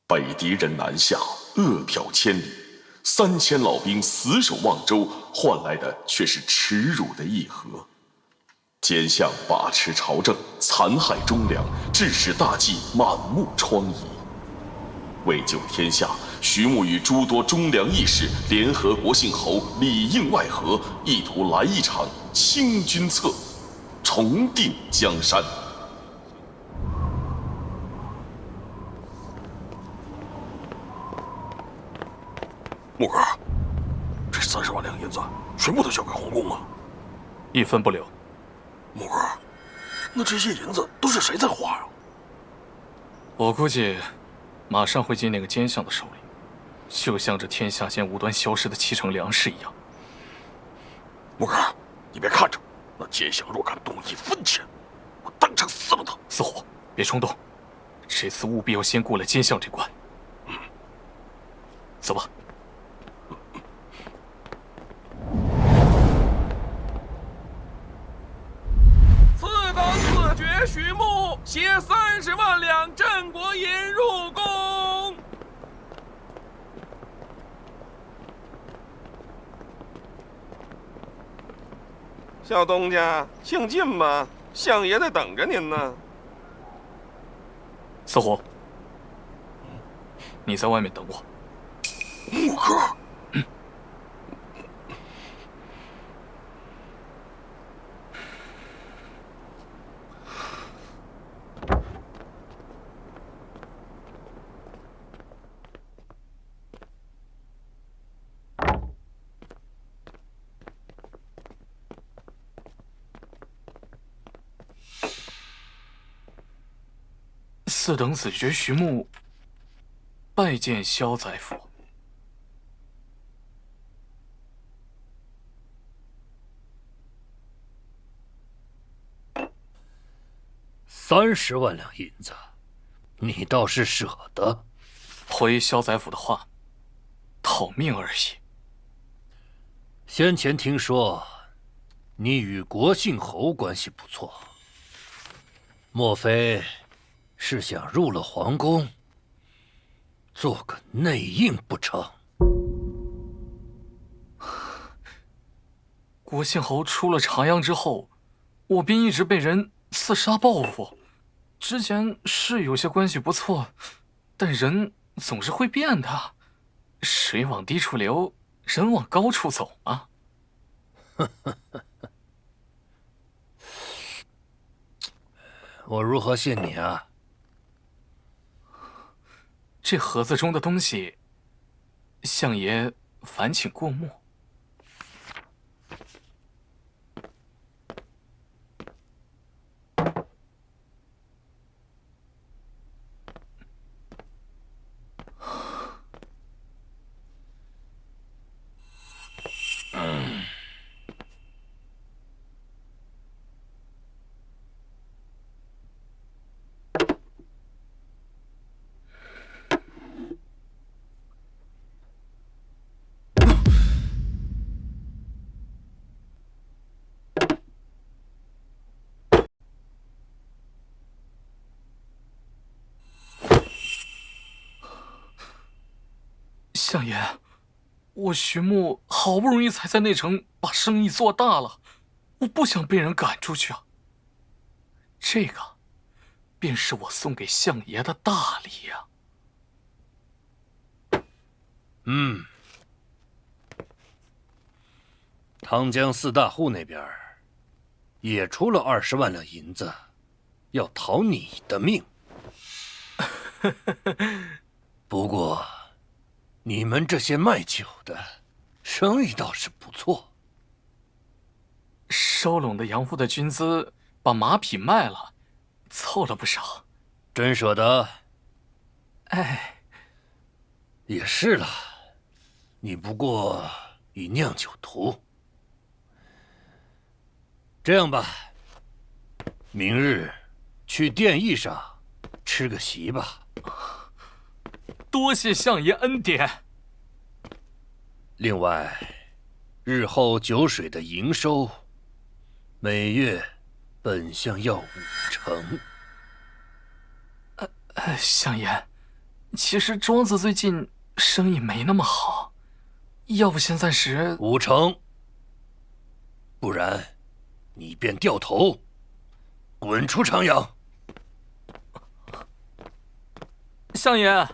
北敌人南下，饿殍千里，3000老兵死守望州，换来的却是耻辱的议和。奸相把持朝政，残害忠良，致使大计满目疮痍。为救天下，徐牧与诸多忠良义士联合国姓侯，里应外合，意图来一场清君侧，重定江山。木哥，这30万两银子全部都交给皇宫了，一分不留。木哥，那这些银子都是谁在花呀？我估计，马上会进那个奸相的手里，就像这天下间无端消失的7成粮食一样。木哥，你别看着，那奸相若敢动1分钱，我当场撕了他！四虎，别冲动，这次务必要先过了奸相这关。走吧。4等4爵徐牧携30万两镇国银入宫。小东家，请进吧，相爷在等着您呢。四虎，你在外面等我。木哥。4等子爵徐牧拜见萧宰府。30万两银子，你倒是舍得。回萧宰府的话，讨命而已。先前听说你与国姓侯关系不错，莫非是想入了皇宫，做个内应不成？国姓侯出了长阳之后，我便一直被人刺杀报复。之前是有些关系不错，但人总是会变的，水往低处流，人往高处走嘛。我如何谢你啊？这盒子中的东西，相爷烦请过目。相爷，我徐牧好不容易才在内城把生意做大了，我不想被人赶出去啊。这个，便是我送给相爷的大礼呀。汤江4大户那边也出了20万两银子，要讨你的命。不过，你们这些卖酒的，生意倒是不错。收拢的杨夫的军资，把马匹卖了，凑了不少。真舍得？哎，也是了，你不过一酿酒徒。这样吧，明日去殿驿上吃个席吧。多谢相爷恩典。另外，日后酒水的营收，每月本相要5成。相爷，其实庄子最近生意没那么好，要不先暂时……武成，不然你便掉头，滚出长阳！相爷，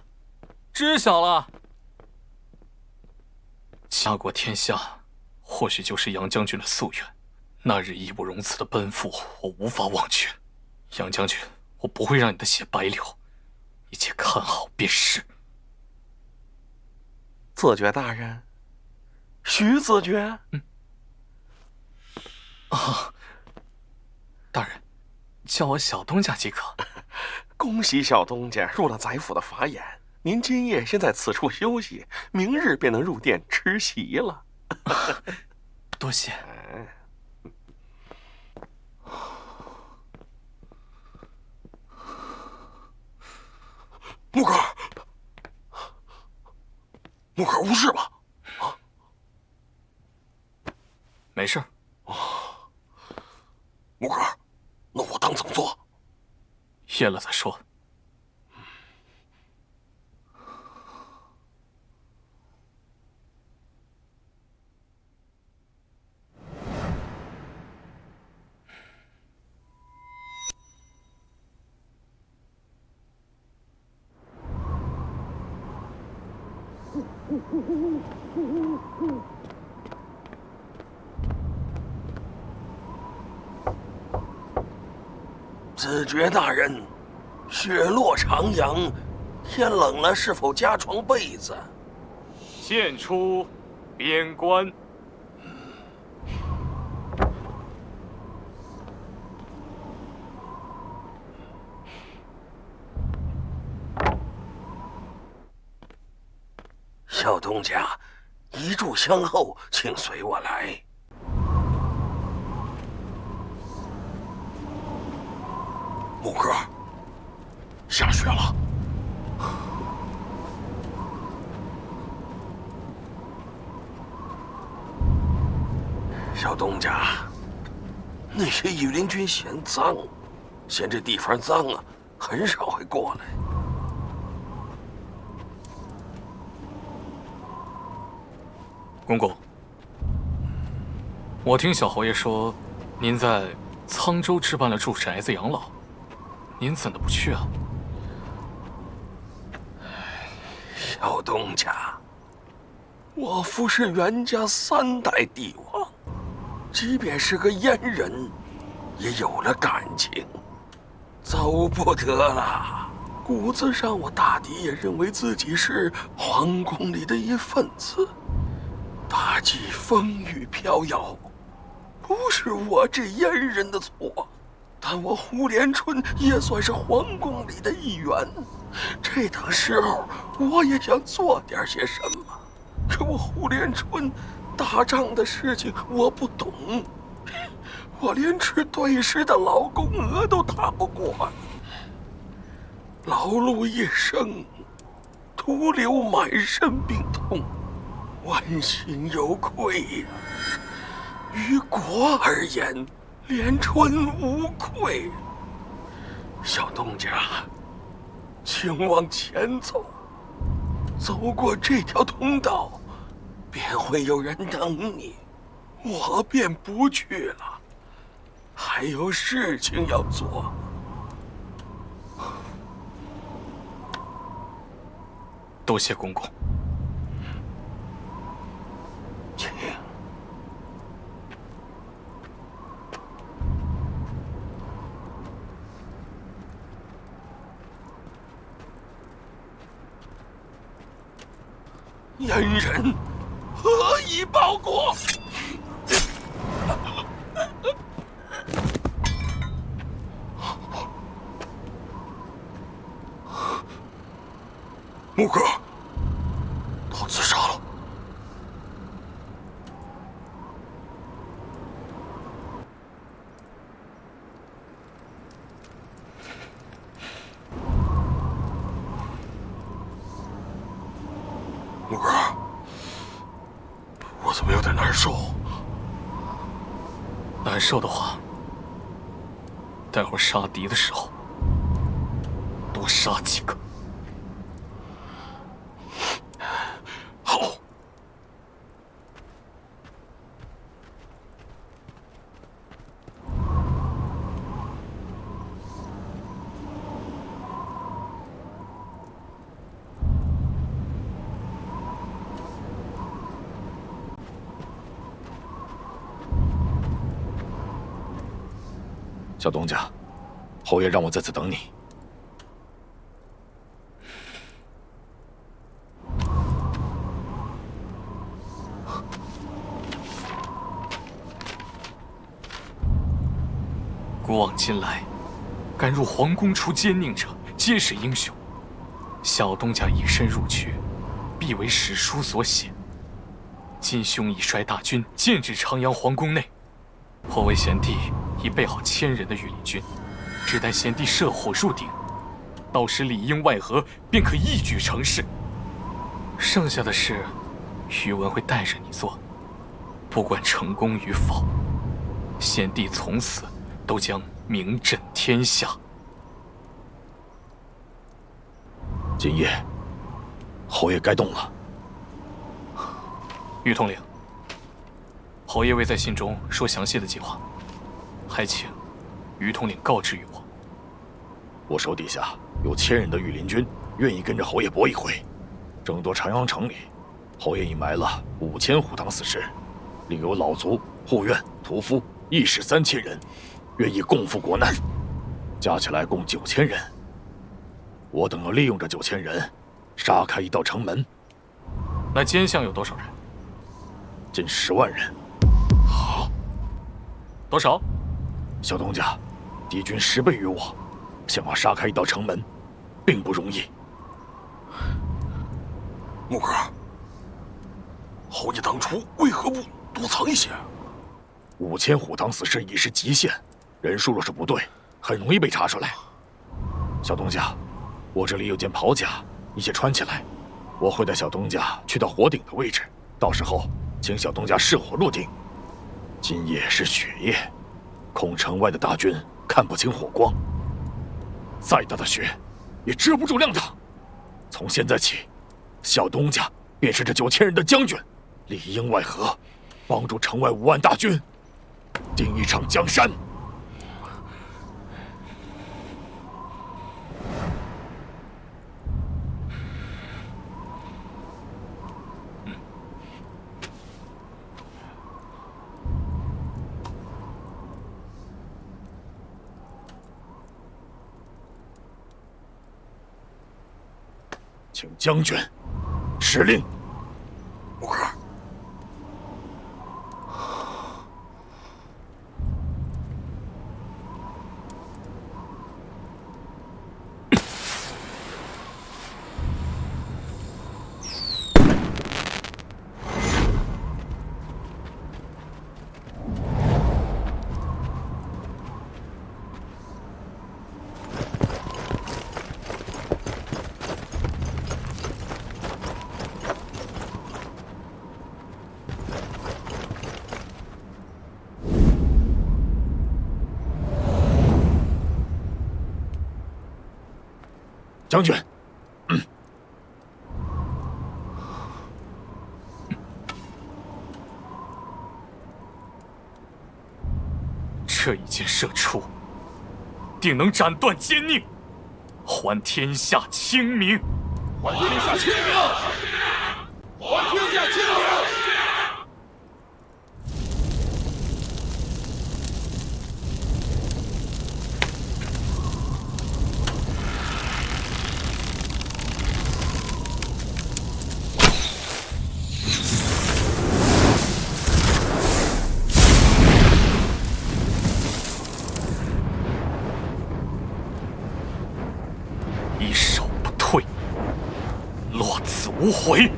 知晓了。家国天下，或许就是杨将军的夙愿。那日义不容辞的奔赴，我无法忘却。杨将军，我不会让你的血白流，一切看好便是。子爵大人，徐子爵。大人，叫我小东家即可。恭喜小东家入了宰府的法眼。您今夜先在此处休息，明日便能入殿吃席了。多谢。木哥，木哥无事吧？啊，没事。木哥，那我当怎么做？夜了再说。子爵大人，雪落长阳，天冷了，是否加床被子？献出边关。小东家，一炷香后，请随我来。木哥，下雪了。小东家，那些羽林军嫌脏，嫌这地方脏啊，很少会过来。公公，我听小侯爷说，您在沧州置办了住宅子养老，您怎的不去啊？小东家，我父是袁家3代帝王，即便是个阉人，也有了感情，走不得了。骨子上，我大抵也认为自己是皇宫里的一份子。大计风雨飘摇，不是我这阉人的错，但我胡连春也算是皇宫里的一员。这等时候，我也想做点些什么。可我胡连春打仗的事情我不懂，我连吃对食的老公鹅都打不过，劳碌一生，徒留满身病痛。问心有愧呀！于国而言，连春无愧。小东家，请往前走，走过这条通道，便会有人等你。我便不去了，还有事情要做。多谢公公。请。阉人何以报国？木哥，他自杀了。木哥，我怎么有点难受？难受的话，待会儿杀敌的时候多杀几个。小东家，侯爷让我在此等你。古往今来，敢入皇宫出奸佞者，皆是英雄。小东家以身入局，必为史书所写。今兄已率大军剑至长阳皇宫内，后为贤弟已备好1000人的御林军，只待贤弟射火入鼎，到时里应外合，便可一举成事。剩下的事，宇文会带着你做，不管成功与否，贤弟从此都将名震天下。今夜，侯爷该动了。于统领，侯爷未在信中说详细的计划，还请于统领告知于我。我手底下有1000人的御林军，愿意跟着侯爷搏一回。争夺长阳城里，侯爷已埋了5000虎堂死士，另有老卒、护院、屠夫、义士3000人，愿意共赴国难，加起来共9000人。我等要利用这9000人，杀开一道城门。那奸相有多少人？近10万人。多少？小东家，敌军10倍于我，想要杀开一道城门，并不容易。木哥，侯爷当初为何不多藏一些？5000虎堂死士已是极限，人数若是不对，很容易被查出来。小东家，我这里有件袍甲，你先穿起来。我会带小东家去到火鼎的位置，到时候请小东家试火入鼎。今夜是雪夜，空城外的大军看不清火光，再大的雪也遮不住亮堂。从现在起，小东家便是这9000人的将军，里应外合，帮助城外5万大军定一场江山。请将军施令。木哥，将军，这一箭射出，定能斩断奸佞，还天下清明。还天下清明！还天下清明！一手不退，落子无悔。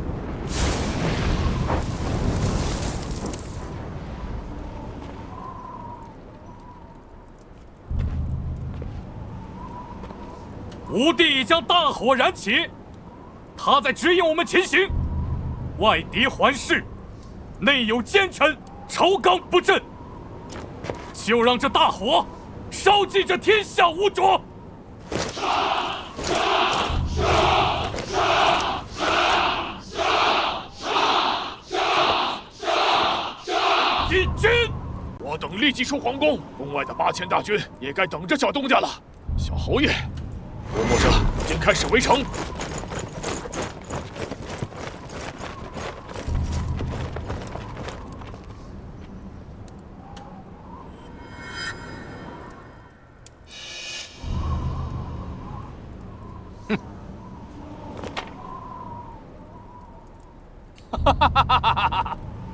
吴地已将大火燃起，他在指引我们前行。外敌环视，内有奸臣，朝纲不振，就让这大火烧尽这天下污浊。引军！我等立即出皇宫，宫外的8000大军也该等着小东家了。小侯爷，罗墨者已经开始围城。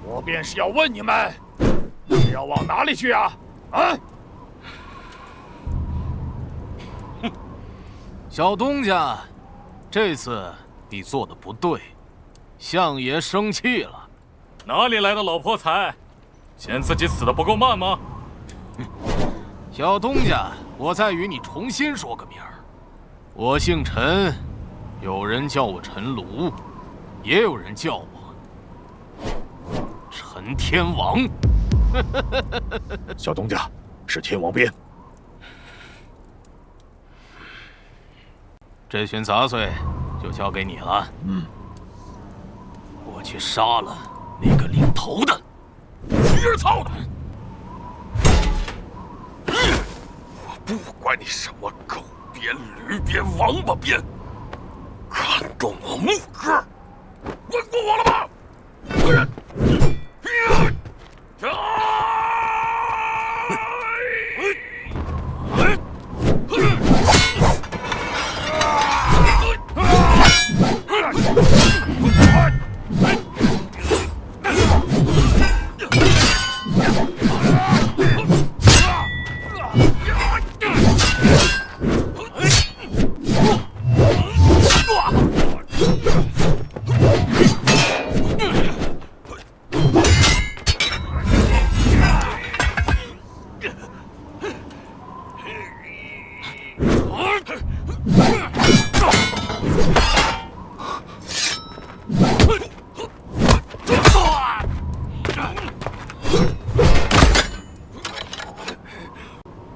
我便是要问你们，是要往哪里去啊？啊！小东家，这次你做的不对，相爷生气了。哪里来的老破财？嫌自己死的不够慢吗？小东家，我再与你重新说个名儿，我姓陈，有人叫我陈卢，也有人叫我陈天王。小东家，是天王鞭。这群杂碎就交给你了。我去杀了那个领头的。操的！我不管你什么狗鞭、驴鞭、王八鞭，敢动我木哥，问过我了吗？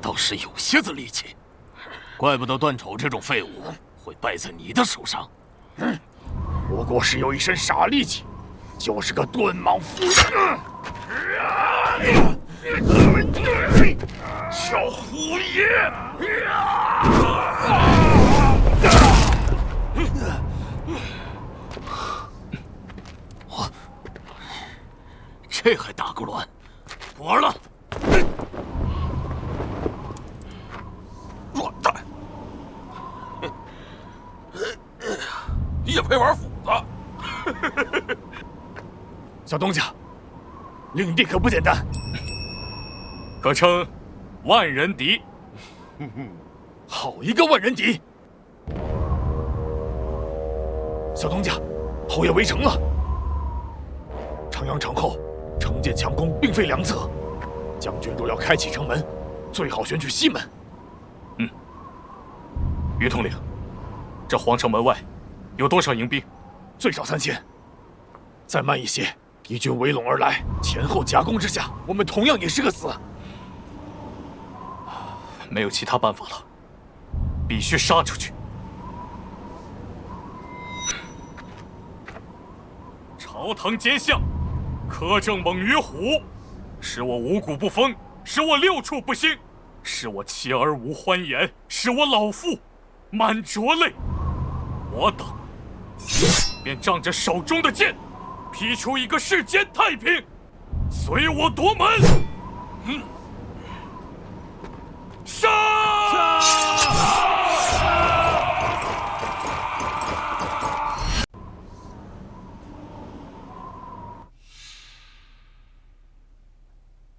倒是有些子力气，怪不得段丑这种废物会败在你的手上。不过是有一身傻力气，就是个盾蟒夫。小胡爷！这还打个乱？不玩了。乱蛋！也配玩斧子？小东家，领地可不简单，可称万人敌。好一个万人敌！小东家，后要围城了。长阳城后，城建强攻，并非良策。将军若要开启城门，最好选取西门。于统领，这皇城门外有多少营兵？最少3000。再慢一些，敌军围拢而来，前后夹攻之下，我们同样也是个死。没有其他办法了，必须杀出去。朝堂奸相，苛政猛于虎，使我五谷不丰，使我六畜不兴，使我妻儿无欢颜，使我老妇满着泪。我等便仗着手中的剑，劈出一个世间太平，随我夺门。杀！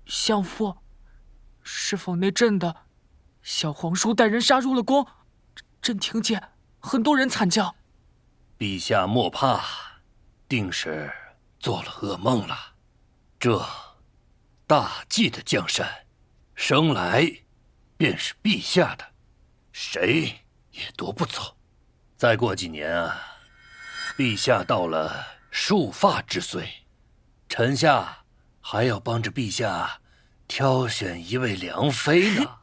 相父，是否那阵的小皇叔带人杀入了宫？朕听见很多人惨叫。陛下莫怕，定是做了噩梦了。这大计的江山，生来便是陛下的，谁也夺不走。再过几年啊，陛下到了束发之岁，臣下还要帮着陛下挑选一位良妃呢。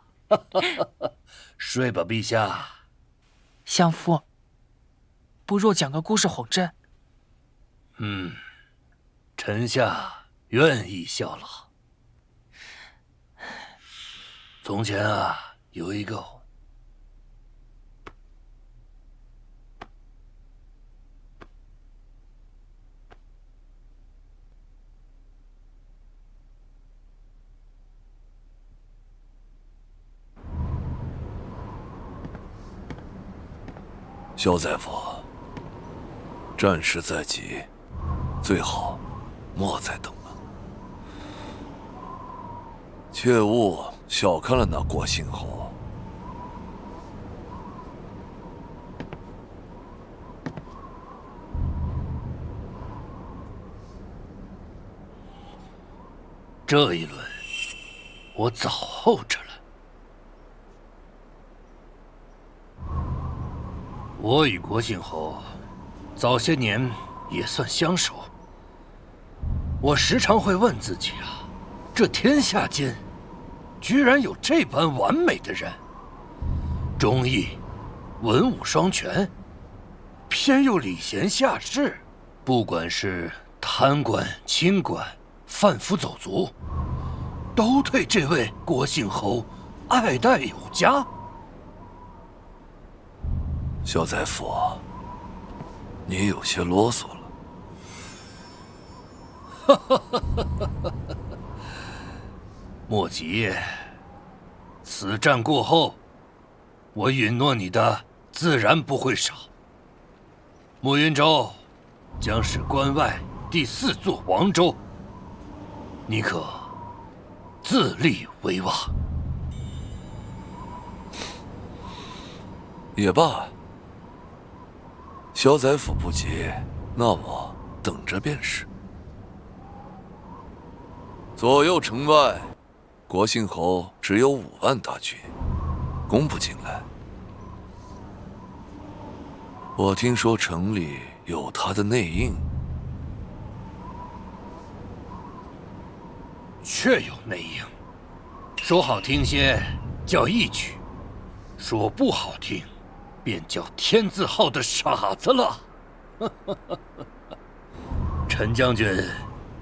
睡吧，陛下。相父，不若讲个故事哄朕。臣下愿意效劳。从前啊，有一个萧大夫，战事在即，最好莫再等了。切勿小看了那郭信侯。这一轮，我早候着了。我与郭信侯早些年也算相熟。我时常会问自己啊，这天下间，居然有这般完美的人，忠义、文武双全，偏又礼贤下士。不管是贪官、清官、贩夫走卒，都对这位郭信侯爱戴有加。小宰府，你有些啰嗦了。莫急，此战过后，我允诺你的自然不会少。慕云州将是关外第4座王州，你可自立为王。也罢，小宰府不急，那我等着便是。左右城外，郭信侯只有5万大军，攻不进来。我听说城里有他的内应，确有内应，说好听些叫义举，说不好听，便叫天字号的傻子了。陈将军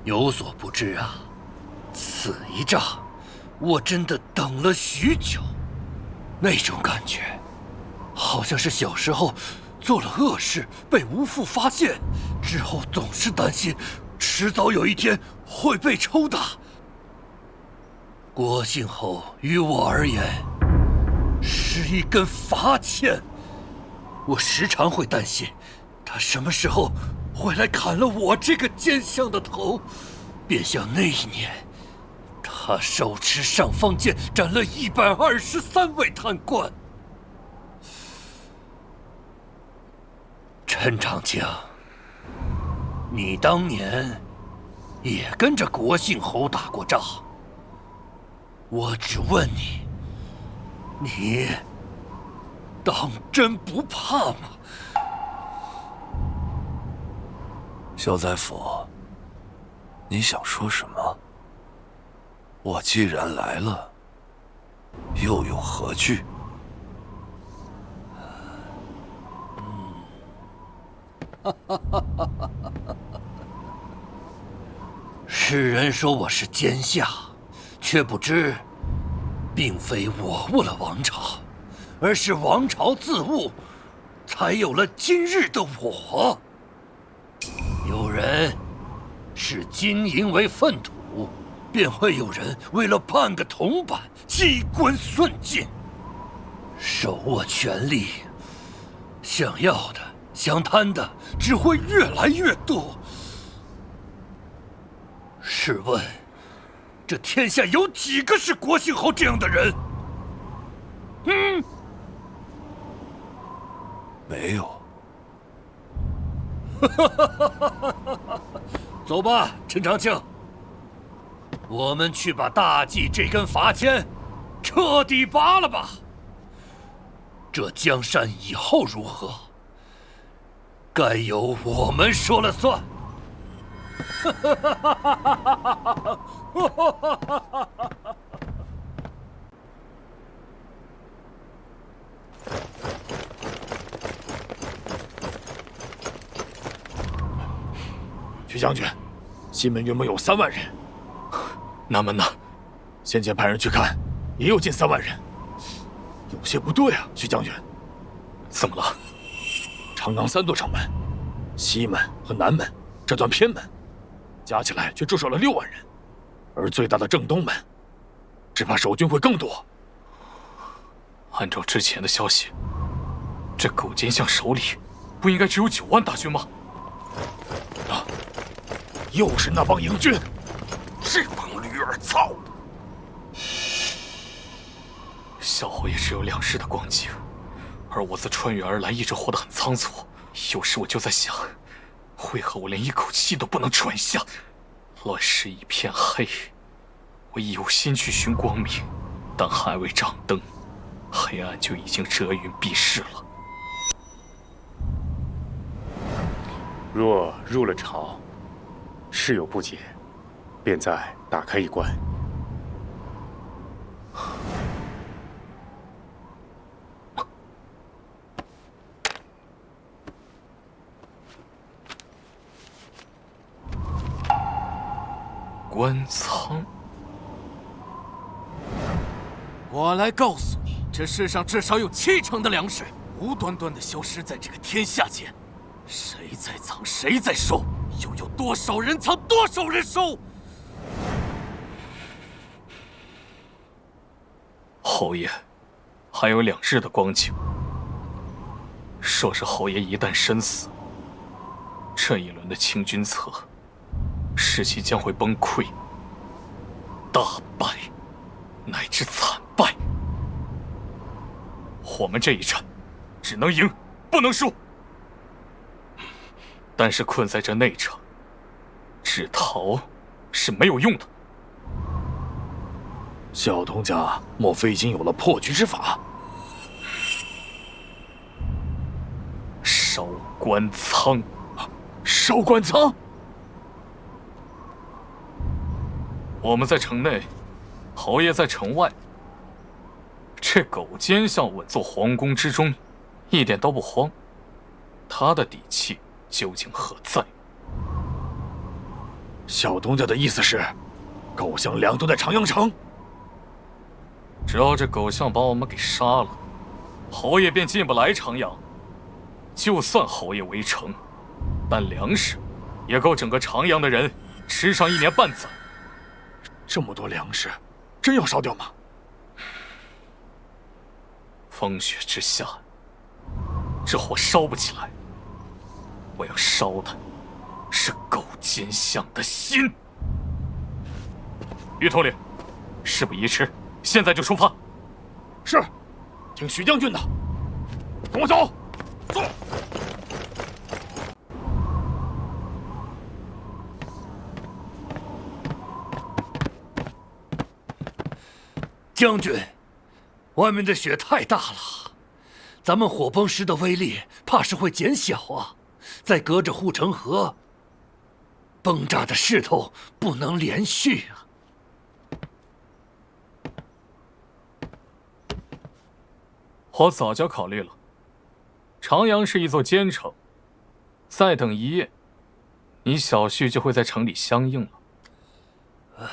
有所不知啊，此一仗我真的等了许久，那种感觉，好像是小时候做了恶事被吴父发现之后，总是担心迟早有一天会被抽打。郭信侯于我而言是一根罚签，我时常会担心他什么时候会来砍了我这个奸相的头，便像那一年他手持尚方剑斩了123位贪官。陈长卿，你当年也跟着郭信侯打过仗，我只问你，你当真不怕吗？小宰府，你想说什么？我既然来了，又有何惧？世人说我是奸相，却不知，并非我误了王朝，而是王朝自误，才有了今日的我。有人视金银为粪土，便会有人为了半个铜板机关算尽，手握权力，想要的、想贪的只会越来越多。试问，这天下有几个是郭信侯这样的人？没有。走吧，陈长卿，我们去把大计这根罚签彻底拔了吧。这江山以后如何，该由我们说了算。徐将军，西门云门有3万人，南门呢？先前派人去看，也有近3万人，有些不对啊，徐将军。怎么了？长冈3座城门，西门和南门这段偏门，加起来却驻守了6万人，而最大的正东门，只怕守军会更多。按照之前的消息，这狗奸相手里不应该只有9万大军吗？又是那帮营军，这帮驴儿操！小侯爷只有2世的光景，而我自穿越而来，一直活得很仓促。有时我就在想，为何我连一口气都不能喘下？乱世一片黑，我有心去寻光明，但还未掌灯，黑暗就已经遮云蔽日了。若入了朝，事有不解，便再打开一关。官仓，我来告诉你，这世上至少有70%的粮食无端端的消失在这个天下间，谁在藏，谁在收，又有多少人藏，多少人收？侯爷，还有2日的光景。说是侯爷一旦身死，这一轮的清君侧，士气将会崩溃，大败，乃至惨败。我们这一战，只能赢，不能输。但是困在这内城，只逃是没有用的。小东家莫非已经有了破局之法？烧官仓，烧官仓。我们在城内，侯爷在城外。这狗奸相稳坐皇宫之中，一点都不慌。他的底气究竟何在？小东家的意思是，狗相粮都在长阳城。只要这狗相把我们给杀了，侯爷便进不来长阳。就算侯爷围城，但粮食也够整个长阳的人吃上1年半载。这么多粮食，真要烧掉吗？风雪之下，这火烧不起来。我要烧的是狗奸相的心。于统领，事不宜迟，现在就出发。是，听许将军的。跟我走。走。将军，外面的雪太大了，咱们火崩时的威力怕是会减小啊！再隔着护城河，崩炸的势头不能连续啊！我早就考虑了，长阳是一座坚城，再等1夜，你小婿就会在城里相应了。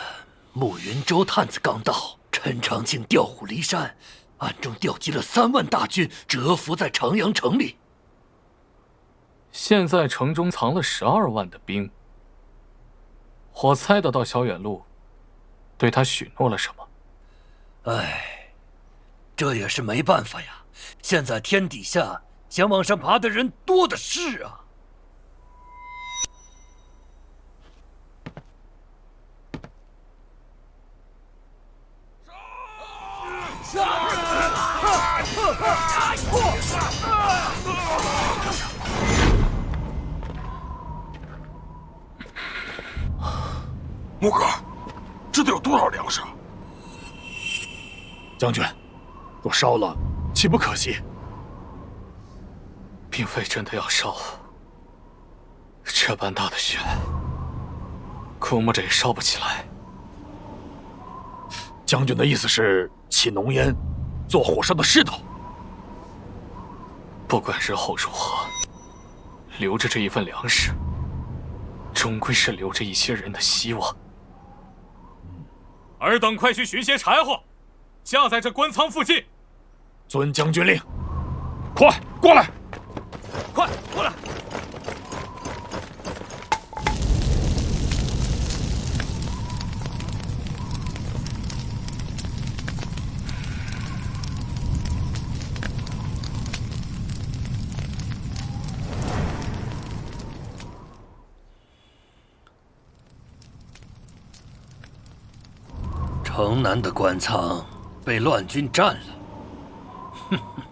慕云州探子刚到，陈长庆调虎离山，暗中调集了3万大军，蛰伏在长阳城里。现在城中藏了12万的兵，我猜得到小远路对他许诺了什么。唉，这也是没办法呀。现在天底下想往上爬的人多的是啊。木哥，这得有多少粮食？将军，若烧了，岂不可惜？并非真的要烧，这般大的雪，估摸着也烧不起来。将军的意思是起浓烟，做火烧的势头。不管日后如何，留着这一份粮食，终归是留着一些人的希望。尔等快去寻些柴火，架在这官仓附近。遵将军令。快过来！快过来！城南的官仓被乱军占了，哼哼，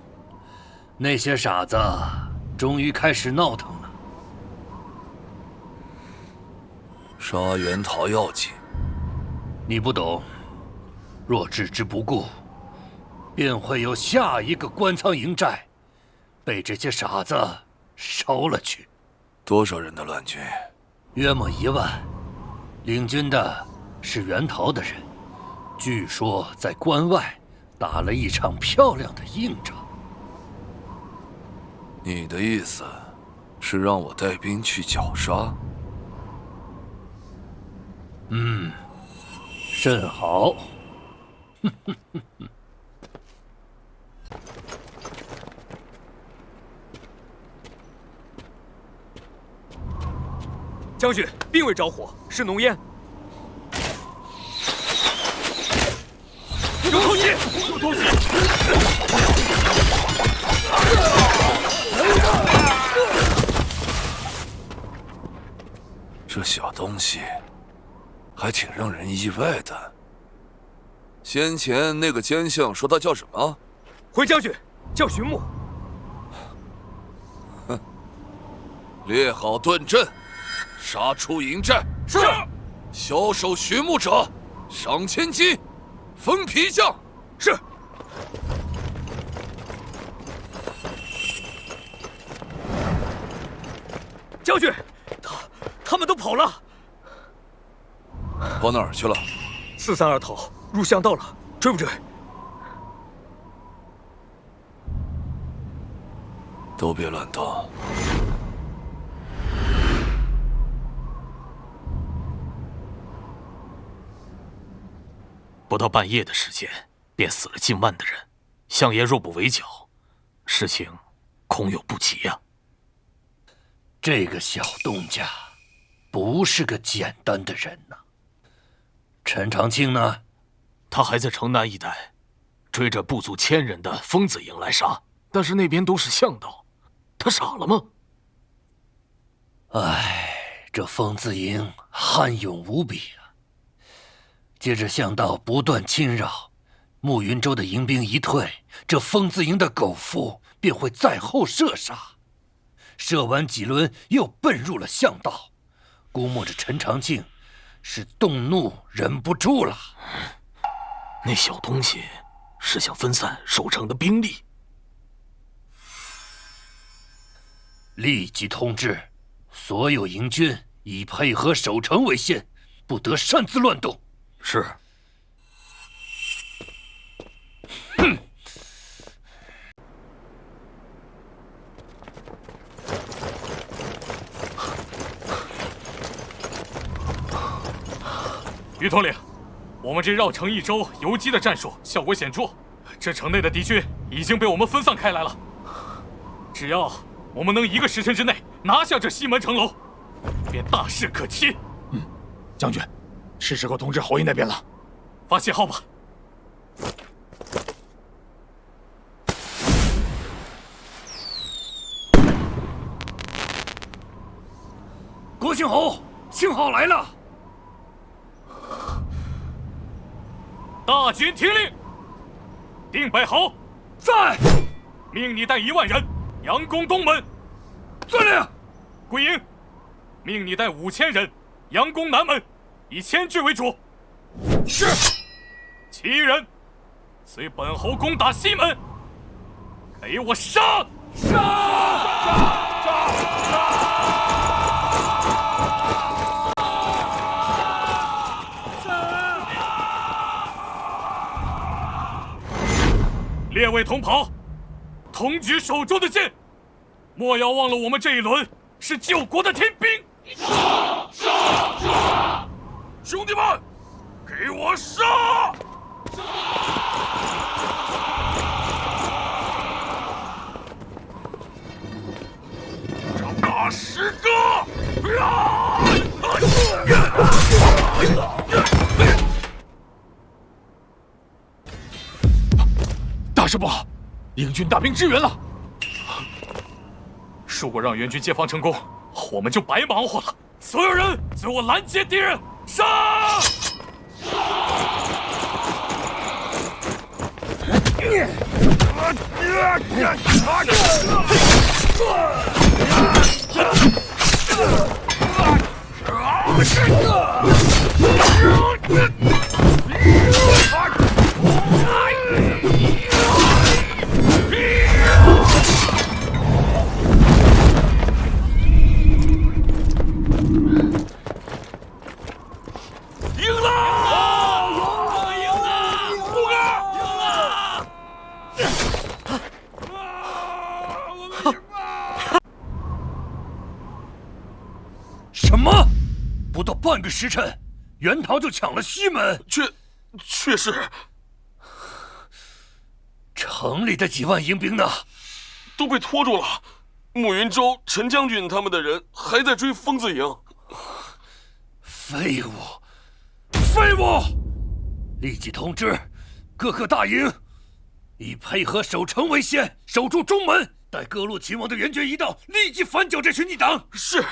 那些傻子终于开始闹腾了。杀袁桃要紧，你不懂，若置之不顾，便会有下一个官仓营寨被这些傻子烧了去。多少人的乱军？约莫1万，领军的是袁桃的人，据说在关外打了一场漂亮的硬仗。你的意思是让我带兵去绞杀？嗯，甚好。将军，并未着火，是浓烟。有偷袭！有偷袭！这小东西还挺让人意外的。先前那个奸相说他叫什么？回将军，叫荀木。哼，列好盾阵，杀出营寨。是。枭首寻木者，赏千金，封皮将。是。将军，他们都跑了。跑哪儿去了？4散而逃，入巷道了，追不追？都别乱动。不到半夜的时间，便死了近万的人。相爷若不围剿，事情恐有不齐呀。这个小东家不是个简单的人呐。陈长庆呢？他还在城南一带，追着不足1000人的疯子营来杀，但是那边都是向导，他傻了吗？唉，这疯子营悍勇无比啊！接着向导不断侵扰，慕云州的营兵一退，这疯子营的狗夫便会在后射杀。射完几轮，又奔入了巷道。估摸着陈长庆是动怒忍不住了。那小东西是想分散守城的兵力。立即通知所有营军以配合守城为先，不得擅自乱动。是。哼！于统领，我们这绕城一周游击的战术效果显著，这城内的敌军已经被我们分散开来了。只要我们能1个时辰之内拿下这西门城楼，便大事可期。将军，是时候通知侯爷那边了。发信号吧。国姓侯，信号来了。大军听令，定北侯在，命你带1万人佯攻东门。遵令。归营，命你带5000人佯攻南门，以千军为主。是。其余人随本侯攻打西门，给我杀！列位同袍，同举手中的剑，莫要忘了我们这一轮是救国的天兵。兄弟们，给我杀！张大师哥！大事不好，英军大兵支援了。如果让援军接防成功，我们就白忙活了。所有人，随我拦截敌人，杀！什么？不到半个时辰，袁桃就抢了西门，却是城里的几万营兵呢？都被拖住了。慕云州、陈将军他们的人还在追疯子营。废物！废物！立即通知各个大营，以配合守城为先，守住中门，待各路秦王的援军一到，立即反剿这群逆党。是。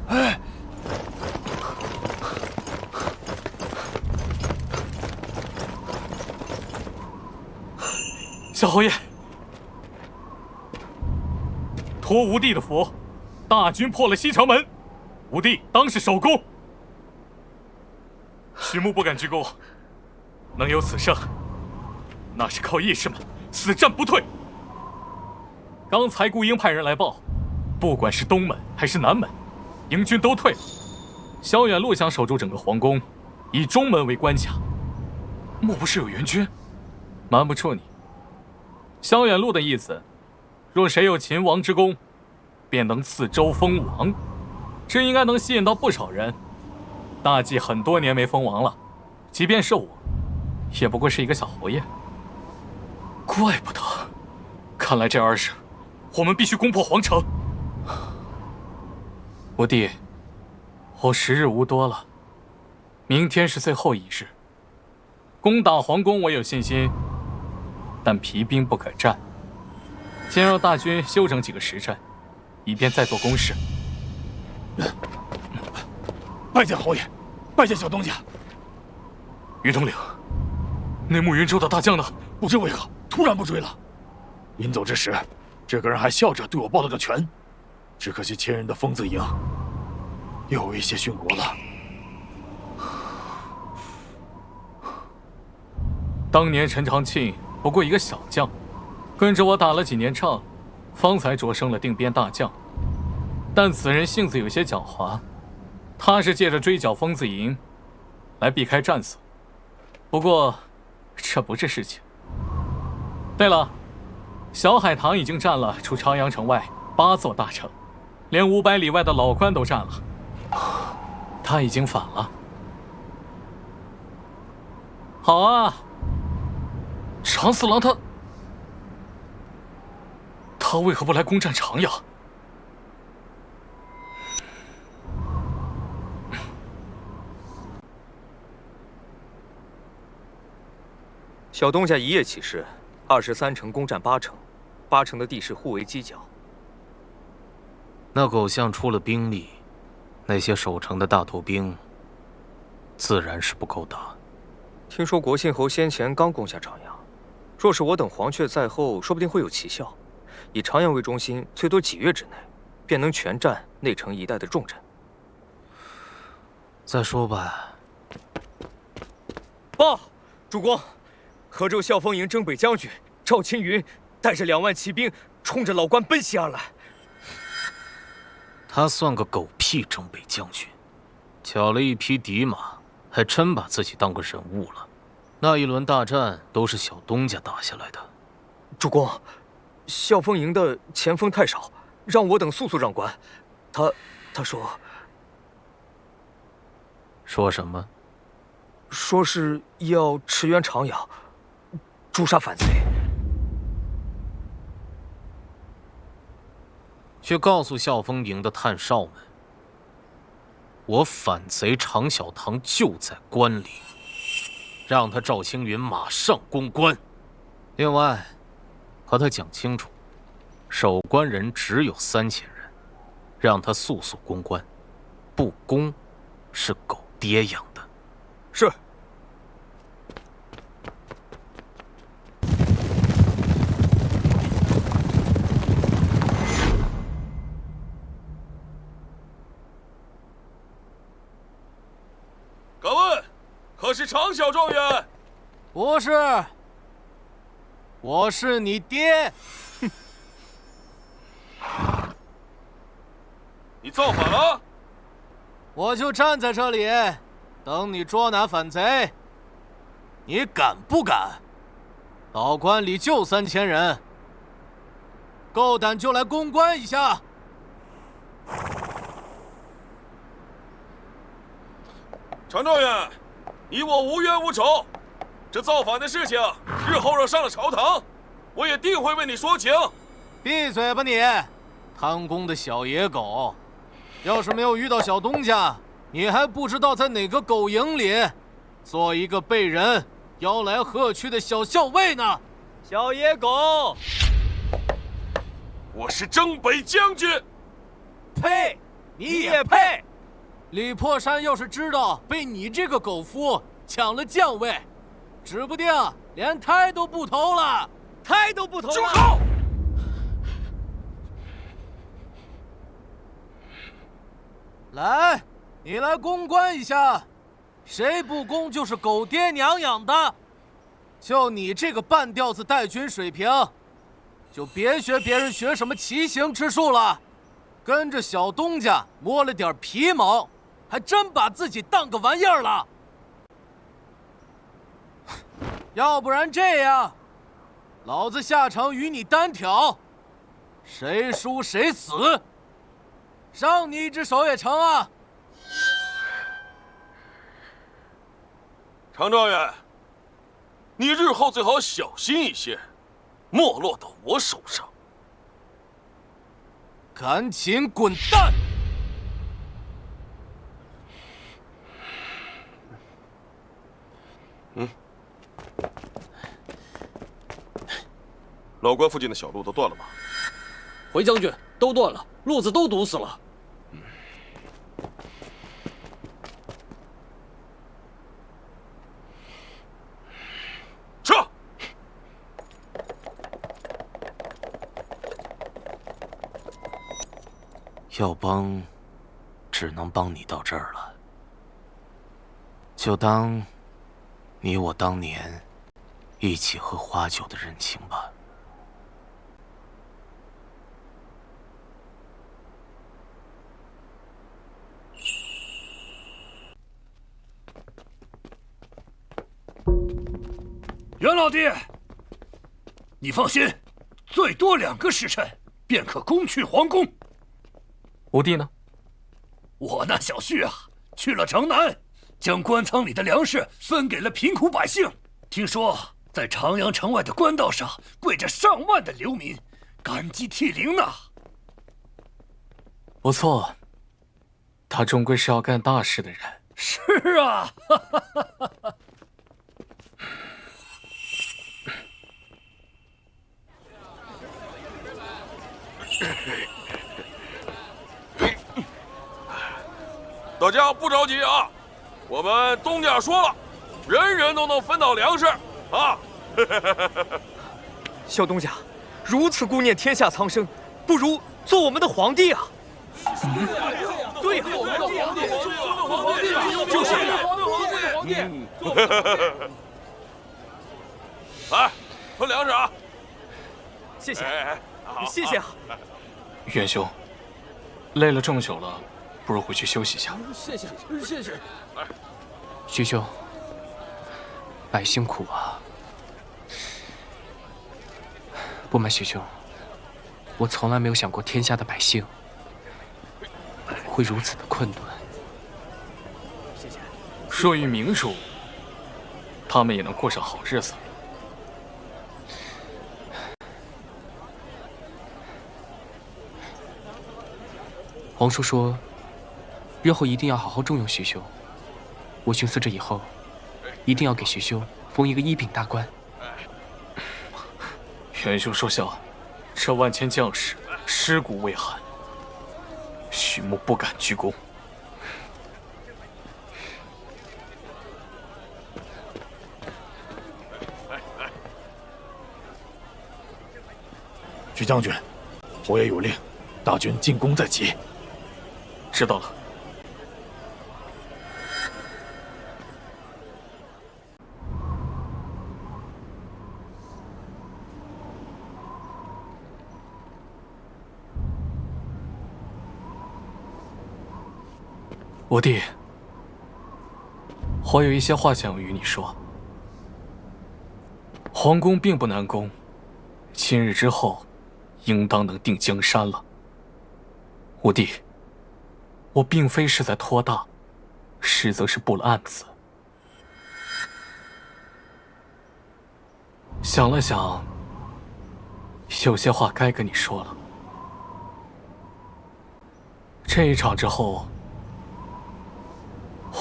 哎，小侯爷，托吴帝的福，大军破了西城门，吴帝当是首功。徐牧不敢居功，能有此胜，那是靠义士们死战不退。刚才顾英派人来报，不管是东门还是南门，营军都退了。萧远路想守住整个皇宫，以中门为关卡。莫不是有援军？瞒不住你，萧远路的意思，若谁有秦王之功，便能赐州封王，这应该能吸引到不少人。大计很多年没封王了，即便是我，也不过是一个小侯爷。怪不得，看来这2日，我们必须攻破皇城。吴帝，后时日无多了，明天是最后一日。攻打皇宫我有信心，但疲兵不可战，先让大军休整几个时辰，以便再做攻势。拜见侯爷，拜见小东家。于统领，那慕云州的大将呢？不知为何突然不追了。临走之时，这个人还笑着对我抱了个拳。只可惜前人的疯子营又有一些殉国了。当年陈长庆不过一个小将，跟着我打了几年仗，方才擢升了定边大将。但此人性子有些狡猾，他是借着追剿疯子营来避开战损。不过这不是事情。对了，小海棠已经占了除朝阳城外8座大城，连500里外的老关都占了。他已经反了。好啊，长四郎他为何不来攻占长阳？小东家一夜起事，23城攻占8城，8城的地势互为犄角。那狗相出了兵力，那些守城的大头兵自然是不够打。听说国信侯先前刚攻下长阳，若是我等黄雀在后，说不定会有奇效。以长阳为中心，最多几月之内，便能全占内城一带的重镇。再说吧。报，主公，河州校风营征北将军赵青云带着2万骑兵，冲着老关奔袭而来。他算个狗屁征北将军，巧了一匹敌马，还真把自己当个人物了。那一轮大战都是小东家打下来的。主公，校风营的前锋太少，让我等速速让关。他说什么？说是要驰援长阳，诛杀反贼。去告诉校风营的探哨们，我反贼常小堂就在关里，让他赵青云马上攻关。另外，和他讲清楚，守关人只有3000人，让他速速攻关，不攻是狗爹养的。是。敢问，可是常小状元？不是，我是你爹。哼！你造反了？我就站在这里，等你捉拿反贼。你敢不敢？道观里就3000人，够胆就来攻关一下。常状元，你我无冤无仇，这造反的事情，日后若上了朝堂，我也定会为你说情。闭嘴吧你，贪功的小野狗！要是没有遇到小东家，你还不知道在哪个狗营里做一个被人吆来喝去的小校尉呢。小野狗，我是征北将军。呸！你也配！李破山要是知道被你这个狗夫抢了将位，指不定连胎都不投了。胎都不投了！住口！来，你来攻关一下，谁不攻就是狗爹娘养的。就你这个半吊子带军水平，就别学别人学什么奇形之术了，跟着小东家摸了点皮毛，还真把自己当个玩意儿了。要不然这样，老子下场与你单挑，谁输谁死。让你一只手也成啊！常状元，你日后最好小心一些，莫落到我手上。赶紧滚蛋！老关附近的小路都断了吗？回将军，都断了，路子都堵死了。撤！要帮，只能帮你到这儿了。就当你我当年一起喝花酒的人情吧。袁老弟，你放心，最多2个时辰便可攻去皇宫。我弟呢？我那小婿啊，去了城南，将官仓里的粮食分给了贫苦百姓。听说在长阳城外的官道上跪着上万的流民，感激涕零呢。不错，他终归是要干大事的人。是啊，大家不着急啊，我们东家说了，人人都能分到粮食啊。小东家，如此顾念天下苍生，不如做我们的皇帝啊！对呀，我们的皇帝，就是皇帝。来，分粮食啊！谢谢，谢谢啊！元兄，累了这么久了，不如回去休息一下。谢谢，谢谢。徐兄，百姓苦啊！不瞒徐兄，我从来没有想过天下的百姓会如此的困顿。谢谢。若遇明主，他们也能过上好日子。皇叔说，日后一定要好好重用徐兄。我寻思着以后，一定要给徐兄封一个一品大官。元兄说笑，这万千将士尸骨未寒，许穆不敢鞠躬。徐将军，侯爷有令，大军进攻在即。知道了。我弟，我有一些话想要与你说。皇宫并不难攻，今日之后，应当能定江山了。我弟，我并非是在托大，实则是布了案子。想了想，有些话该跟你说了。这一场之后，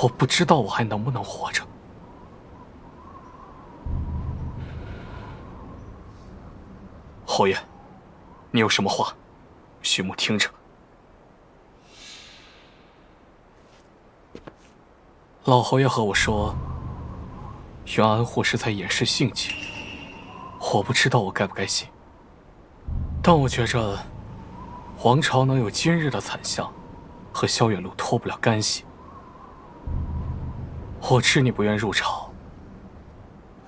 我不知道我还能不能活着。侯爷，你有什么话，许穆听着。老侯爷和我说，袁安或是在掩饰性情，我不知道我该不该信。但我觉着，皇朝能有今日的惨象，和萧远路脱不了干系。我知你不愿入朝，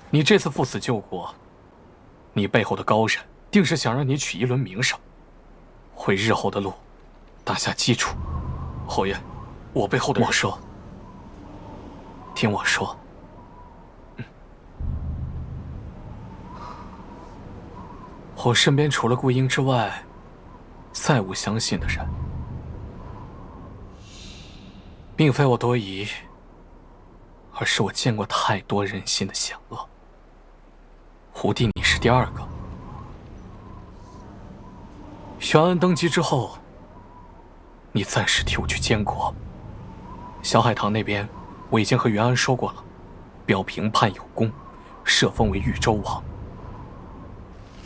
你这次赴死救国，你背后的高人定是想让你取一轮名声，为日后的路打下基础。侯爷，我背后的人，我说，听我说，我身边除了顾英之外，再无相信的人，并非我多疑。而是我见过太多人心的险恶。胡弟，你是第二个。袁安登基之后，你暂时替我去监国。小海棠那边，我已经和袁安说过了，表评判有功，设封为豫州王。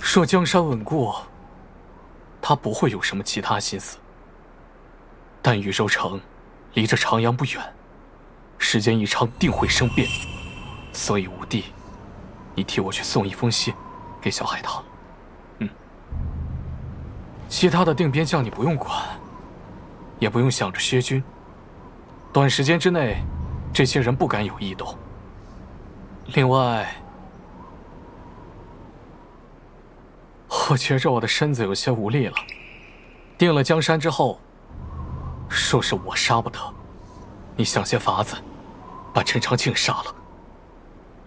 若江山稳固，他不会有什么其他心思。但豫州城离着长阳不远。时间一长，定会生变，所以吴弟，你替我去送一封信给小海棠。其他的定边将你不用管，也不用想着削军。短时间之内，这些人不敢有异动。另外，我觉着我的身子有些无力了。定了江山之后，若是我杀不得，你想些法子。把陈长庆杀了。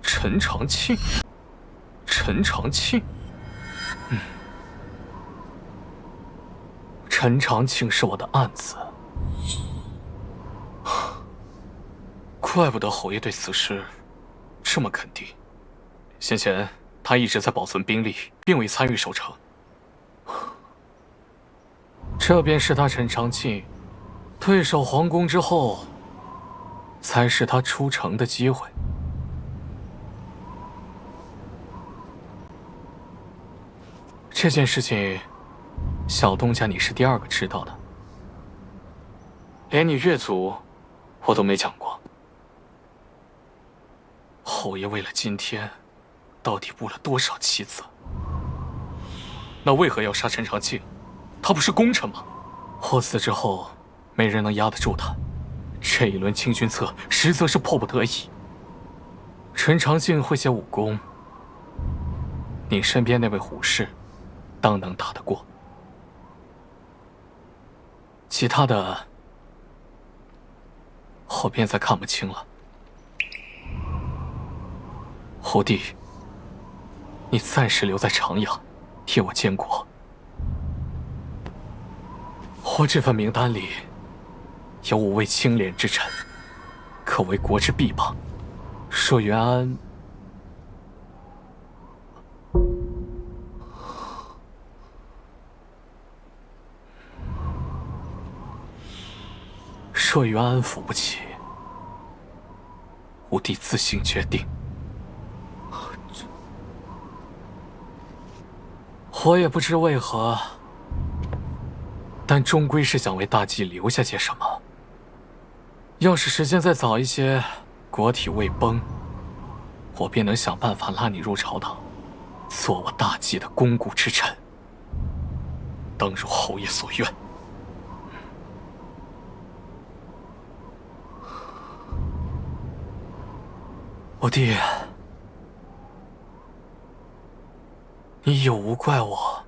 陈长庆，陈长庆，陈长庆是我的案子，怪不得侯爷对此事这么肯定。先前他一直在保存兵力，并未参与守城。这便是他陈长庆退守皇宫之后。才是他出城的机会。这件事情，小东家你是第二个知道的，连你岳祖，我都没讲过。侯爷为了今天，到底布了多少棋子？那为何要杀陈长庆？他不是功臣吗？我死之后，没人能压得住他。这一轮清君侧，实则是迫不得已。陈长庆会些武功，你身边那位虎士，当能打得过。其他的，我便再看不清了。胡弟，你暂时留在长阳，替我监国。我这份名单里。有5位清廉之臣，可为国之臂膀。若袁安，若袁安扶不起，吾弟自行决定。我也不知为何，但终归是想为大计留下些什么。要是时间再早一些，国体未崩，我便能想办法拉你入朝堂，做我大计的肱骨之臣，当如侯爷所愿。我弟，你有无怪我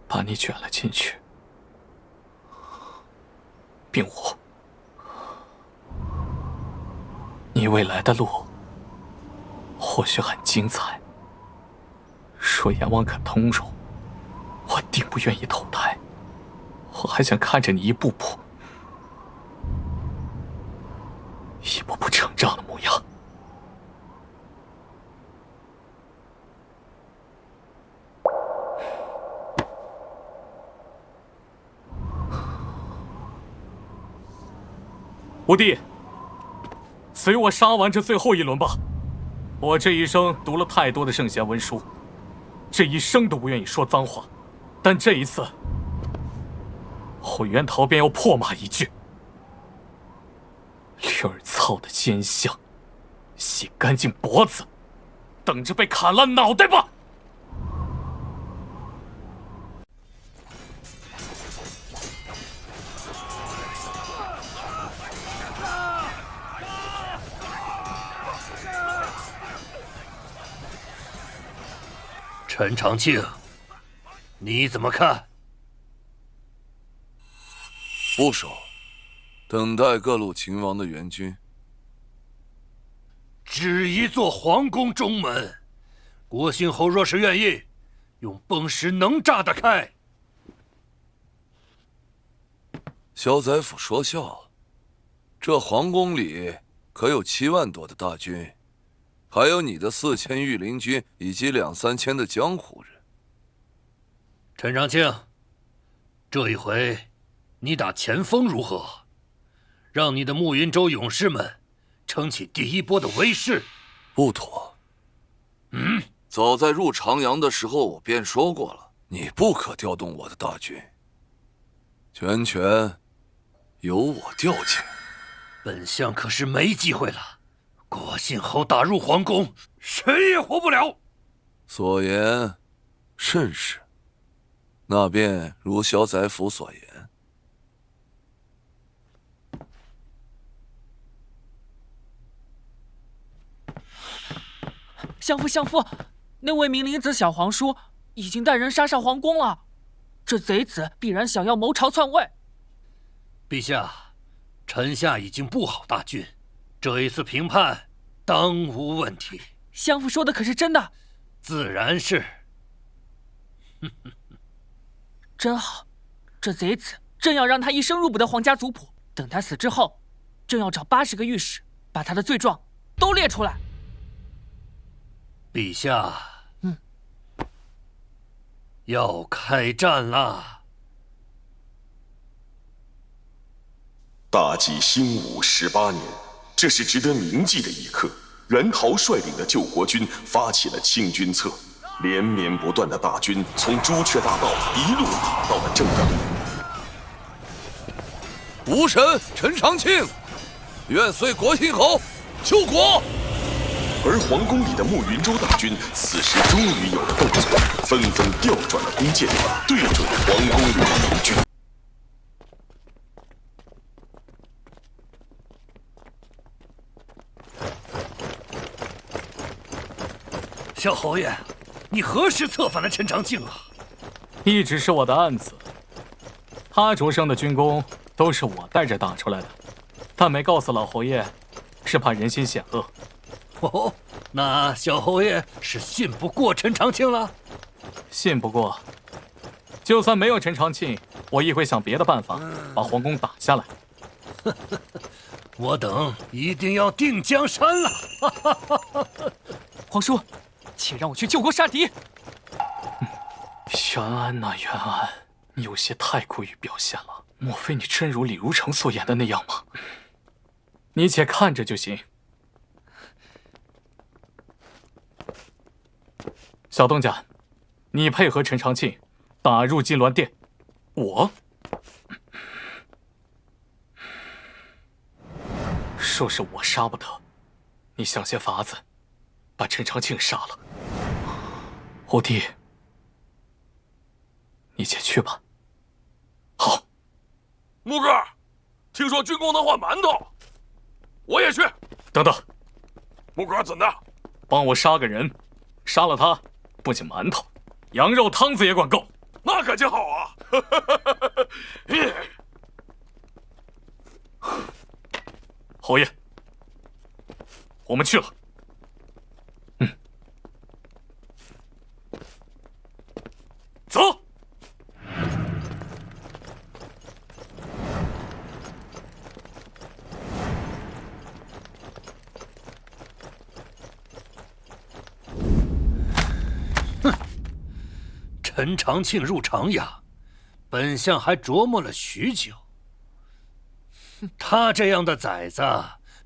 把你卷了进去，并无。你未来的路或许很精彩，若阎王肯通融，我定不愿意投胎。我还想看着你一步步成长的模样。五弟，随我杀完这最后一轮吧。我这一生读了太多的圣贤文书，这一生都不愿意说脏话，但这一次，我袁桃便要破骂一句：驴儿操的奸相，洗干净脖子，等着被砍烂脑袋吧！陈长庆，你怎么看？不守，等待各路秦王的援军。只一座皇宫中门，国信侯若是愿意，用崩石能炸得开。萧宰府说笑，这皇宫里可有7万多的大军，还有你的4000御林军以及2、3千的江湖人。陈长庆，这一回你打前锋如何？让你的慕云州勇士们撑起第一波的威势。不妥。早在入长阳的时候，我便说过了，你不可调动我的大军，全权由我调遣。本相可是没机会了。国信侯打入皇宫，谁也活不了。所言甚是，那便如萧宰府所言。相父，那位明灵子小皇叔已经带人杀上皇宫了，这贼子必然想要谋朝篡位。陛下，臣下已经布好大军，这一次平叛当无问题。相父说的可是真的？自然是。真好，这贼子正要让他一生入不得皇家族谱，等他死之后，正要找80个御史，把他的罪状都列出来。陛下，要开战啦！大纪兴武18年，这是值得铭记的一刻。袁桃率领的救国军发起了清君侧，连绵不断的大军从朱雀大道一路打到了正阳。吾神陈长庆，愿随国信侯救国。而皇宫里的慕云州大军此时终于有了动作，纷纷调转了弓箭，对准皇宫里的敌军。小侯爷，你何时策反了陈长庆啊？一直是我的案子，他着升的军功都是我带着打出来的，但没告诉老侯爷，是怕人心险恶。哦，那小侯爷是信不过陈长庆了？信不过，就算没有陈长庆，我亦会想别的办法把皇宫打下来。我等一定要定江山了！皇叔，且让我去救国杀敌。袁安呐，袁安，你有些太过于表现了。莫非你真如李如成所言的那样吗？你且看着就行。小东家，你配合陈长庆打入金銮殿，我说是我杀不得，你想些法子，把陈长庆杀了。五弟，你且去吧。好。木哥，听说军功能换馒头，我也去。等等，木哥怎的？帮我杀个人，杀了他，不仅馒头，羊肉汤子也管够。那可就好啊！侯爷，我们去了。走。陈长庆入长阳，本相还琢磨了许久。他这样的崽子，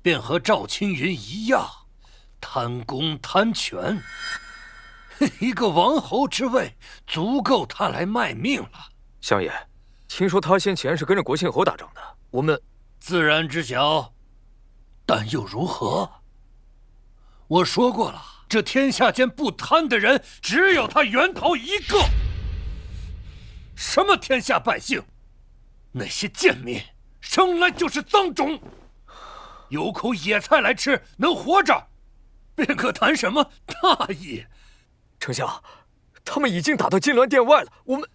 便和赵青云一样，贪功贪权。一个王侯之位，足够他来卖命了。相爷，听说他先前是跟着国庆侯打仗的，我们自然知晓，但又如何？我说过了，这天下间不贪的人，只有他袁涛一个。什么天下百姓，那些贱民生来就是脏种，有口野菜来吃，能活着，便可谈什么大义？丞相，他们已经打到金銮殿外了，我们……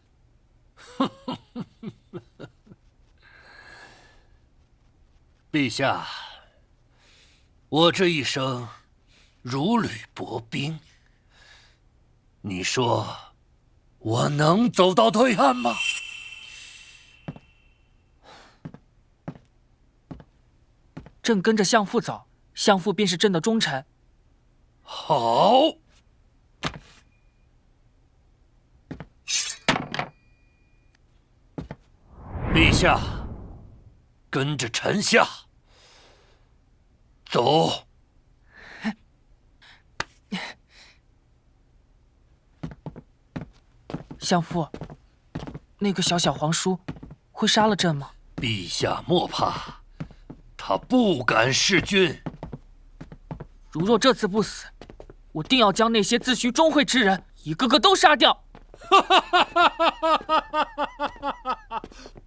陛下，我这一生如履薄冰，你说我能走到对岸吗？朕跟着相父走，相父便是朕的忠臣。好。陛下，跟着臣下走。相父，那个小皇叔会杀了朕吗？陛下莫怕，他不敢弑君。如若这次不死，我定要将那些自诩忠惠之人一个个都杀掉。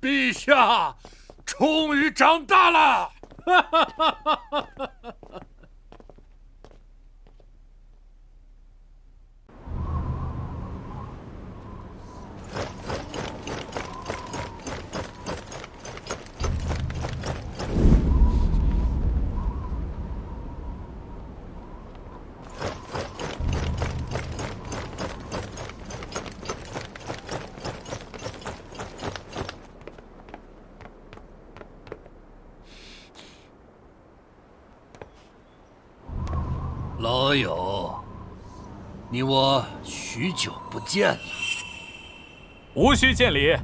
陛下，终于长大了。老友，你我许久不见了。无需见礼，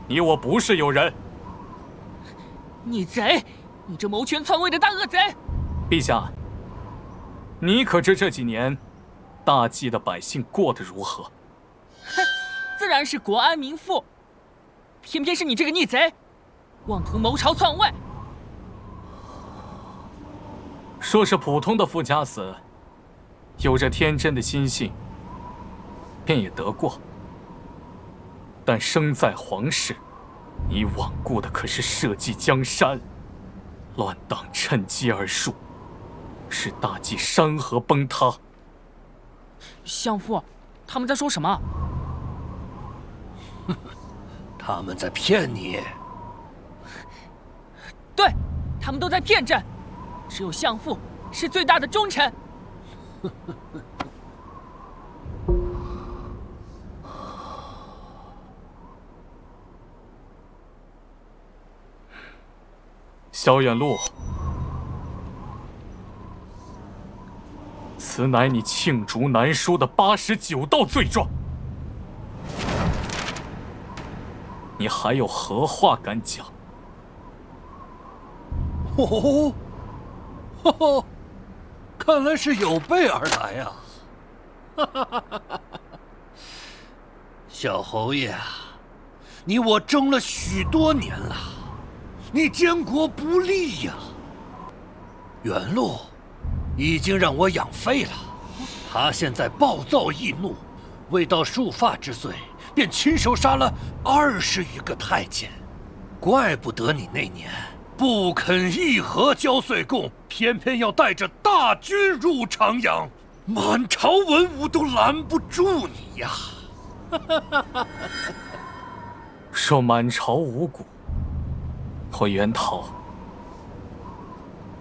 你我不是友人。逆贼！你这谋权篡位的大恶贼！陛下，你可知这几年大冀的百姓过得如何？哼，自然是国安民富。偏偏是你这个逆贼，妄图谋朝篡位。说是普通的富家子，有着天真的心性，便也得过。但生在皇室，你罔顾的可是社稷江山，乱党趁机而入，使大冀山河崩塌。相父，他们在说什么？他们在骗你。对，他们都在骗朕。只有相父是最大的忠臣。萧远路，此乃你罄竹难书的89道罪状，你还有何话敢讲？哦，哦，看来是有备而来啊！小侯爷啊，你我争了许多年了，你监国不利呀！原路已经让我养废了，他现在暴躁易怒，未到束发之岁，便亲手杀了20余个太监，怪不得你那年不肯议和交岁贡，偏偏要带着大军入长阳，满朝文武都拦不住你呀！说满朝五谷，我袁陶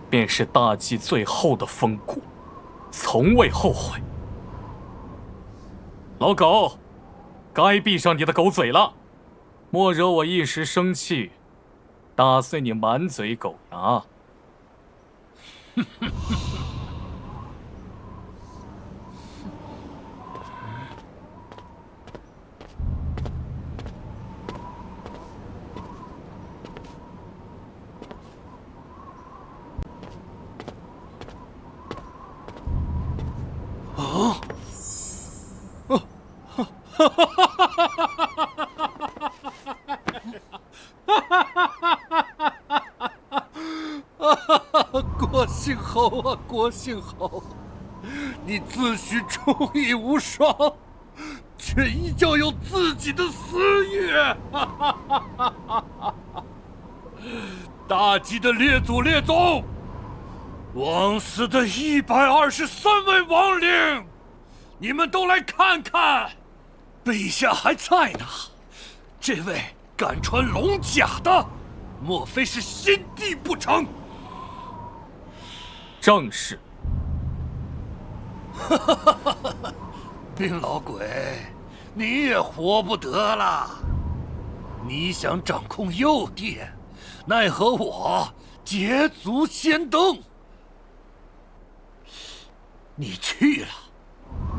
便是大计最后的风骨，从未后悔。老狗，该闭上你的狗嘴了，莫惹我一时生气，打碎你满嘴狗牙。郭姓侯啊，郭姓侯，你自诩忠义无双，却依旧有自己的私欲。大吉的列祖列宗，枉死的123位亡灵，你们都来看看，陛下还在呢。这位敢穿龙甲的，莫非是先帝不成？正是。病老鬼，你也活不得了。你想掌控右殿，奈何我捷足先登。你去了，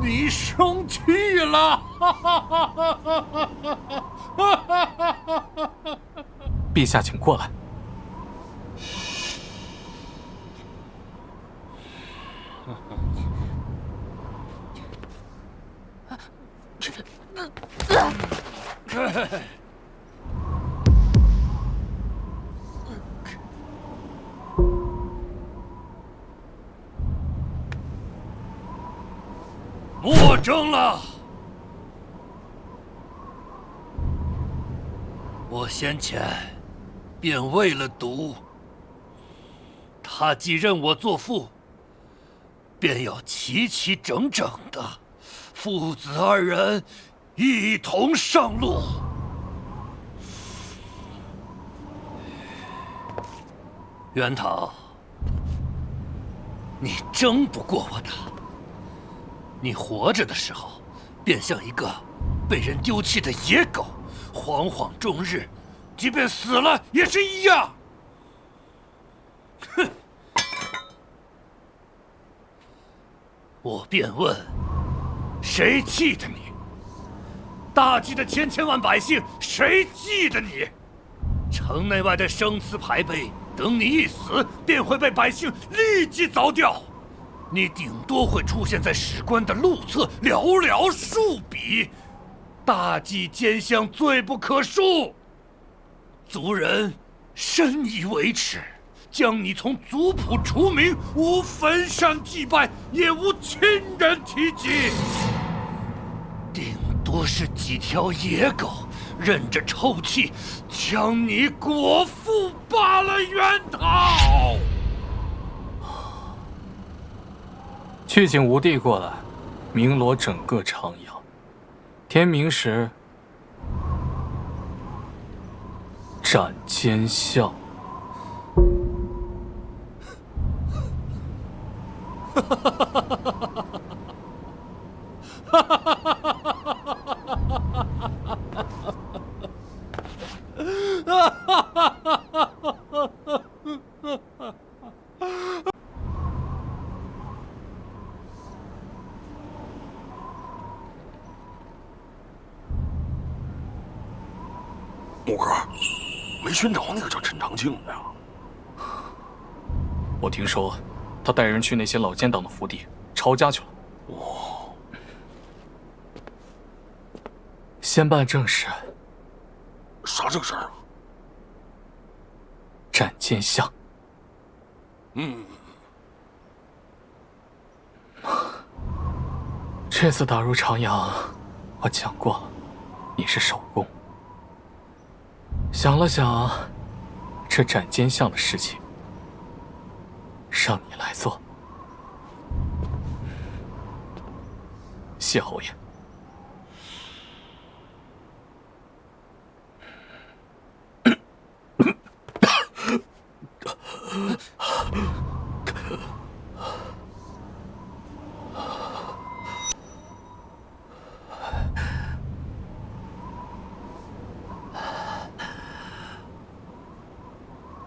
你生气了。陛下，请过来。莫争了！我先前便为了毒，他既认我做父，便要齐齐整整的，父子2人一同上路。袁陶，你争不过我的。你活着的时候，便像一个被人丢弃的野狗，惶惶终日；即便死了，也是一样。哼！我便问，谁记得你？大计的千万百姓，谁记得你？城内外的生祠牌碑，等你一死，便会被百姓立即凿掉。你顶多会出现在史官的录册，寥寥数笔，大计奸相罪不可恕。族人深以为耻，将你从族谱除名，无坟上祭拜，也无亲人提及，顶多是几条野狗忍着臭气，将你果腹罢了。袁陶，去请吴帝过来，鸣锣整个长阳。天明时，斩奸相。木哥，没寻着那个叫陈长庆的呀？我听说，他带人去那些老奸党的府邸抄家去了。哦，先办正事。啥正事啊？斩奸相。这次打入长阳，我讲过，你是首功。想了想，这斩奸相的事情，让你来做。谢侯爷。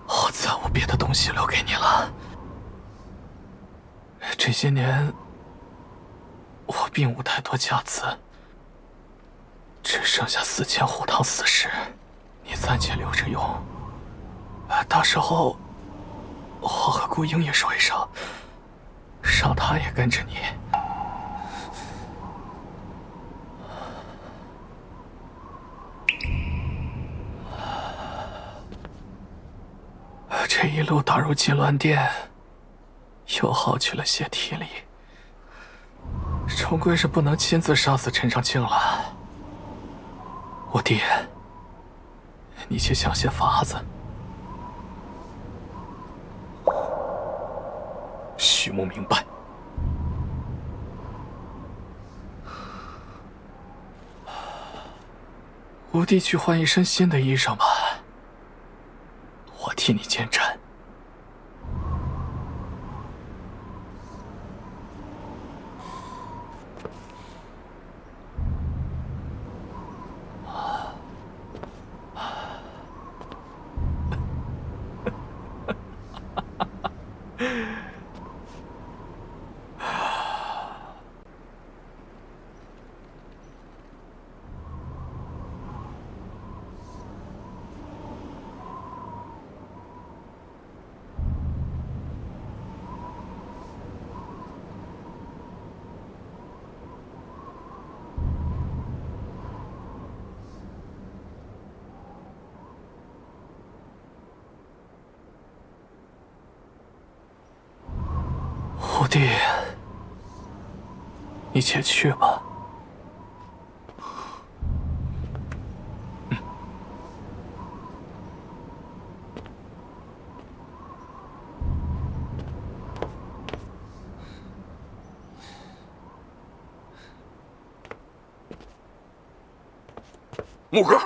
我再无别的东西留给你了。这些年，我并无太多家资，只剩下4000虎堂死尸，你暂且留着用。到时候，我和顾英也说一声，让她也跟着你。这一路打入金銮殿，又耗去了些体力，终归是不能亲自杀死陈长青了。我弟，你且想些法子。许木明白。我弟去换一身新的衣裳吧，我替你监斩。五弟，你且去吧。木哥。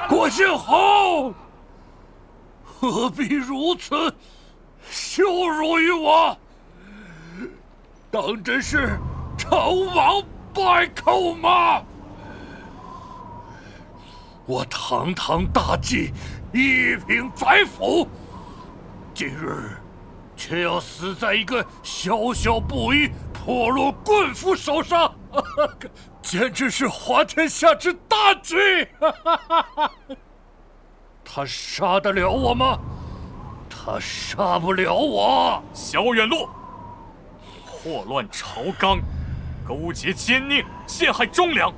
郭信侯，何必如此羞辱于我？当真是成王败寇吗？我堂堂大计，一品宰辅，今日却要死在一个小小布衣、破落棍夫手上，简直是滑天下之大举！他杀得了我吗？他杀不了我。萧远路，祸乱朝纲，勾结奸佞，陷害忠良，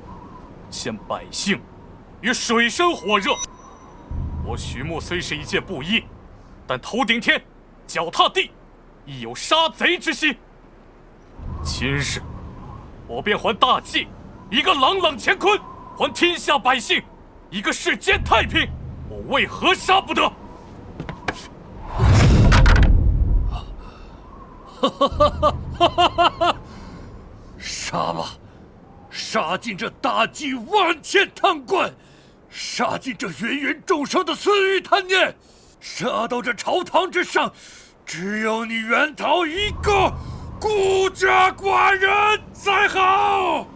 陷百姓于水深火热。我许木虽是一介布衣，但头顶天，脚踏地，亦有杀贼之心。今日，我便还大计一个朗朗乾坤，还天下百姓一个世间太平。我为何杀不得？杀吧，杀尽这大计万千贪官，杀尽这芸芸众生的私欲贪念，杀到这朝堂之上，只有你袁桃一个孤家寡人才好！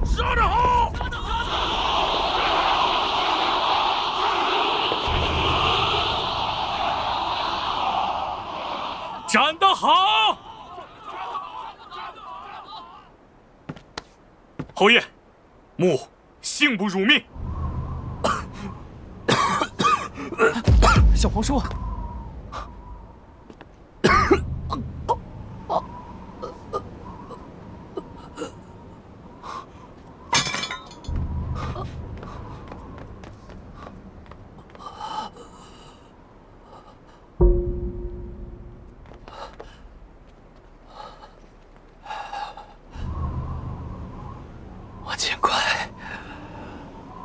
杀得好！斩得好！侯爷，穆幸不辱命。小黄叔。我见怪，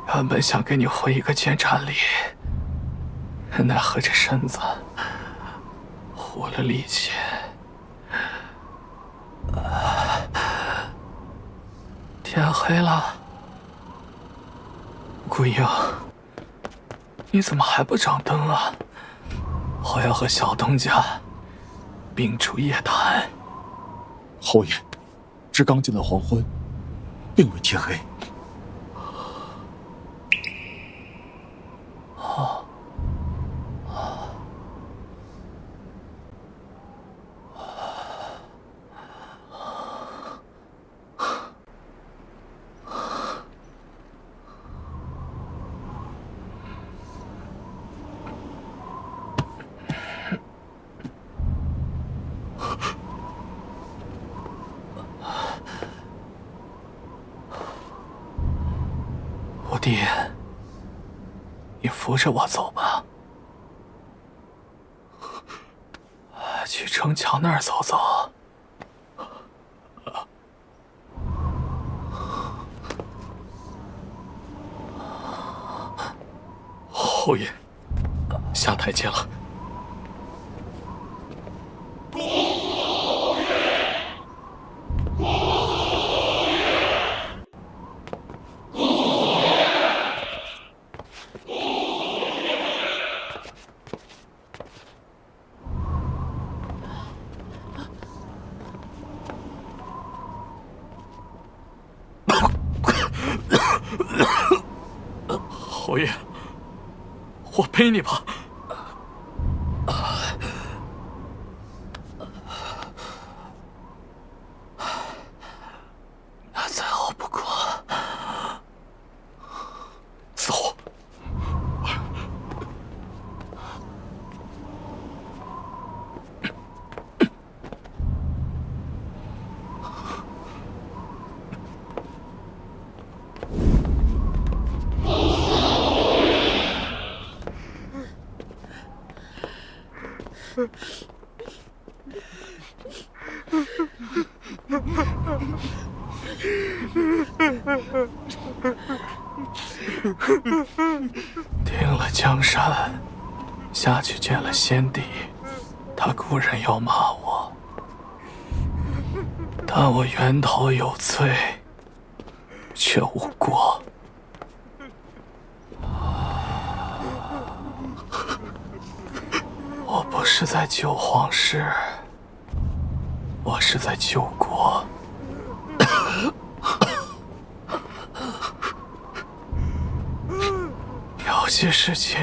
原本想给你回一个见战礼，奈何这身子无了力气。天黑了，顾英，你怎么还不掌灯啊？我要和小东家并处夜谈。侯爷，至刚进了黄昏，并未天黑。哦，五弟，你扶着我走吧，去城墙那儿走走。侯爷，下台阶了。侯爷，我背你吧。那再熬不过，走。定了江山，下去见了先帝，他固然要骂我，但我源头有罪，却无过。我不是在救皇室，我是在救国。有些事情，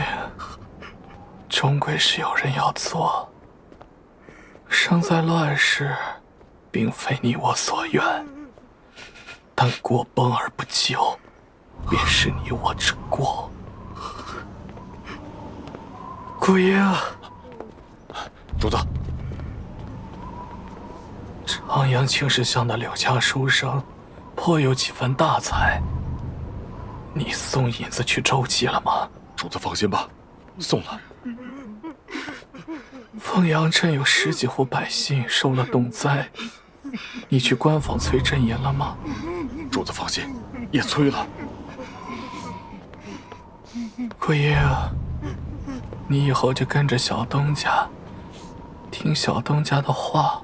终归是有人要做。生在乱世，并非你我所愿，但国崩而不救，便是你我之过。顾英，主子，长阳青石巷的柳家书生，颇有几分大才。你送银子去周济了吗？主子放心吧，送了。凤阳镇有10几户百姓受了冻灾，你去官访催赈银了吗？主子放心，也催了。顾英，你以后就跟着小东家，听小东家的话。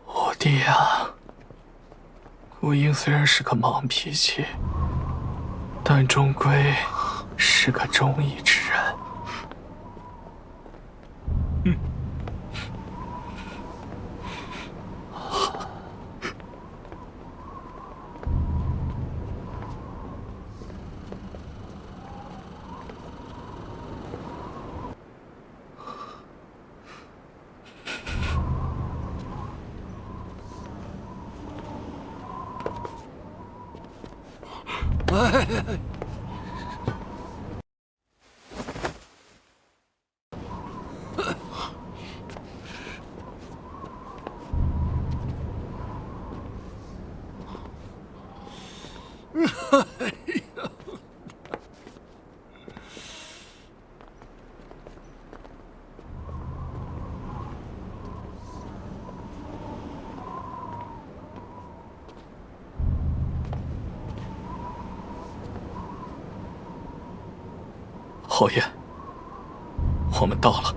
我弟呀，顾英虽然是个忙脾气，但终归是个忠义之人。侯爷，我们到了。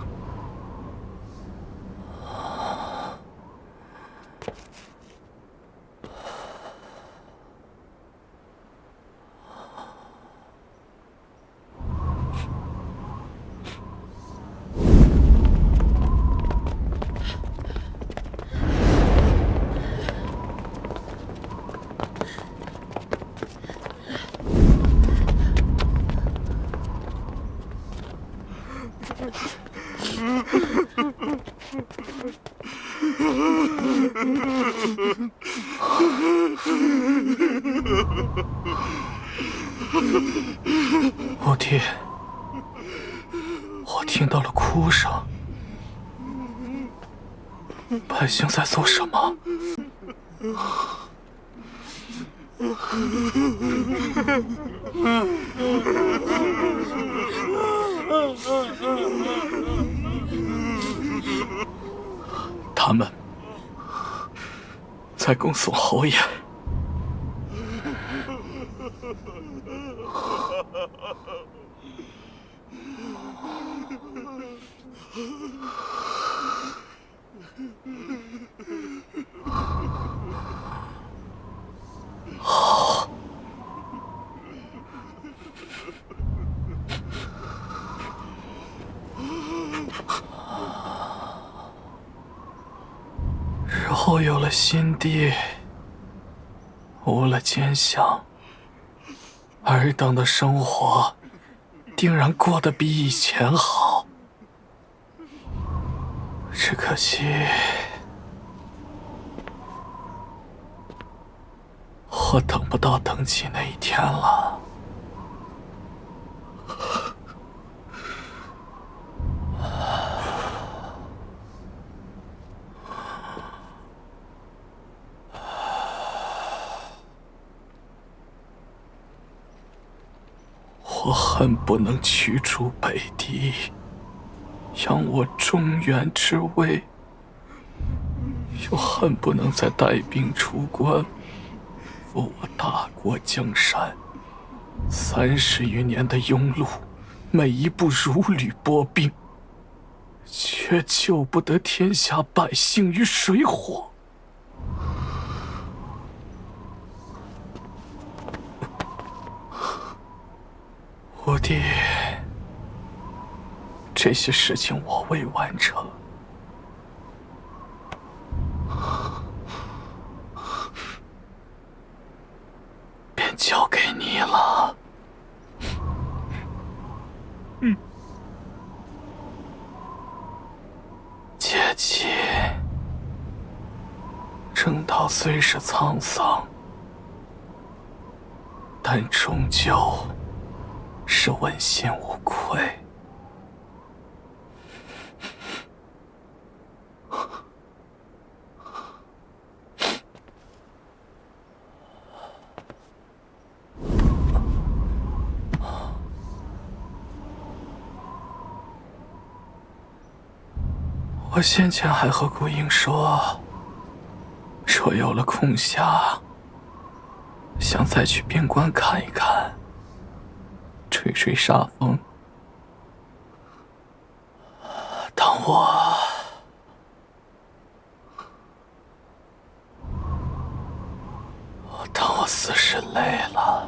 我爹，我听到了哭声，百姓在做什么？他们在恭送侯爷。好。日后有了新地，无了奸相，尔等的生活定然过得比以前好。只可惜，我等不到登基那一天了。我恨不能驱逐北狄，扬我中原之威，又恨不能再带兵出关，扶我大国江山。30余年的庸碌，每一步如履薄冰，却救不得天下百姓于水火。我爹，这些事情我未完成，便交给你了。切记，正道虽是沧桑，但终究是问心无愧。我先前还和顾英说有了空暇，想再去边关看一看，吹吹沙风。当我死时累了，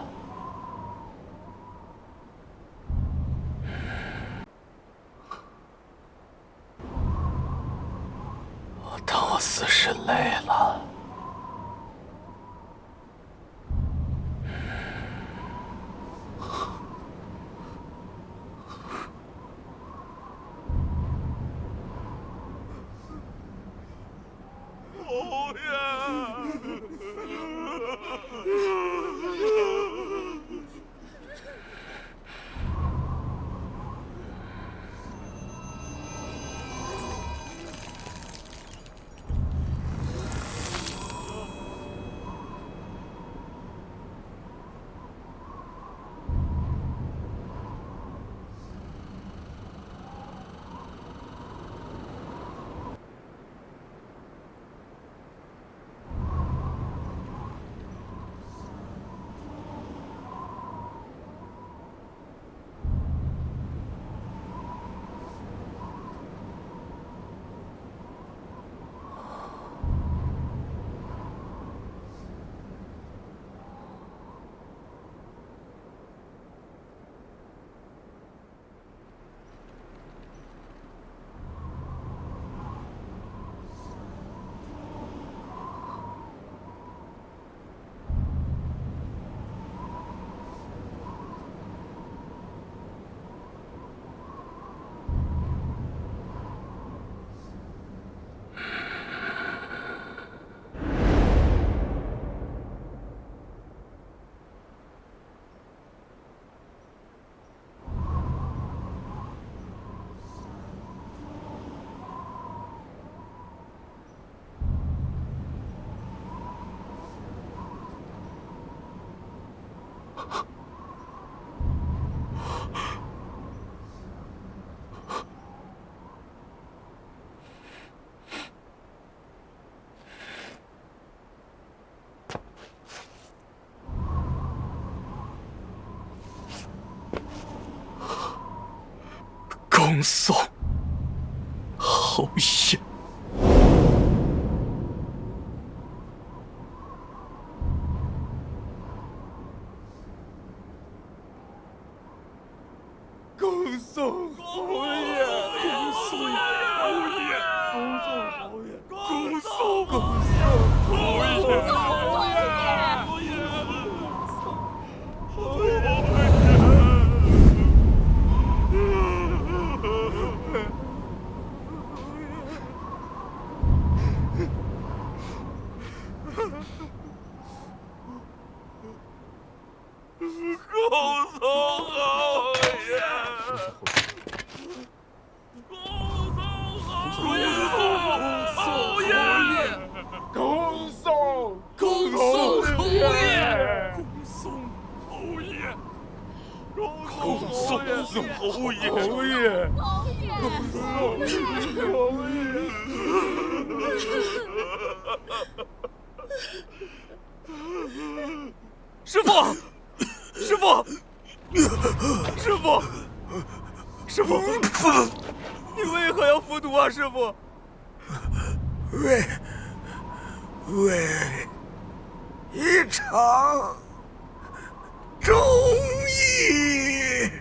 当我死时累了，侯爷。恭送侯爷。恭送侯爷，恭送侯爷，恭送侯爷，恭送侯爷，师傅，师傅，师傅，师傅，你为何要服毒啊，师傅？为一场忠义。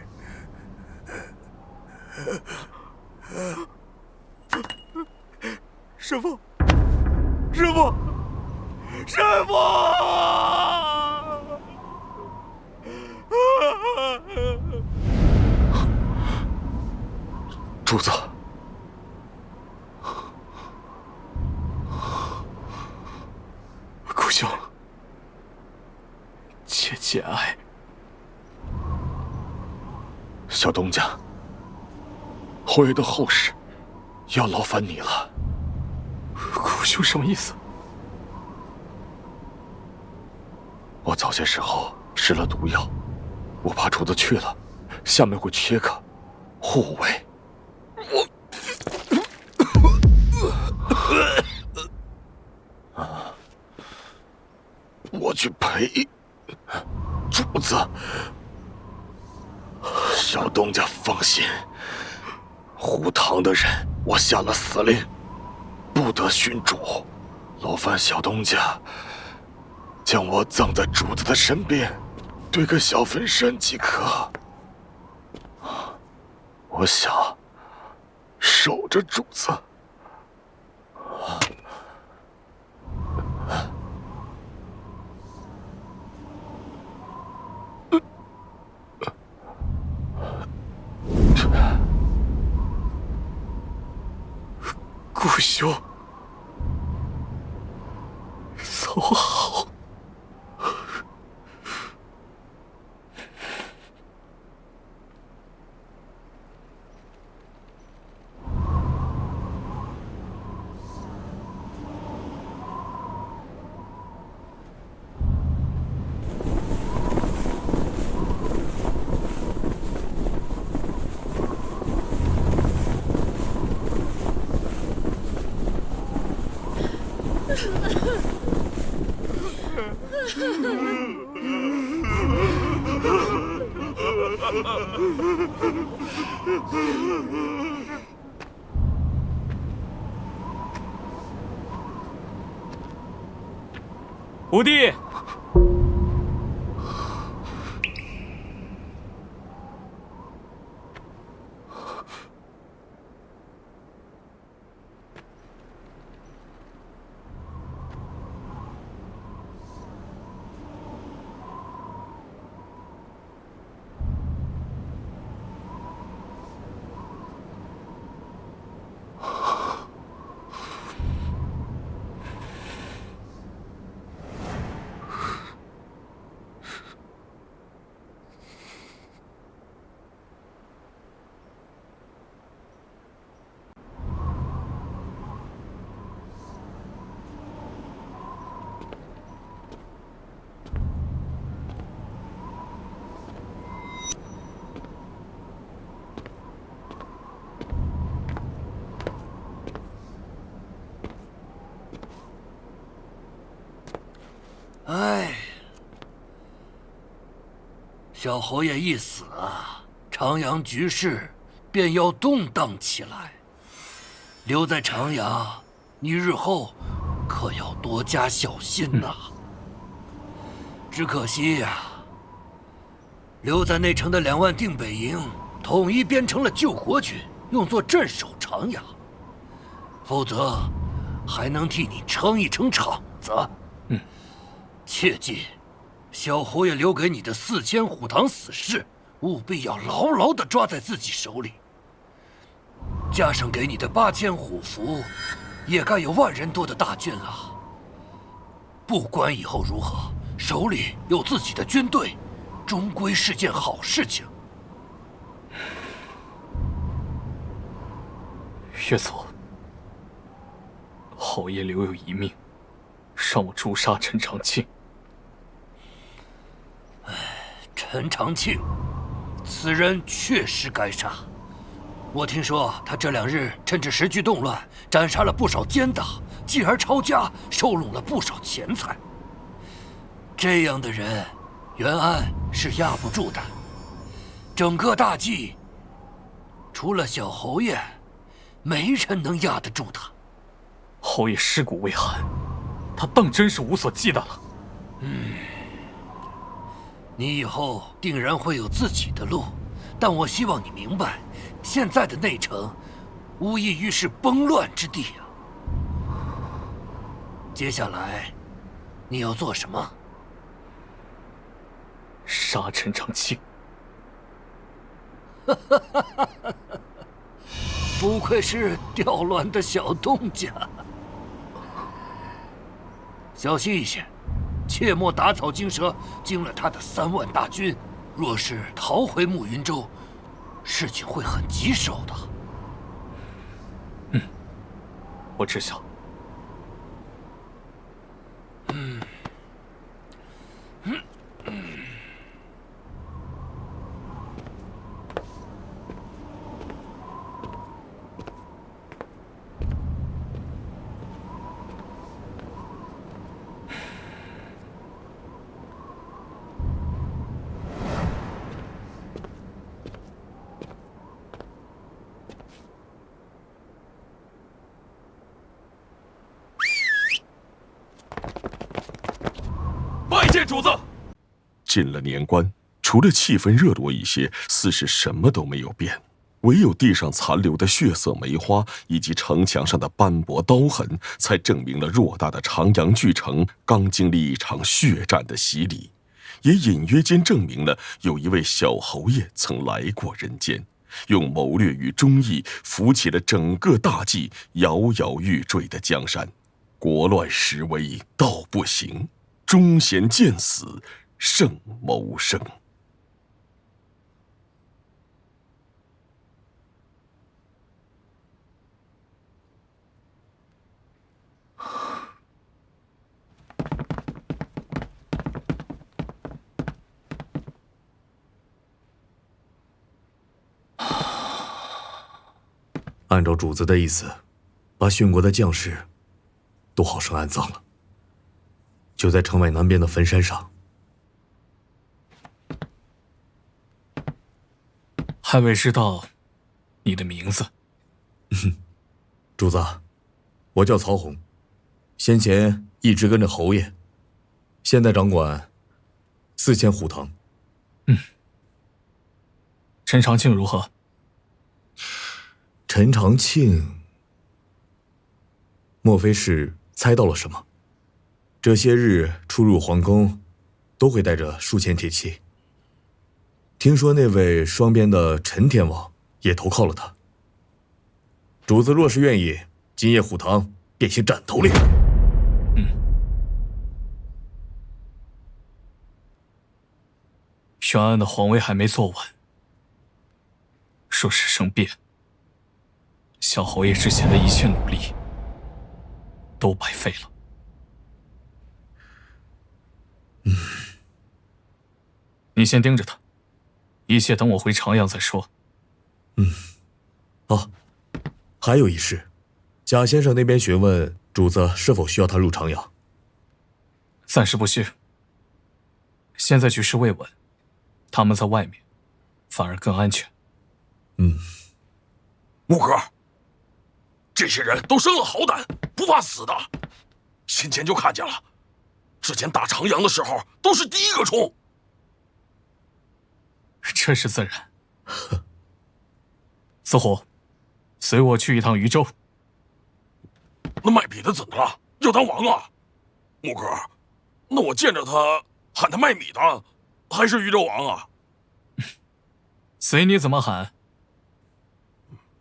师傅，师傅，师傅！主子，姑兄，且节哀。小东家，侯爷的后事要劳烦你了。姑兄什么意思？我早些时候施了毒药，我怕主子去了，下面会缺个护卫。我去陪主子。小东家放心，胡唐的人我下了死令，不得寻主。劳烦小东家将我葬在主子的身边，堆个小坟山即可。我想守着主子。姑兄，走好。五弟，哎，小侯爷一死啊，长阳局势便要动荡起来。留在长阳，你日后可要多加小心呐。只可惜呀，留在内城的2万定北营，统一编成了救国军，用作镇守长阳。否则，还能替你撑一撑场子。切记，小侯爷留给你的4000虎堂死士，务必要牢牢地抓在自己手里。加上给你的8000虎符，也该有10000人多的大军了。不管以后如何，手里有自己的军队，终归是件好事情。岳佐，侯爷留有遗命，让我诛杀陈长庆。陈长庆，此人确实该杀。我听说他这2日趁着时局动乱，斩杀了不少奸党，继而抄家，收拢了不少钱财。这样的人，袁安是压不住的。整个大计，除了小侯爷，没人能压得住他。侯爷尸骨未寒，他当真是无所忌惮了。你以后定然会有自己的路，但我希望你明白，现在的内城，无异于是崩乱之地啊。接下来，你要做什么？杀陈长庆。不愧是调乱的小东家，小心一些，切莫打草惊蛇，惊了他的3万大军。若是逃回暮云州，事情会很棘手的。我知晓。拜见主子。进了年关，除了气氛热络一些，似是什么都没有变，唯有地上残留的血色梅花以及城墙上的斑驳刀痕，才证明了偌大的长阳巨城刚经历一场血战的洗礼，也隐约间证明了有一位小侯爷曾来过人间，用谋略与忠义扶起了整个大计摇摇欲坠的江山。国乱时危道不行，忠贤见死胜谋生。按照主子的意思，把殉国的将士都好生安葬了，就在城外南边的坟山上。还未知道你的名字。主子，我叫曹洪，先前一直跟着侯爷，现在掌管4000虎堂。陈长庆如何？陈长庆，莫非是猜到了什么？这些日出入皇宫，都会带着数千铁骑。听说那位双边的陈天王也投靠了他。主子若是愿意，今夜虎堂便行斩头令。宣安的皇位还没坐稳，若是生变，小侯爷之前的一切努力都白费了。你先盯着他，一切等我回长阳再说。还有一事，贾先生那边询问主子是否需要他入长阳。暂时不需。现在局势未稳，他们在外面反而更安全。木哥，这些人都生了好胆，不怕死的。先前就看见了，之前打长阳的时候都是第一个冲。这是自然。司虎，随我去一趟渝州。那卖米的怎么了？要当王啊？木哥，那我见着他喊他卖米的，还是渝州王啊？随你怎么喊。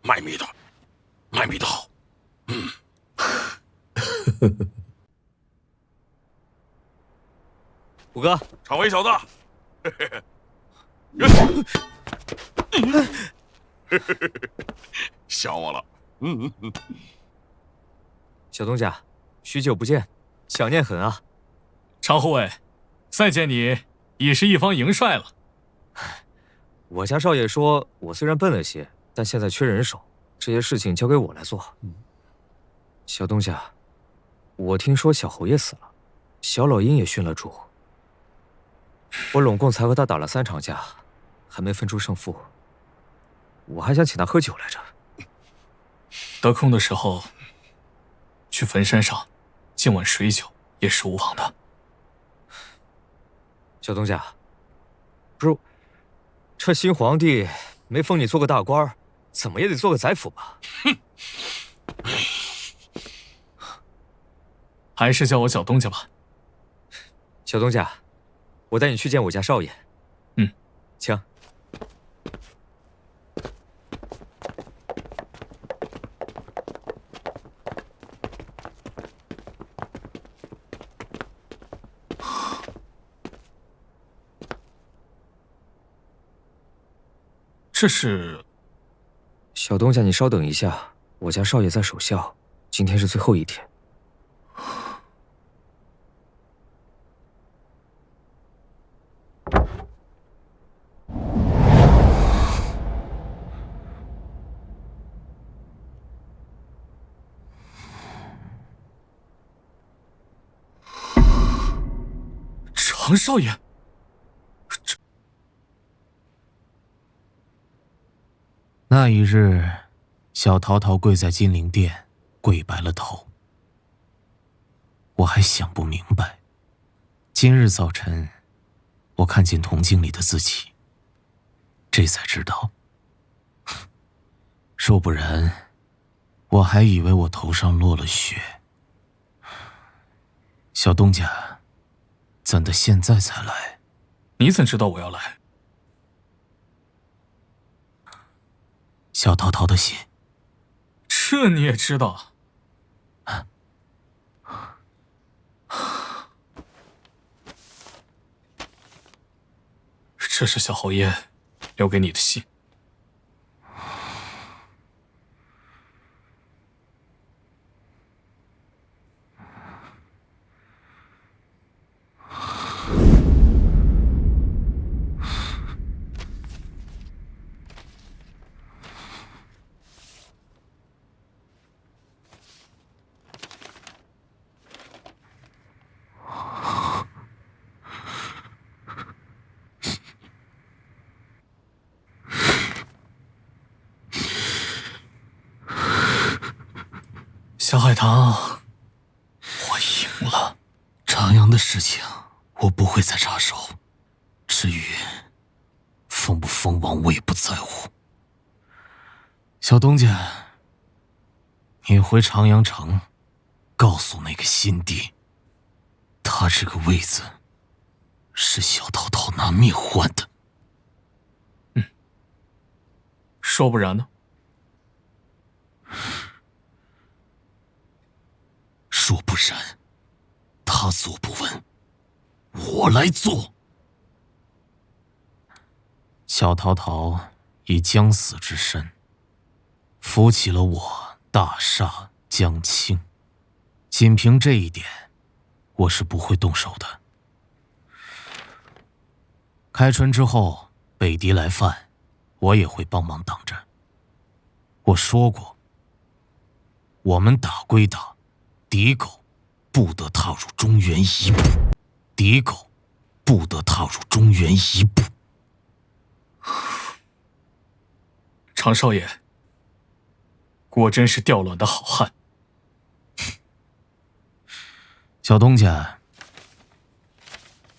卖米的，卖米的好。虎哥，常威小子，想我了。小东家，许久不见，想念很啊。常护卫，再见你已是一方营帅了。我家少爷说，我虽然笨了些，但现在缺人手，这些事情交给我来做。小东家，我听说小侯爷死了，小老鹰也殉了主。我拢共才和他打了3场架，还没分出胜负。我还想请他喝酒来着。得空的时候，去坟山上敬碗水酒也是无妨的。小东家，不是，这新皇帝没封你做个大官，怎么也得做个宰辅吧？还是叫我小东家吧。小东家，我带你去见我家少爷。请。这是……小东家，你稍等一下，我家少爷在守孝，今天是最后一天。常少爷，那一日，小桃桃跪在金陵殿，跪白了头。我还想不明白，今日早晨，我看见铜镜里的自己，这才知道，若不然，我还以为我头上落了雪。小东家，怎的现在才来？你怎知道我要来？小桃桃的信，这你也知道？这是小侯爷留给你的信。小海棠，我赢了。长阳的事情我不会再插手，至于封不封王，我也不在乎。小东家，你回长阳城，告诉那个新帝，他这个位子是小桃桃拿命换的。说不然呢？说不然，他做不稳，我来做。小桃桃以将死之身，扶起了我大厦将倾，仅凭这一点，我是不会动手的。开春之后，北狄来犯，我也会帮忙挡着。我说过，我们打归打，敌狗不得踏入中原一步，敌狗不得踏入中原一步。常少爷，果真是掉卵的好汉。小东家，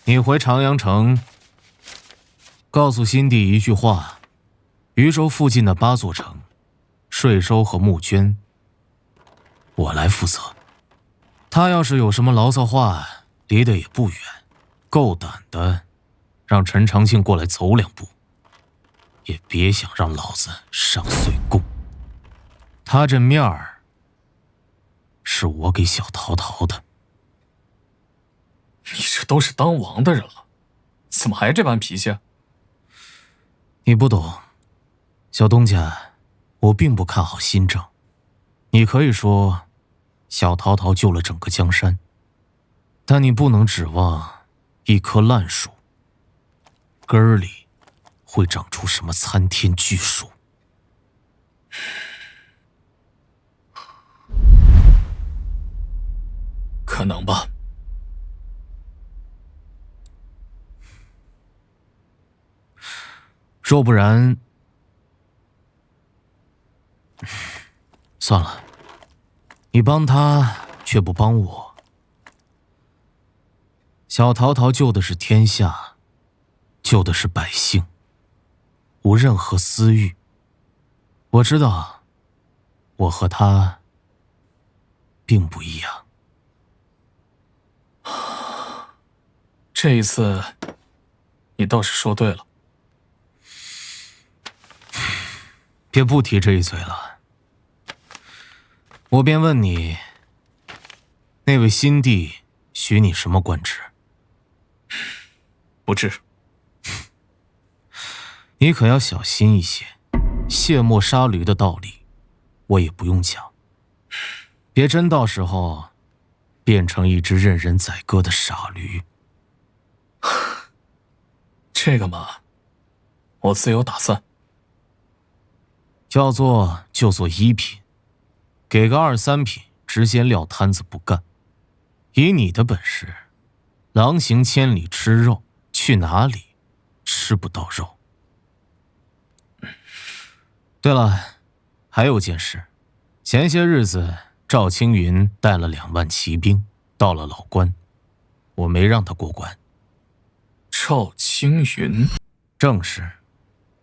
你回长阳城，告诉辛帝一句话：渝州附近的8座城，税收和募捐，我来负责。他要是有什么牢骚话，离得也不远，够胆的，让陈长庆过来走2步，也别想让老子上岁贡。他这面儿，是我给小桃桃的。你这都是当王的人了，怎么还这般脾气？你不懂，小东家，我并不看好新政。你可以说，小桃桃救了整个江山，但你不能指望一棵烂树根儿里会长出什么参天巨树。可能吧。若不然，算了，你帮他却不帮我。小桃桃救的是天下，救的是百姓，无任何私欲。我知道，我和他并不一样。这一次，你倒是说对了。别不提这一嘴了。我便问你，那位新帝许你什么官职？不治。你可要小心一些，卸磨杀驴的道理，我也不用讲。别真到时候变成一只任人宰割的傻驴。这个嘛，我自有打算。要做就做1品，给个2、3品，直接撂摊子不干。以你的本事，狼行千里吃肉，去哪里吃不到肉？对了，还有件事，前些日子赵青云带了2万骑兵到了老关，我没让他过关。赵青云，正是，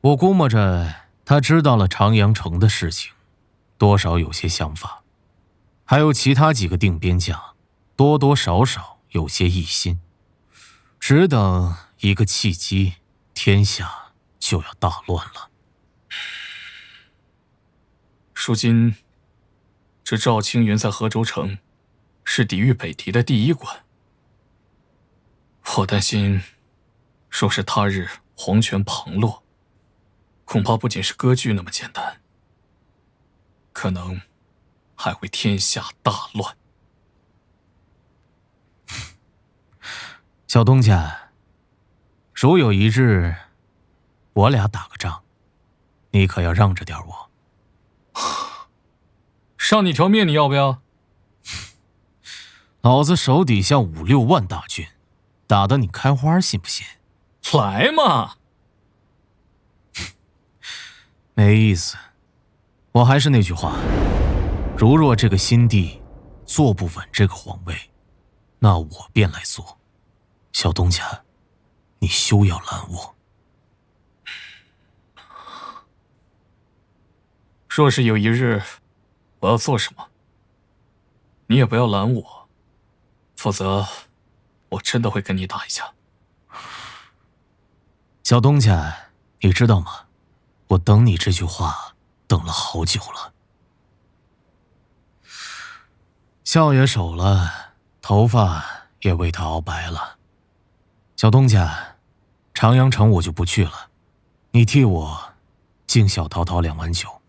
我估摸着他知道了长阳城的事情，多少有些想法。还有其他几个定边将，多多少少有些异心。只等一个契机，天下就要大乱了。如今，这赵青云在河州城是抵御北敌的第1关。我担心，若是他日皇权旁落，恐怕不仅是割据那么简单，可能还会天下大乱。小东家，如有一日，我俩打个仗，你可要让着点我。上你条命，你要不要？老子手底下5、6万大军，打得你开花，信不信？来嘛！没意思。我还是那句话，如若这个新帝坐不稳这个皇位，那我便来做。小东家，你休要拦我。若是有一日我要做什么，你也不要拦我，否则我真的会跟你打一架。小东家，你知道吗？我等你这句话等了好久了。笑也守了，头发也为他熬白了。小东家，长阳城我就不去了，你替我敬小桃桃2碗酒。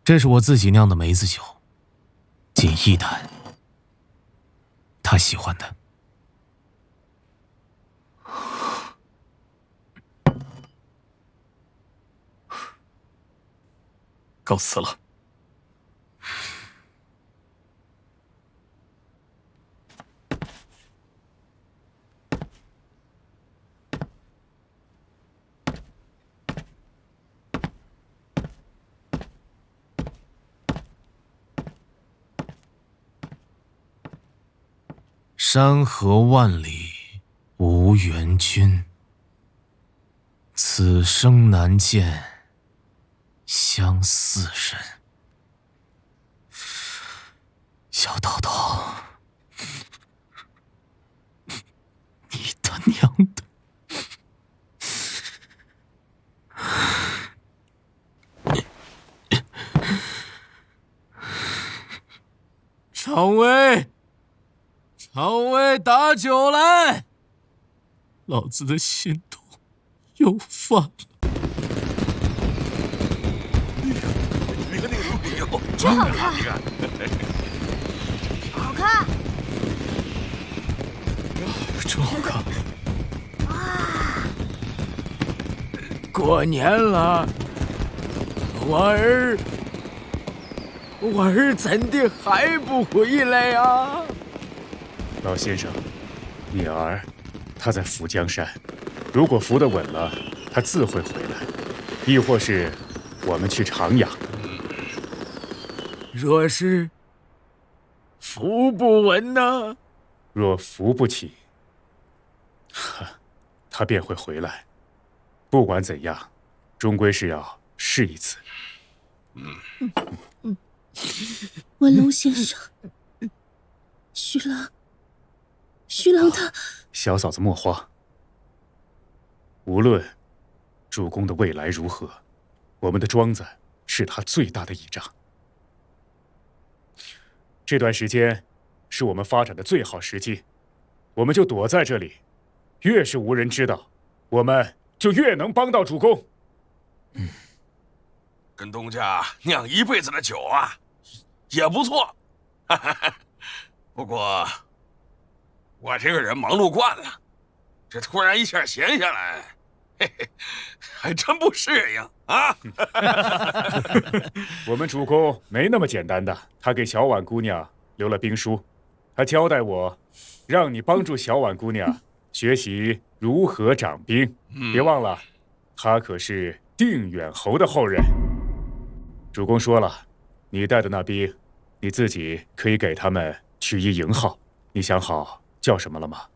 这是我自己酿的梅子酒，仅1坛，他喜欢的。告辞了。山河万里无缘君，此生难见相似人。小豆豆，你他娘的！常威，常威，打酒来！老子的心痛又犯了。真好看，好看，真好看！哇！过年了，我儿怎的还不回来呀？老先生，你儿他在扶江山，如果扶得稳了，他自会回来；亦或是我们去长阳。若是扶不稳呢？若扶不起，他便会回来。不管怎样，终归是要试一次。文龙先生，徐郎他……小嫂子莫慌。无论主公的未来如何，我们的庄子是他最大的倚仗。这段时间是我们发展的最好时机，我们就躲在这里，越是无人知道，我们就越能帮到主公。跟东家酿一辈子的酒啊，也不错。不过我这个人忙碌惯了，这突然一下闲下来，嘿嘿，还真不适应啊。我们主公没那么简单的，他给小婉姑娘留了兵书，他交代我，让你帮助小婉姑娘学习如何掌兵。别忘了，他可是定远侯的后人。主公说了，你带的那兵，你自己可以给他们取一营号。你想好叫什么了吗？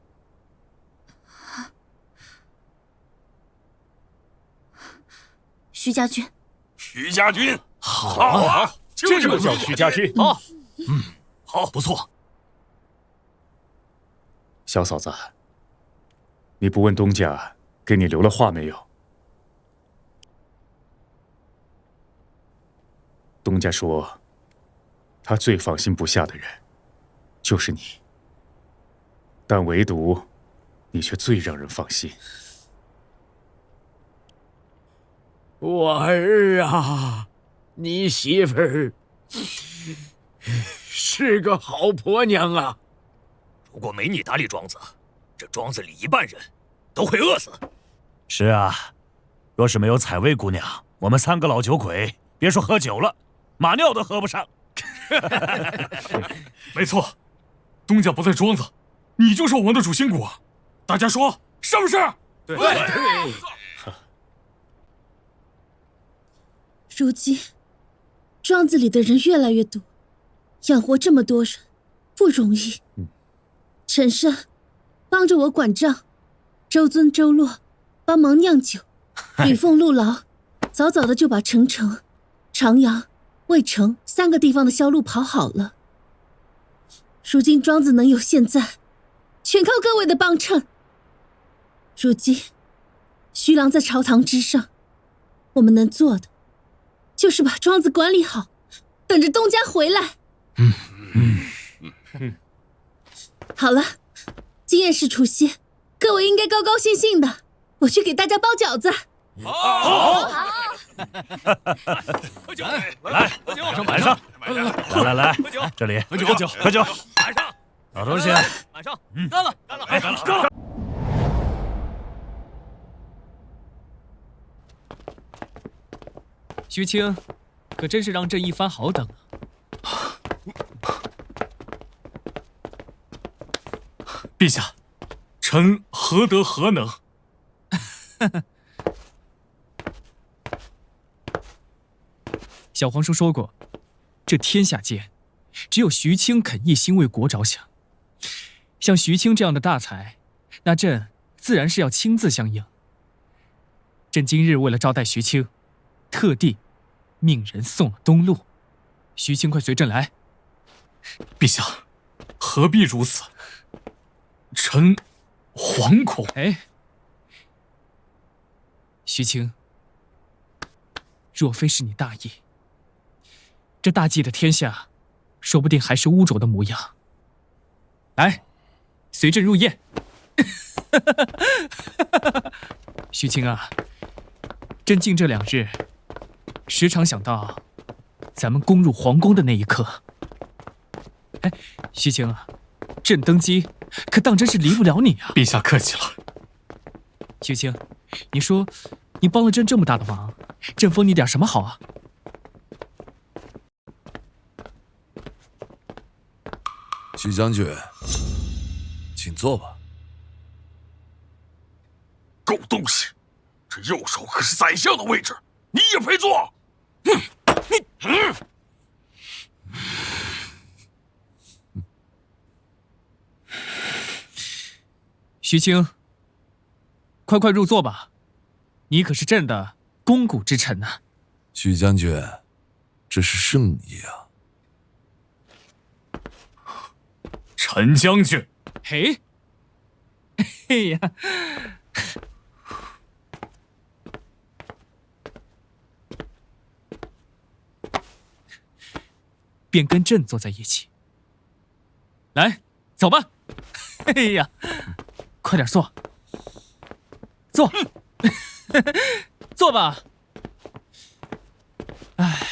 徐家军。徐家军，好啊，这就叫徐家军。好，好，不错。小嫂子，你不问东家给你留了话没有？东家说，他最放心不下的人就是你，但唯独你却最让人放心。我儿啊，你媳妇儿是个好婆娘啊！如果没你打理庄子，这庄子里一半人都会饿死。是啊，若是没有采薇姑娘，我们3个老酒鬼别说喝酒了，马尿都喝不上。没错，东家不在庄子，你就是我们的主心骨，大家说是不是？对。如今，庄子里的人越来越多，养活这么多人不容易。陈胜帮着我管账，周尊、周洛帮忙酿酒，吕凤、陆劳早早的就把澄城、长阳、渭城3个地方的销路跑好了。如今庄子能有现在，全靠各位的帮衬。如今，徐郎在朝堂之上，我们能做的就是把庄子管理好，等着东家回来。好了，今夜是除夕，各位应该高高兴兴的。我去给大家包饺子。好。喝酒，来，晚上，来，这里喝酒，晚上，老东西，晚上，干了。徐青，可真是让朕一番好等啊！陛下，臣何德何能？小皇叔说过，这天下间，只有徐青肯一心为国着想。像徐青这样的大才，那朕自然是要亲自相迎。朕今日为了招待徐青，特地命人送了东路。徐青，快随朕来。陛下，何必如此？臣惶恐。哎，徐青，若非是你大意，这大计的天下，说不定还是乌卓的模样。来，随朕入宴。徐青啊，朕近这2日，时常想到咱们攻入皇宫的那一刻。哎，徐青啊，朕登基可当真是离不了你啊！陛下客气了。徐青，你说你帮了朕这么大的忙，朕封你点什么好啊？徐将军，请坐吧。狗东西，这右手可是宰相的位置，你也配坐？徐青，快快入座吧，你可是朕的肱骨之臣呐。徐将军，这是圣意啊。陈将军，嘿，嘿呀，便跟朕坐在一起。来，走吧。嘿呀，快点坐，坐，坐吧。哎。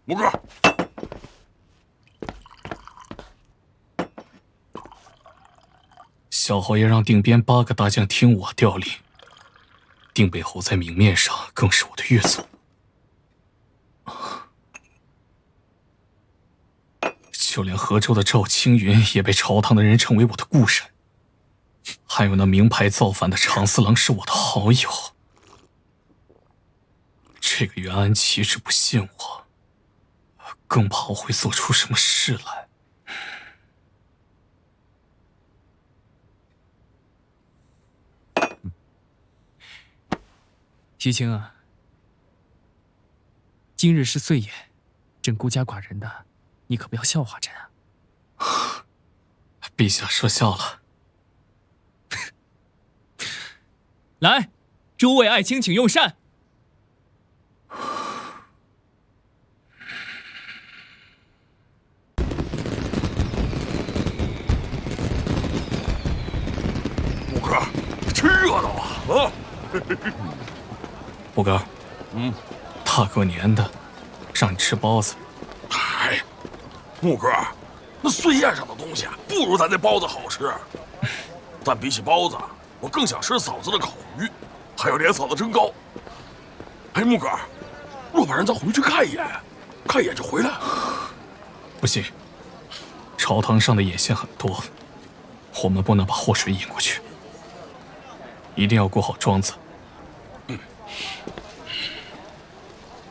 五哥，小侯爷让定边8个大将听我调令，定北侯在明面上更是我的岳祖，就连河州的赵青云也被朝堂的人称为我的故人，还有那名牌造反的长四郎是我的好友。这个袁安岂止不信我，更怕我会做出什么事来。徐青啊，今日是岁宴，朕孤家寡人的，你可不要笑话朕啊！陛下说笑了。来，诸位爱卿请用膳。五哥，真热闹啊！五哥，大过年的，让你吃包子。哎，木哥，那岁宴上的东西不如咱这包子好吃。但比起包子，我更想吃嫂子的烤鱼，还有连嫂的蒸糕。哎，木哥，若不然咱回去看一眼，看一眼就回来。不行，朝堂上的眼线很多，我们不能把祸水引过去，一定要顾好庄子。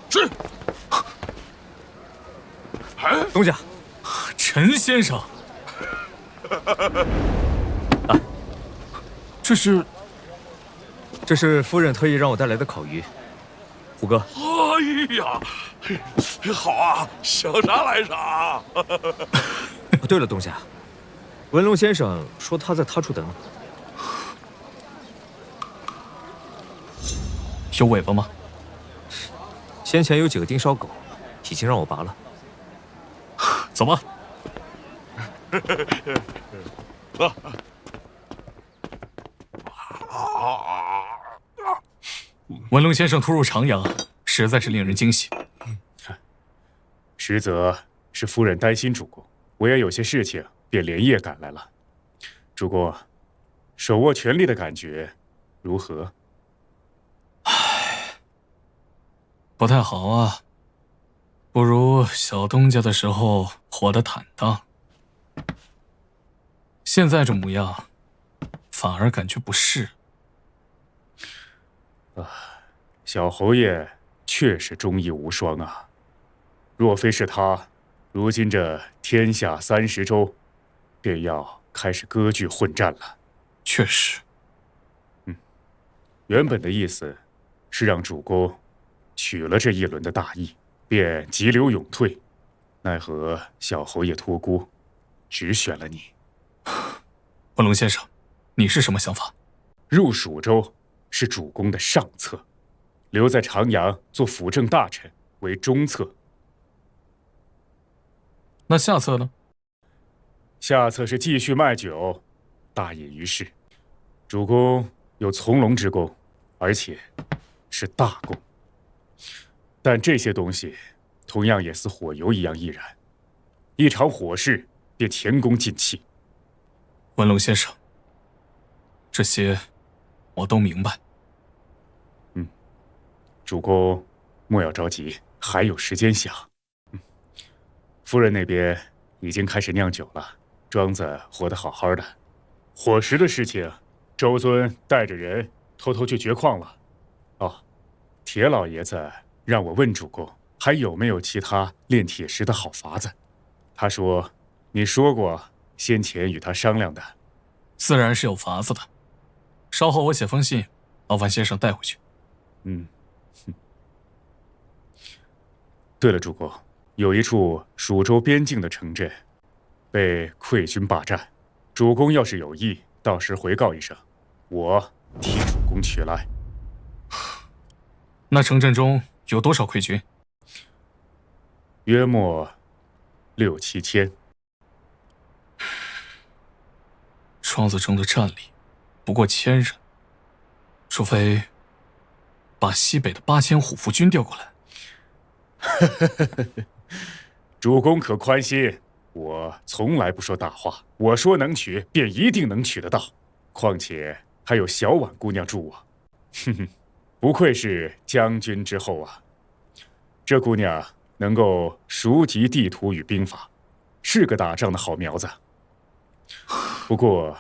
是。哎，东家，陈先生，啊，这是夫人特意让我带来的烤鱼，虎哥。哎呀，好啊，想啥来啥。对了，东家，文龙先生说他在他处等你。有尾巴吗？先前有几个盯梢狗，已经让我拔了。走吧。文龙先生突入长阳，实在是令人惊喜。实则是夫人担心主公，我也有些事情，便连夜赶来了。主公，手握权力的感觉如何？不太好啊，不如小东家的时候活得坦荡。现在这模样，反而感觉不适。小侯爷确实忠义无双啊！若非是他如今这天下30州，便要开始割据混战了。确实。原本的意思是让主公取了这一轮的大义，便急流勇退，奈何小侯爷托孤，只选了你。文龙先生，你是什么想法？入蜀州是主公的上策，留在长阳做辅政大臣为中策。那下策呢？下策是继续卖酒，大隐于市。主公有从龙之功，而且是大功。但这些东西同样也似火油一样易燃，一场火势便前功尽弃。文龙先生，这些我都明白。主公莫要着急，还有时间想。夫人那边已经开始酿酒了，庄子活得好好的。伙食的事情，周尊带着人偷偷去掘矿了。哦，铁老爷子让我问主公，还有没有其他炼铁石的好法子？他说，你说过先前与他商量的。自然是有法子的，稍后我写封信，劳烦先生带回去。对了，主公，有一处蜀州边境的城镇被溃军霸占，主公要是有意，到时回告一声，我替主公取来。那城镇中有多少溃军？约莫6、7千。庄子中的战力不过1000人，除非把西北的8000虎符军调过来。主公可宽心，我从来不说大话，我说能取，便一定能取得到。况且还有小婉姑娘助我，不愧是将军之后啊！这姑娘能够熟习地图与兵法，是个打仗的好苗子。不过，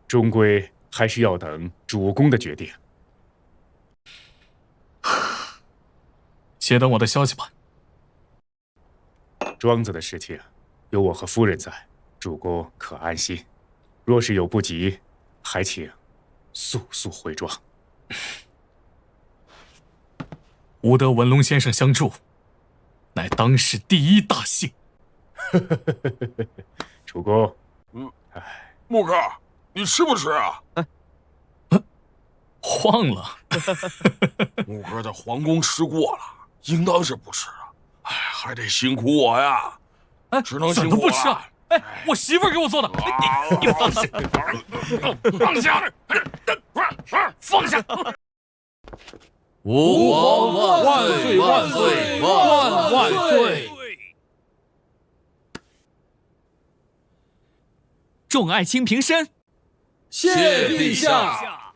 终归还是要等主公的决定。且等我的消息吧。庄子的事情，有我和夫人在，主公可安心。若是有不及，还请速速回庄。吾得文龙先生相助，乃当世第一大幸。主公，木哥，你吃不吃啊？忘了。木哥在皇宫吃过了，应当是不吃啊。还得辛苦我呀，只能辛苦我。怎么不吃啊？我媳妇儿给我做的。你放下，放下，放下！吾皇万岁万岁万万岁！众爱卿平身。谢陛下。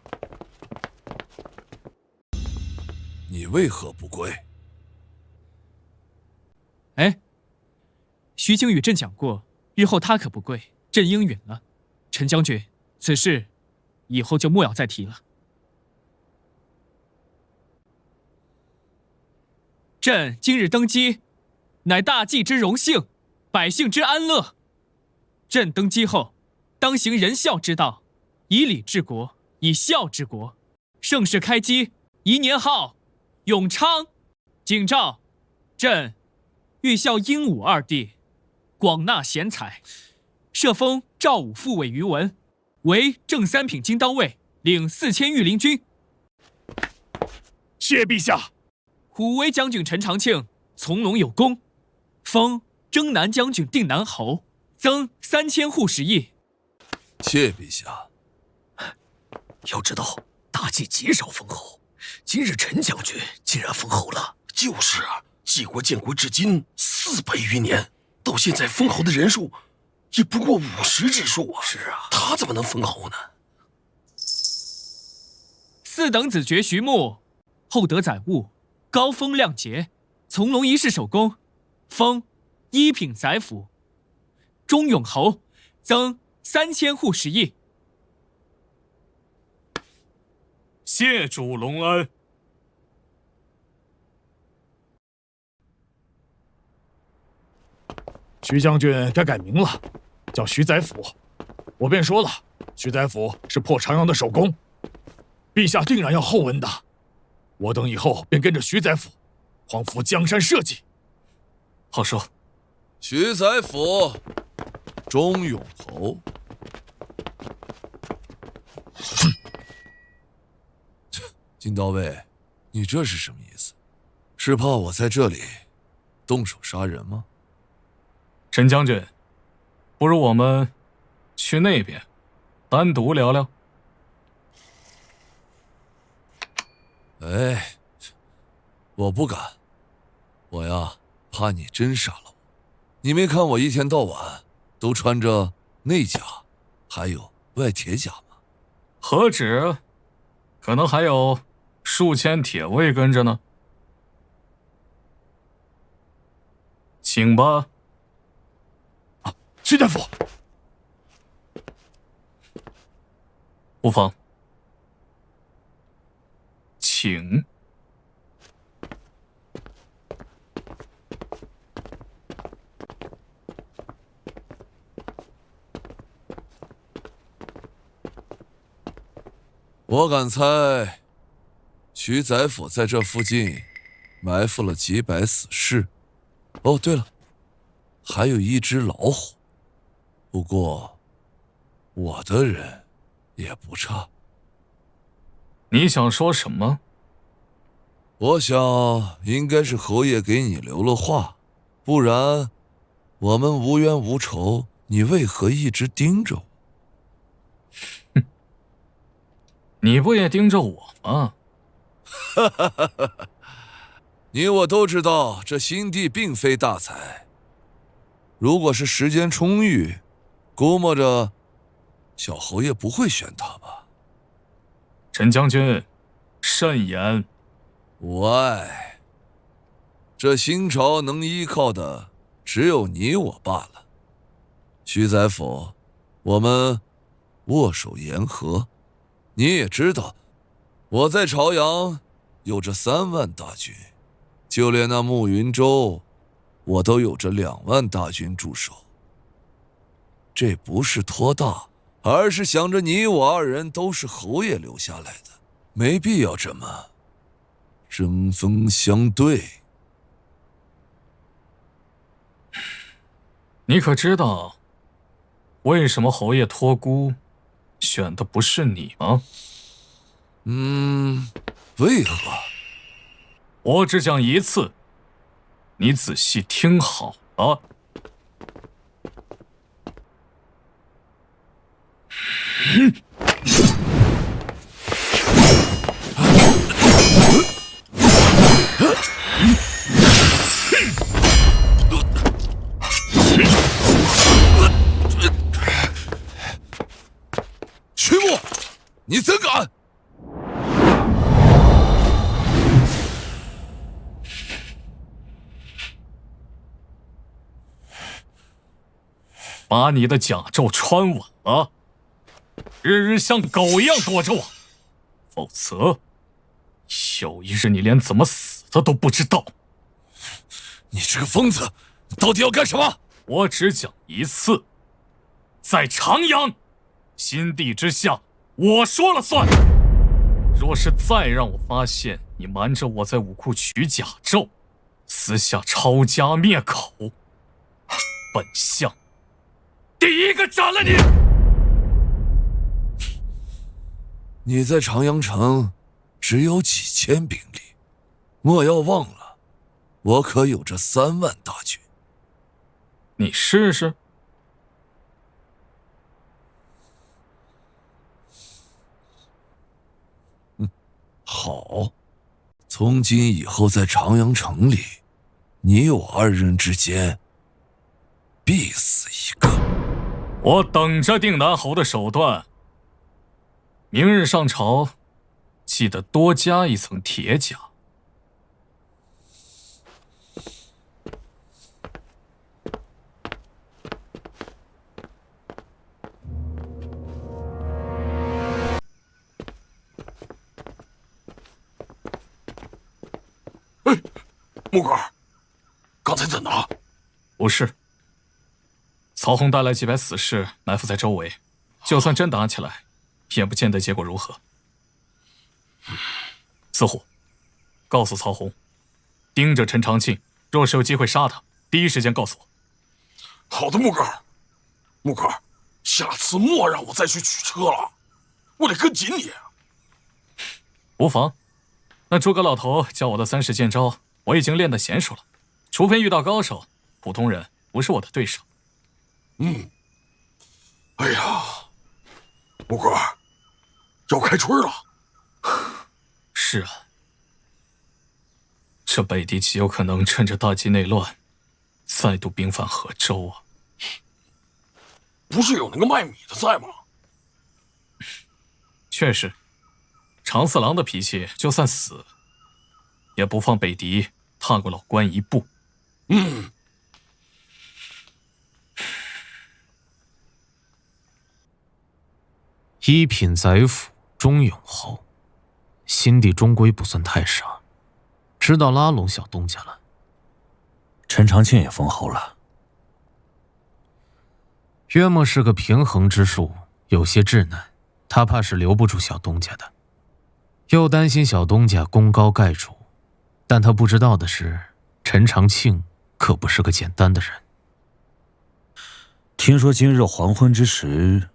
你为何不跪？徐经与朕讲过，日后他可不跪，朕应允了。陈将军，此事以后就莫要再提了。朕今日登基，乃大计之荣幸，百姓之安乐。朕登基后，当行仁孝之道，以礼治国，以孝治国。盛世开基，宜年号永昌。景诏，朕欲效英武二帝，广纳贤才，设封赵武副委于文，为正3品金当尉，领4000御林军。谢陛下。虎威将军陈长庆从龙有功，封征南将军定南侯，增3000户食邑。谢陛下。要知道，大计极少封侯，今日陈将军竟然封侯了。就是啊，晋国建国至今400余年，到现在封侯的人数也不过50之数啊。是啊，他怎么能封侯呢4等子爵徐穆，厚德载物，高风亮节，从龙一世首功，封1品宰辅，忠永侯，增3000户食邑。谢主隆恩。徐将军该改名了，叫徐宰辅。我便说了，徐宰辅是破长阳的首功，陛下定然要厚恩的。我等以后便跟着徐宰辅，匡扶江山社稷。好说。徐宰辅，钟永侯。金刀卫，你这是什么意思？是怕我在这里动手杀人吗？陈将军，不如我们去那边单独聊聊。哎，我不敢，我呀怕你真杀了我。你没看我一天到晚都穿着内甲，还有外铁甲吗？何止，可能还有数千铁卫跟着呢。请吧。徐大夫，无妨，请。我敢猜，徐宰辅在这附近埋伏了几百死士。哦，对了，还有一只老虎。不过，我的人也不差。你想说什么？我想应该是侯爷给你留了话，不然我们无冤无仇，你为何一直盯着我？你不也盯着我吗？你我都知道，这新帝并非大才。如果是时间充裕，估摸着小侯爷不会选他吧？陈将军，慎言。无碍。这新朝能依靠的只有你我罢了。徐宰辅，我们握手言和。你也知道，我在朝阳有着3万大军，就连那慕云州，我都有着2万大军驻守。这不是托大，而是想着你我2人都是侯爷留下来的，没必要这么针锋相对。你可知道，为什么侯爷托孤选的不是你吗？为何？我只讲一次，你仔细听好了。徐牧，你怎敢！把你的甲胄穿稳了，日日像狗一样躲着我，否则有一日你连怎么死的都不知道。你这个疯子，到底要干什么？我只讲一次，在长阳，新帝之下，我说了算。若是再让我发现你瞒着我在武库取甲胄，私下抄家灭口，本相第一个斩了你！你在长阳城只有几千兵力，莫要忘了，我可有着3万大军。你试试。好，从今以后在长阳城里，你我2人之间必死一个。我等着定南侯的手段。明日上朝，记得多加一层铁甲。木哥，刚才怎的？不是，曹洪带来几百死士埋伏在周围，就算真打起来，也不见得结果如何。四虎，告诉曹洪，盯着陈长庆，若是有机会杀他，第一时间告诉我。好的，木哥。木哥，下次莫让我再去取车了，我得跟紧你。无妨。那诸葛老头教我的30剑招，我已经练得娴熟了。除非遇到高手，普通人不是我的对手。哎呀，木哥，要开春了。是啊，这北狄极有可能趁着大计内乱，再度兵犯河州啊！不是有那个卖米的在吗？确实，常四郎的脾气，就算死，也不放北狄踏过老关一步。一品宰辅钟永侯，心地终归不算太傻，知道拉拢小东家了。陈长庆也封侯了，约莫是个平衡之术，有些稚嫩，他怕是留不住小东家的，又担心小东家功高盖主。但他不知道的是，陈长庆可不是个简单的人。听说今日黄昏之时，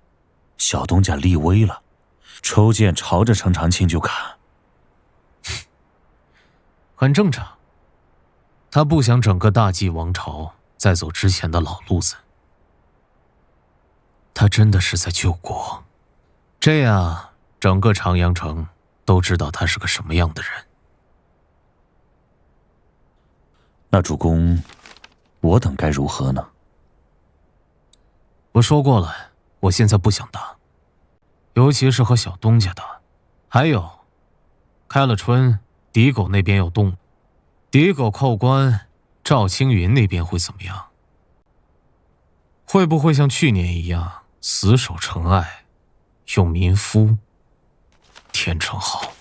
小东家立威了，抽剑朝着陈长庆就砍。很正常，他不想整个大纪王朝再走之前的老路子。他真的是在救国，这样整个长阳城都知道他是个什么样的人。那主公，我等该如何呢？我说过了，我现在不想打，尤其是和小东家打。还有，开了春，狄狗那边有动，狄狗扣关，赵青云那边会怎么样？会不会像去年一样死守城隘，用民夫填城壕？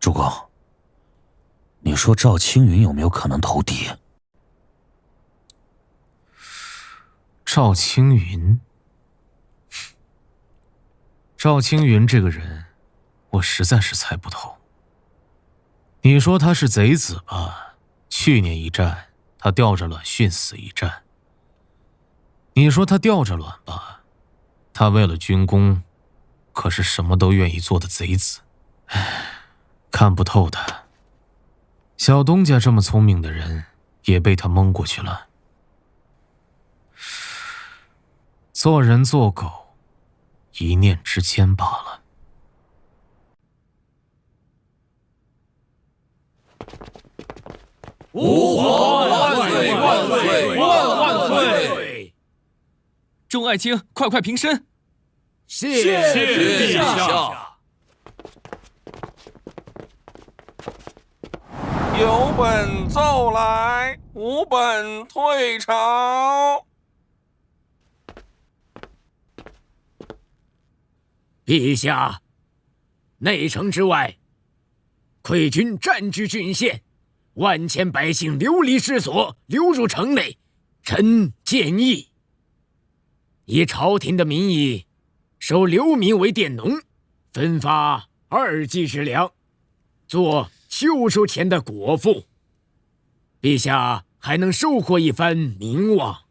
主公，你说赵青云有没有可能投敌？赵青云，赵青云这个人，我实在是猜不透。你说他是贼子吧？去年一战，他吊着卵殉死一战。你说他吊着卵吧？他为了军功，可是什么都愿意做的贼子。唉，看不透他。小东家这么聪明的人，也被他蒙过去了。做人做狗，一念之间罢了。吾皇万岁万岁万万岁！众爱卿，快快平身。谢陛下。有本奏来，无本退朝。陛下，内城之外，溃军占据郡县，万千百姓流离失所，流入城内。臣建议，以朝廷的名义，收流民为佃农，分发2季之粮，做秋收前的果腹。陛下还能收获一番名望。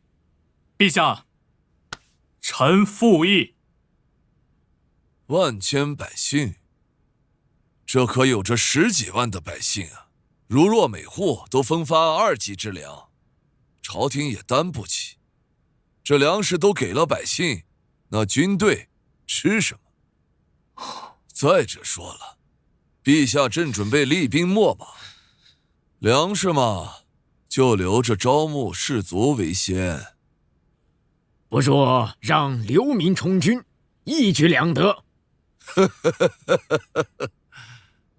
陛下，臣附议。万千百姓，这可有着10几万的百姓啊！如若每户都分发2季之粮，朝廷也担不起。这粮食都给了百姓，那军队吃什么？再者说了，陛下正准备厉兵秣马，粮食嘛，就留着招募士卒为先。不若让流民充军，一举两得。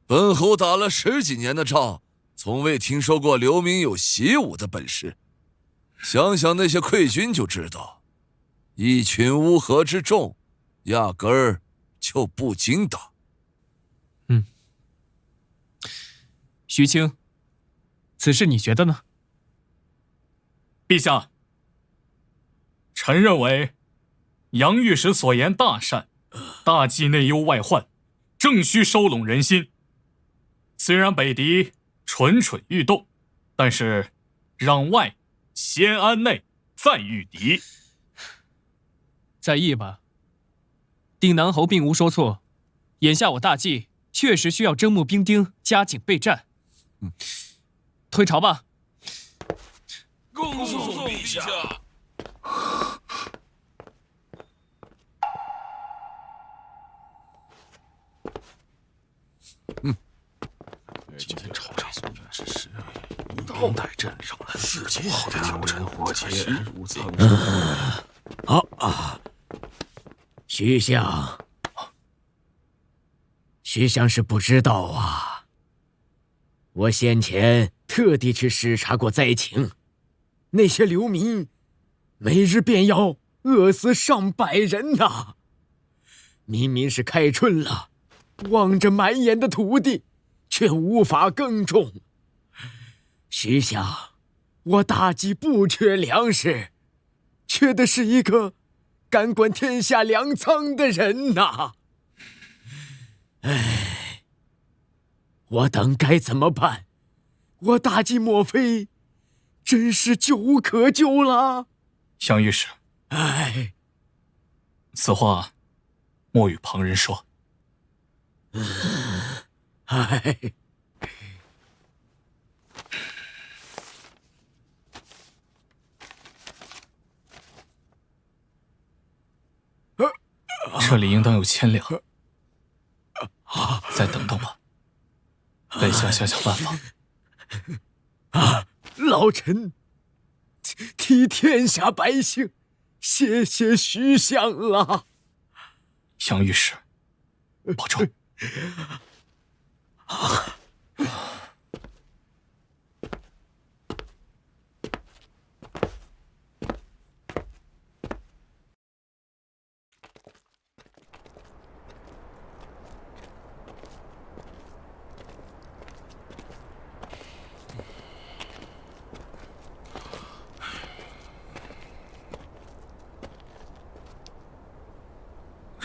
本侯打了10几年的仗，从未听说过流民有习武的本事。想想那些溃军就知道，一群乌合之众，压根儿就不经打。徐青，此事你觉得呢？陛下，臣认为，杨御史所言大善，大计内忧外患，正需收拢人心。虽然北敌蠢蠢欲动，但是让外先安内，再御敌。在意吧。定南侯并无说错，眼下我大计确实需要征募兵丁，加紧备战。退朝吧。恭送陛下。今天朝上所言之事，当代朕让来自己好的调整火气，如此。徐相，徐相是不知道啊。我先前特地去视察过灾情，那些流民每日便要饿死上百人呐！明明是开春了，望着满眼的土地，却无法耕种。徐相，我大计不缺粮食，缺的是一个敢管天下粮仓的人呐！唉，我等该怎么办？我大计莫非真是救无可救了？杨御史，唉，此话莫与旁人说。唉，这里应当有1000两，再等等吧，本相想想办法。老臣替天下百姓谢谢徐相了。杨御史，保重。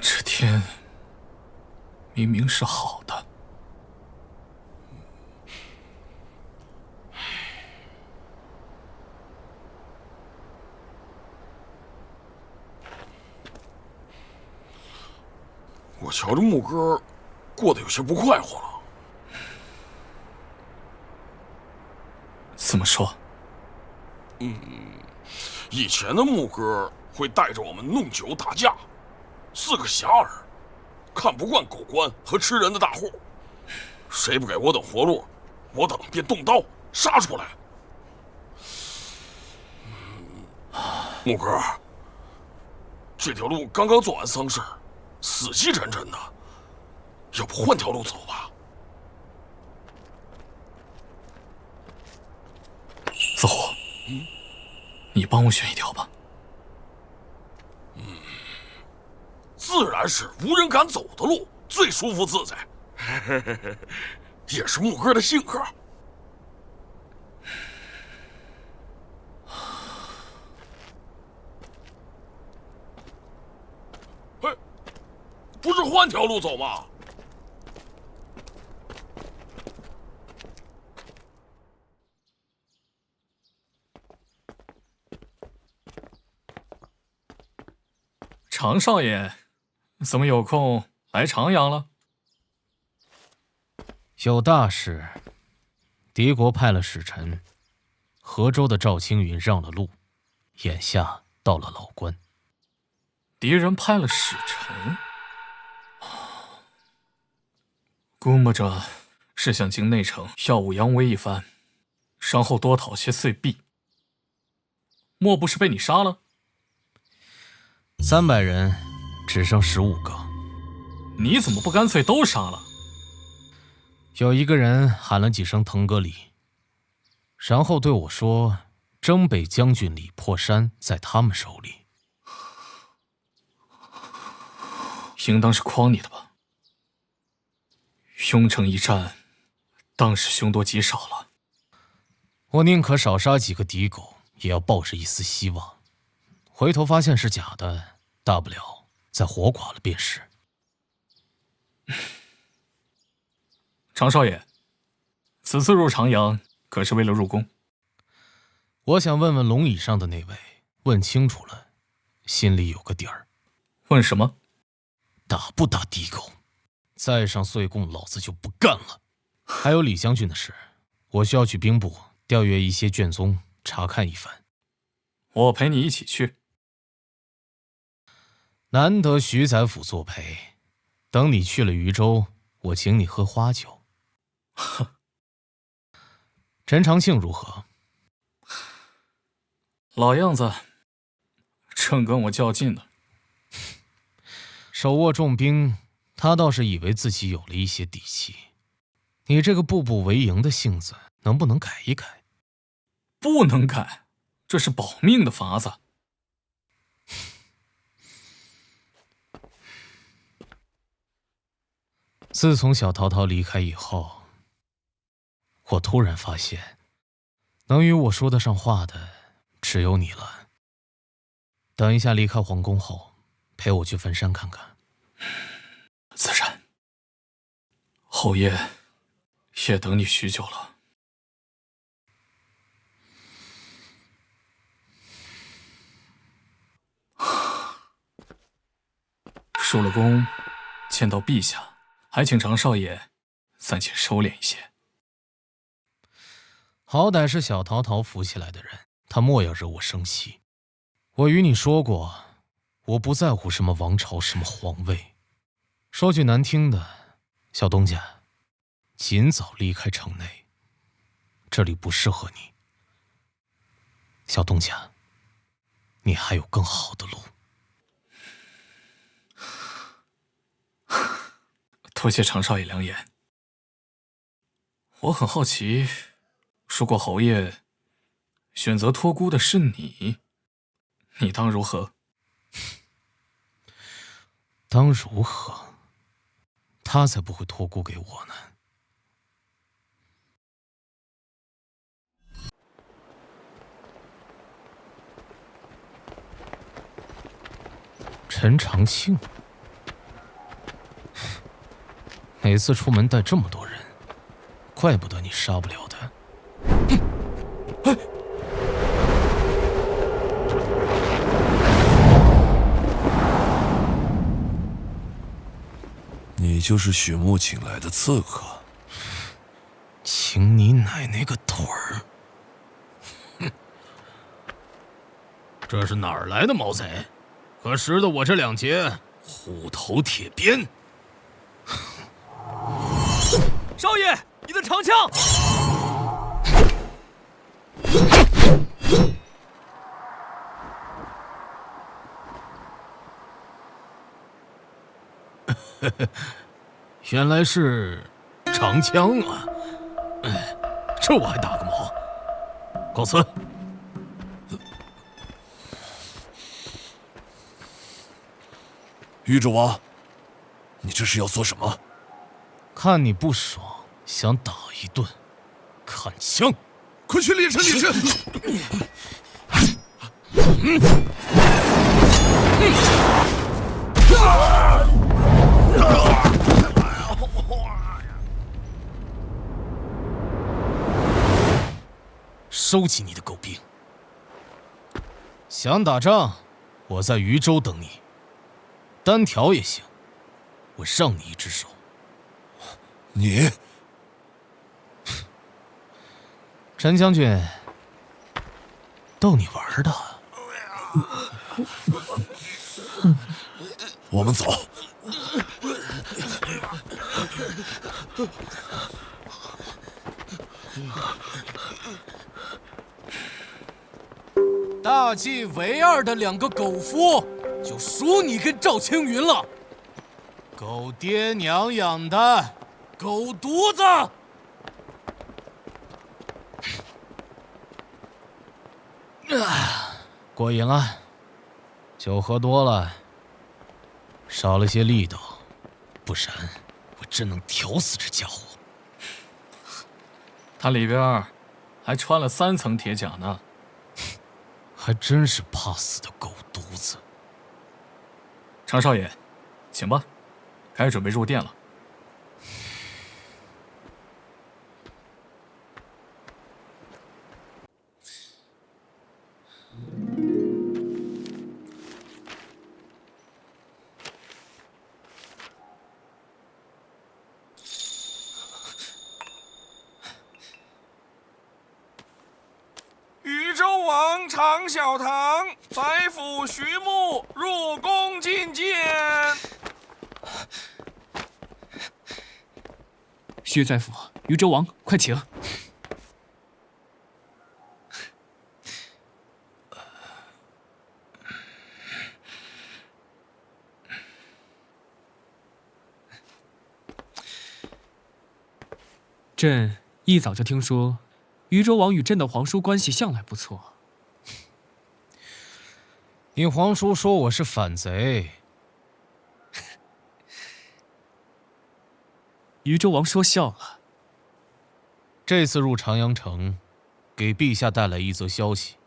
这天明明是好的。我瞧着木哥过得有些不快活了。怎么说？以前的木哥会带着我们弄酒打架，4个侠儿，看不惯狗官和吃人的大户，谁不给我等活路，我等便动刀杀出来。木哥，这条路刚刚做完丧事，死气沉沉的，要不换条路走吧？子虎，你帮我选一条吧。自然是无人敢走的路最舒服自在，也是木哥的性格。嘿，不是换条路走吗？常少爷，怎么有空来长阳了？有大事，敌国派了使臣，河州的赵青云让了路，眼下到了老关。敌人派了使臣，估摸着是想进内城耀武扬威一番，然后多讨些碎币。莫不是被你杀了？300人，只剩15个。你怎么不干脆都杀了？有一个人喊了几声腾格里，然后对我说：“征北将军李破山在他们手里。”应当是诓你的吧？雍城一战，当是凶多吉少了。我宁可少杀几个敌狗，也要抱着一丝希望。回头发现是假的，大不了再活剐了便是。常少爷，此次入长阳可是为了入宫？我想问问龙椅上的那位，问清楚了，心里有个底儿。问什么？打不打地沟？再上岁贡，老子就不干了。还有李将军的事，我需要去兵部调阅一些卷宗，查看一番。我陪你一起去。难得徐宰辅作陪，等你去了渝州，我请你喝花酒。陈长庆如何？老样子，正跟我较劲呢。手握重兵，他倒是以为自己有了一些底气。你这个步步为营的性子，能不能改一改？不能改，这是保命的法子。自从小陶陶离开以后，我突然发现，能与我说得上话的只有你了。等一下离开皇宫后，陪我去坟山看看。子然，侯爷也等你许久了。入了宫，见到陛下，还请常少爷暂且收敛一些。好歹是小陶陶扶起来的人，他莫要惹我生气。我与你说过，我不在乎什么王朝，什么皇位。说句难听的，小东家，尽早离开城内，这里不适合你。小东家，你还有更好的路。多谢常少爷良言。我很好奇，如果侯爷选择托孤的是你，你当如何？当如何？他才不会托孤给我呢。陈长庆，每次出门带这么多人，怪不得你杀不了他。你就是许穆请来的刺客？请你奶奶个腿儿！哼，这是哪儿来的毛贼？可识得我这两节虎头铁鞭？少爷，你的长枪！原来是长枪啊！这我还打个毛？告辞。余主王，你这是要做什么？看你不爽，想打一顿，砍枪！快去练身练身！收起你的狗兵！想打仗，我在渝州等你。单挑也行，我让你一只手。你，陈将军，逗你玩的。我们走。大计为二的两个狗夫，就属你跟赵青云了。狗爹娘养的狗犊子！过瘾了，酒喝多了，少了些力道，不然我真能挑死这家伙。他里边还穿了3层铁甲呢。还真是怕死的狗如此。常少爷，请吧，该准备入殿了。禹州王常小堂，宰辅徐牧入宫觐见。薛宰辅、禹州王，快请。朕一早就听说，禹州王与朕的皇叔关系向来不错。你皇叔说我是反贼，禹州王说笑了。这次入长阳城，给陛下带来一则消息。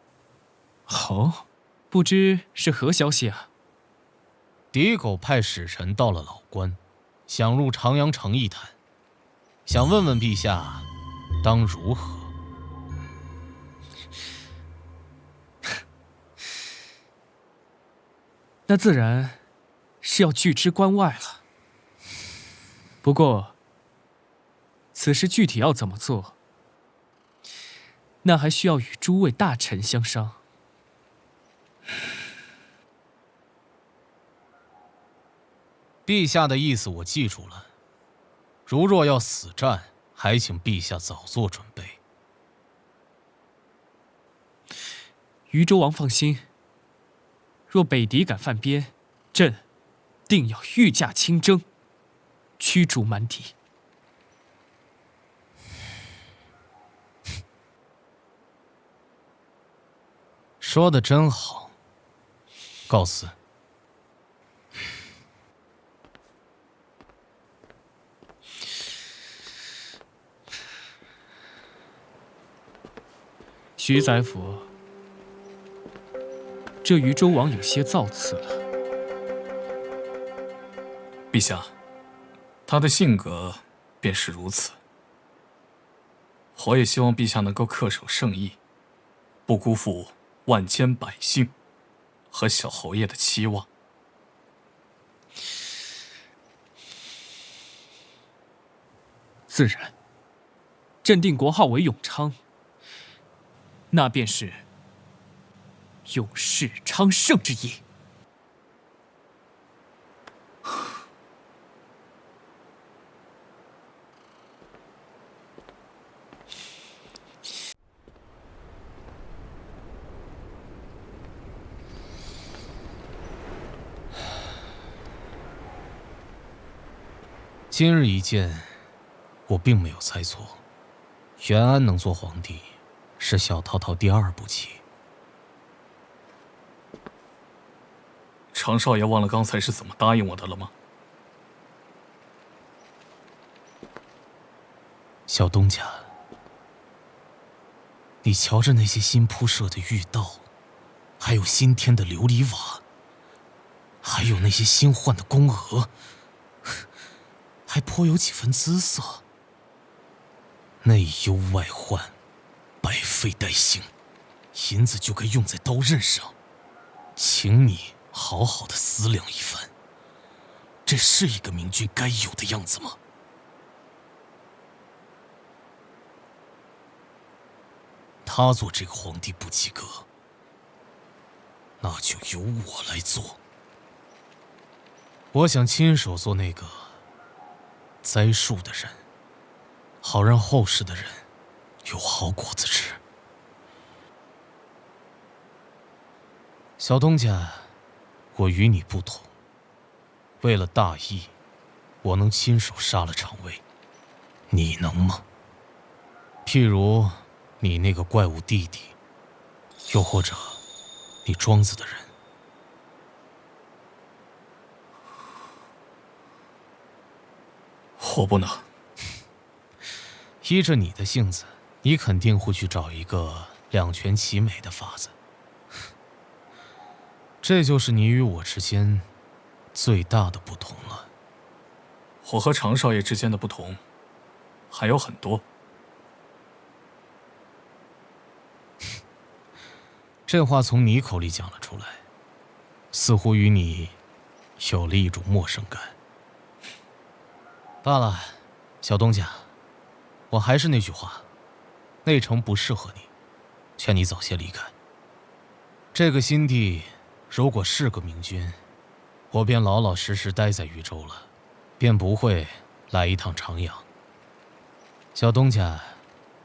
哦，不知是何消息啊？狄狗派使臣到了老关，想入长阳城一探，想问问陛下，当如何？那自然是要拒之关外了。不过，此事具体要怎么做，那还需要与诸位大臣相商。陛下的意思我记住了，如若要死战，还请陛下早做准备。禹州王放心，若北狄敢犯边，朕定要御驾亲征，驱逐蛮狄。说得真好，告辞。徐宰辅，这禹州王有些造次了。陛下，他的性格便是如此。我也希望陛下能够恪守圣意，不辜负万千百姓和小侯爷的期望。自然，朕定国号为永昌，那便是永世昌盛之意。今日一见，我并没有猜错，袁安能做皇帝，是小套套第二步棋。常少爷忘了刚才是怎么答应我的了吗？小东家，你瞧着那些新铺设的御道，还有新添的琉璃瓦，还有那些新换的宫娥，还颇有几分姿色。内忧外患，百废待兴，银子就该用在刀刃上，请你好好的思量一番，这是一个明君该有的样子吗？他做这个皇帝不及格，那就由我来做。我想亲手做那个栽树的人，好让后世的人有好果子吃。小东家，我与你不同，为了大义，我能亲手杀了常尉，你能吗？譬如你那个怪物弟弟，又或者你庄子的人。我不能。依着你的性子，你肯定会去找一个两全其美的法子。这就是你与我之间最大的不同了。我和常少爷之间的不同还有很多。这话从你口里讲了出来，似乎与你有了一种陌生感。罢了，小东家，我还是那句话，内城不适合你，劝你早些离开。这个新地如果是个明君，我便老老实实待在渝州了，便不会来一趟长阳。小东家，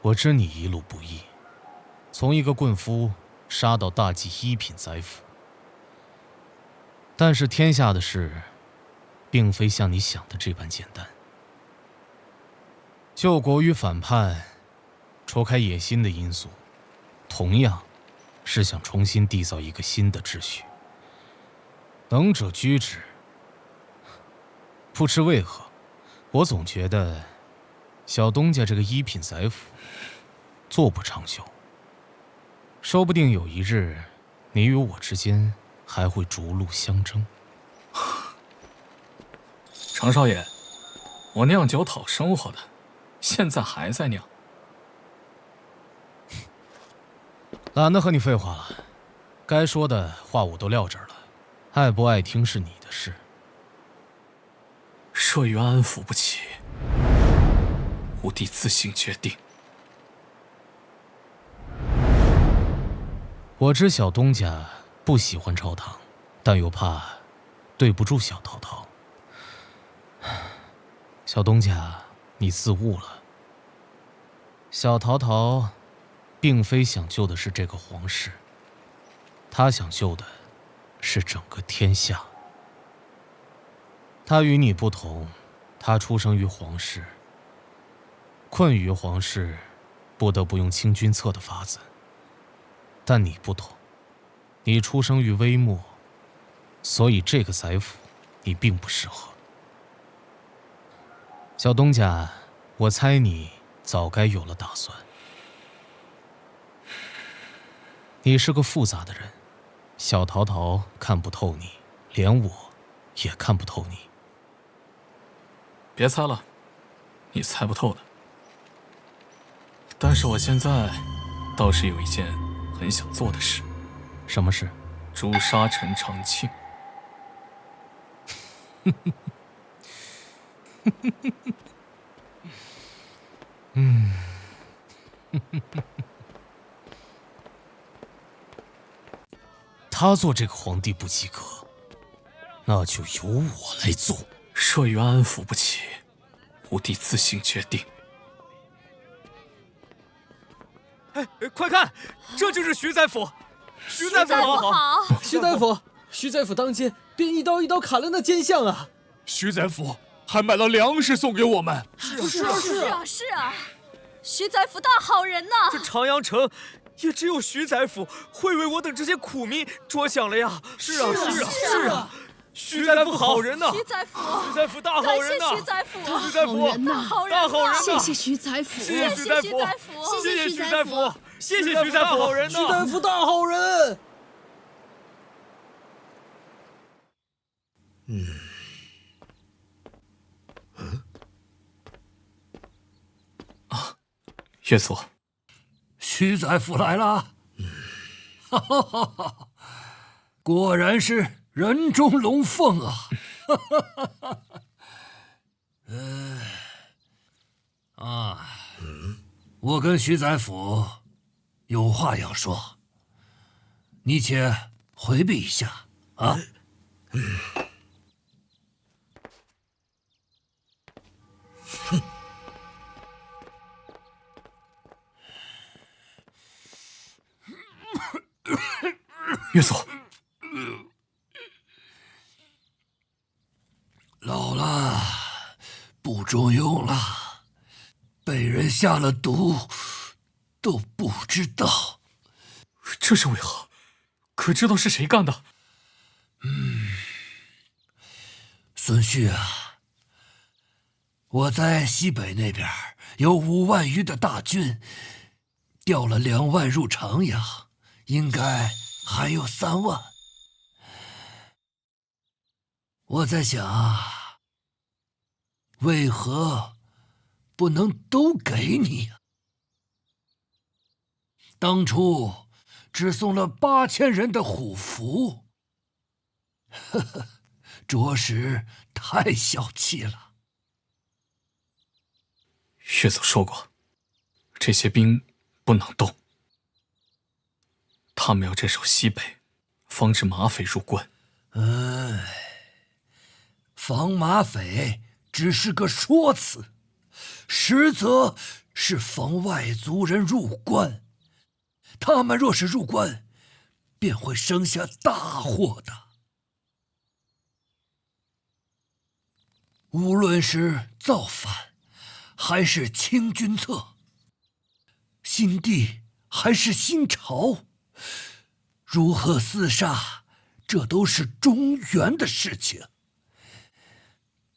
我知你一路不易，从一个棍夫杀到大计一品宰辅，但是天下的事，并非像你想的这般简单。救国与反叛，除开野心的因素，同样是想重新缔造一个新的秩序。能者居之。不知为何，我总觉得小东家这个一品宰辅做不长久。说不定有一日，你与我之间还会逐鹿相争。常少爷，我酿酒讨生活的，现在还在酿。懒得和你废话了，该说的话我都撂这儿了，爱不爱听是你的事。社于安抚不起，吾弟自行决定。我知小东家不喜欢朝堂，但又怕对不住小陶陶。小东家，你自误了。小陶陶并非想救的是这个皇室，他想救的是整个天下。他与你不同，他出生于皇室，困于皇室，不得不用清君侧的法子。但你不同，你出生于微末，所以这个宰辅你并不适合。小东家，我猜你早该有了打算。你是个复杂的人，小陶陶看不透你，连我也看不透你。别猜了，你猜不透的。但是我现在倒是有一件很想做的事。什么事？诛杀陈长庆。他做这个皇帝不及格，那就由我来做。社于安抚不起，吾弟自行决定。哎，快看，这就是徐宰辅。徐宰辅好，徐宰辅，徐宰辅当街便一刀一刀砍了那奸相啊！徐宰辅还买了粮食送给我们。是啊，徐宰辅大好人呐！这长阳城也只有徐宰辅会为我等这些苦民着想了呀！是啊，徐宰辅好人呐！徐宰辅大好人呐！徐宰辅大好人呐！谢谢徐宰辅，谢谢徐宰辅，谢谢徐宰辅，谢谢徐宰辅，好人呐！徐宰辅大好人。岳祖，徐宰辅来了。哈哈哈哈，果然是人中龙凤啊！我跟徐宰辅有话要说，你且回避一下啊。岳祖，老了，不中用了，被人下了毒，都不知道。这是为何？可知道是谁干的？孙旭啊，我在西北那边有5万余的大军，调了2万入长阳，应该还有3万。我在想，为何不能都给你呀？当初只送了8000人的虎符，呵呵，着实太小气了。岳祖说过，这些兵不能动，他们要镇守西北，防止马匪入关。防马匪只是个说辞，实则是防外族人入关。他们若是入关，便会生下大祸的。无论是造反，还是清君侧，新帝还是新朝，如何厮杀，这都是中原的事情。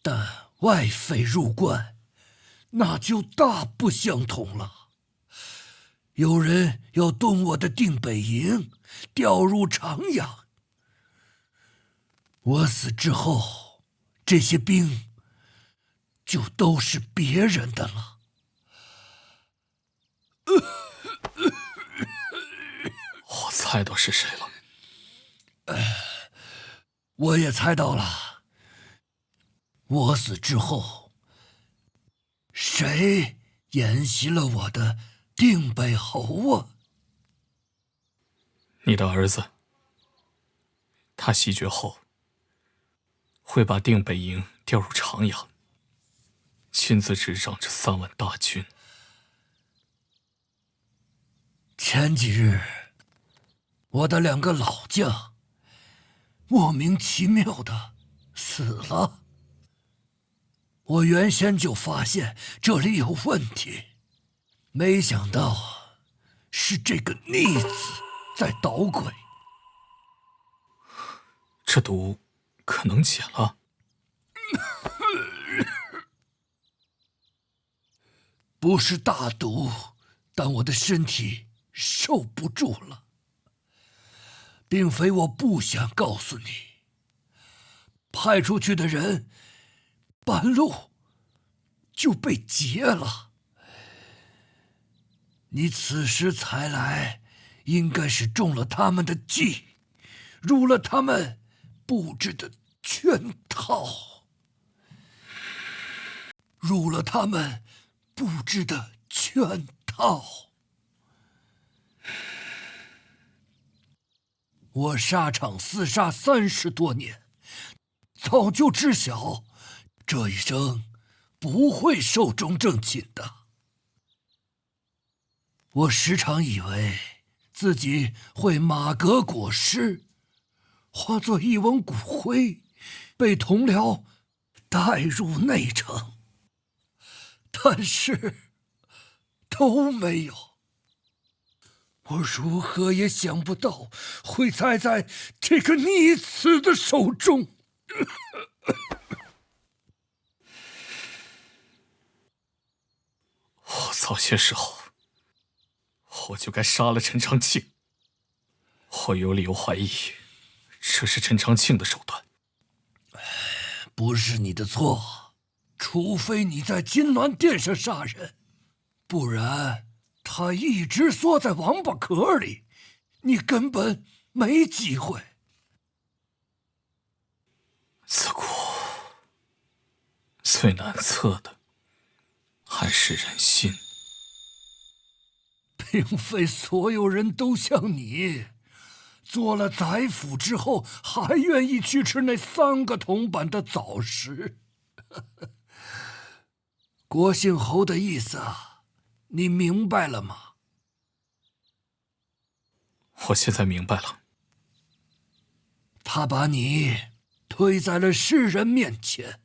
但外匪入关，那就大不相同了。有人要动我的定北营，调入长阳。我死之后，这些兵就都是别人的了。我猜到是谁了。我也猜到了。我死之后，谁沿袭了我的定北侯啊？你的儿子，他袭爵后会把定北营调入长阳，亲自执掌这3万大军。前几日，我的2个老将莫名其妙的死了。我原先就发现这里有问题，没想到是这个逆子在捣鬼。这毒可能解了。不是大毒，但我的身体受不住了。并非我不想告诉你，派出去的人半路就被劫了。你此时才来，应该是中了他们的计，入了他们布置的圈套。入了他们布置的圈套。我沙场厮杀30多年，早就知晓这一生不会寿终正寝的。我时常以为自己会马革裹尸，化作一翁骨灰，被同僚带入内城，但是都没有。我如何也想不到会栽在这个逆子的手中。我早些时候，我就该杀了陈长庆。我有理由怀疑，这是陈长庆的手段。不是你的错，除非你在金銮殿上杀人，不然他一直缩在王八壳里，你根本没机会。自古最难测的还是人心。并非所有人都像你，做了宰辅之后还愿意去吃那3个铜板的枣食。郭姓侯的意思你明白了吗？我现在明白了。他把你推在了世人面前，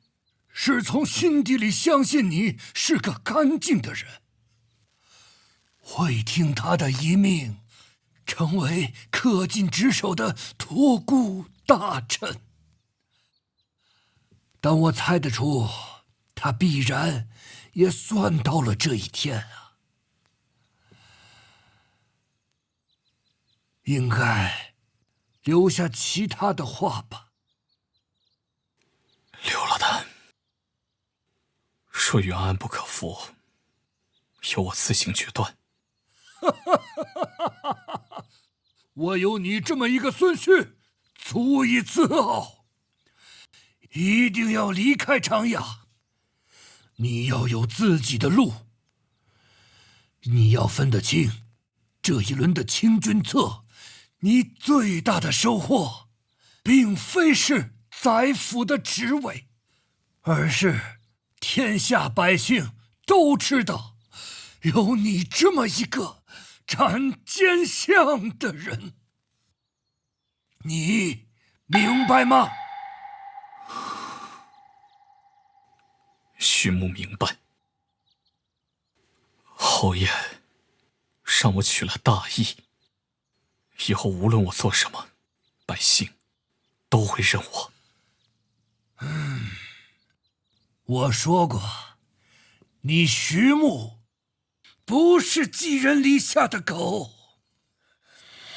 是从心底里相信你是个干净的人，会听他的遗命，成为恪尽职守的托孤大臣。但我猜得出，他必然也算到了这一天啊。应该留下其他的话吧。若云安不可服，由我自行决断。我有你这么一个孙婿，足以自傲。一定要离开长阳，你要有自己的路。你要分得清，这一轮的清君侧，你最大的收获，并非是宰辅的职位，而是天下百姓都知道，有你这么一个斩奸相的人。你明白吗？徐牧明白。侯爷让我取了大义，以后无论我做什么，百姓都会认我。我说过，你徐牧不是寄人篱下的狗，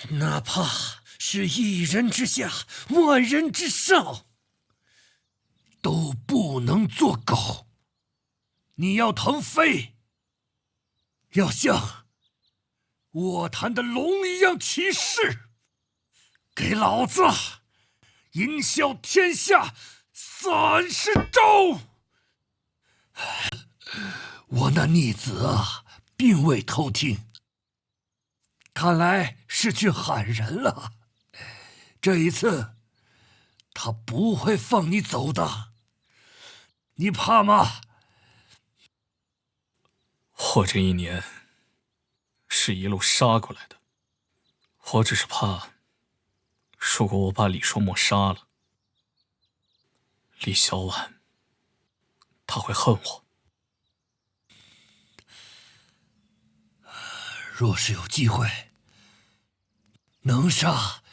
哪怕是一人之下，万人之上，都不能做狗。你要腾飞，要像卧谈的龙一样起势，给老子淫笑天下30州！我那逆子啊，并未偷听，看来是去喊人了。这一次，他不会放你走的，你怕吗？我这1年是一路杀过来的，我只是怕，如果我把李硕墨杀了，李小婉他会恨我。若是有机会，能杀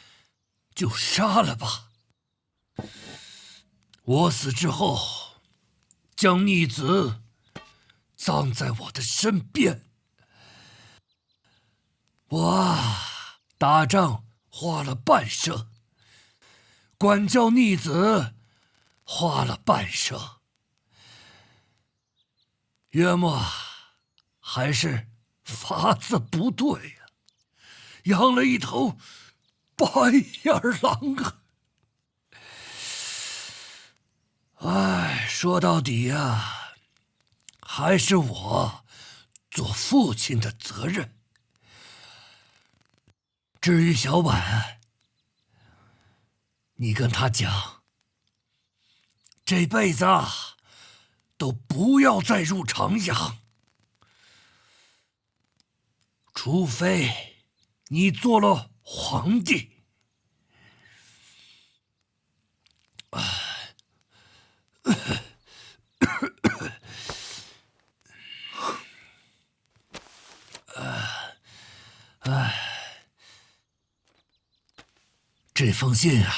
就杀了吧。我死之后，将逆子葬在我的身边。我打仗花了半生，管教逆子花了半生，约莫还是法子不对呀，养了一头白眼狼啊！哎，说到底呀，还是我做父亲的责任。至于小婉，你跟他讲，这辈子都不要再入长阳，除非你做了皇帝。这封信啊，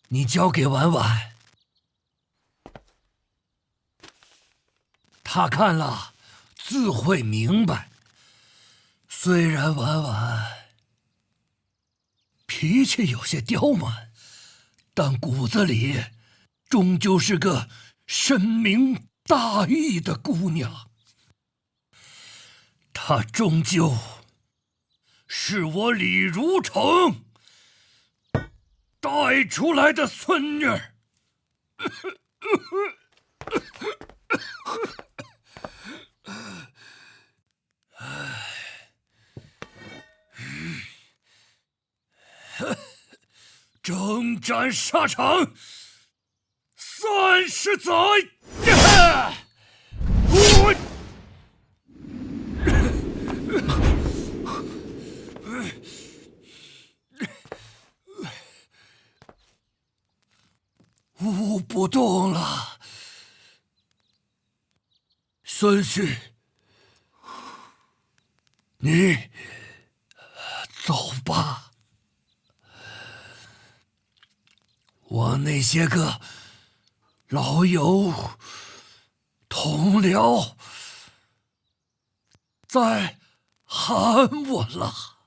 你交给婉婉，他看了自会明白。虽然婉婉脾气有些刁蛮，但骨子里终究是个深明大义的姑娘。她终究是我李如成带出来的孙女儿。征战沙场30载，我不动了，孙婿，你走吧。我那些个老友同僚在喊我了。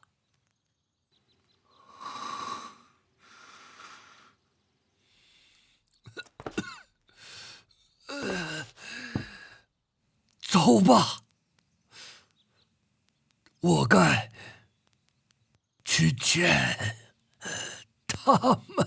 走吧，我该去见他们。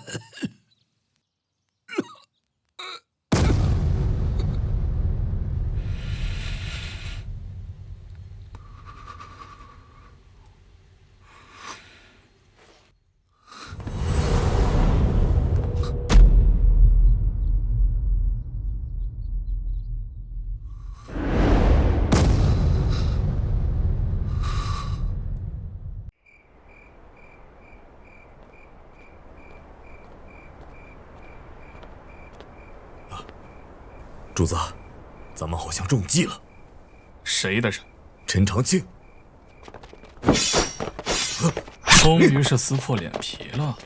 主子，咱们好像中计了。谁的人？陈长庆。终于是撕破脸皮了。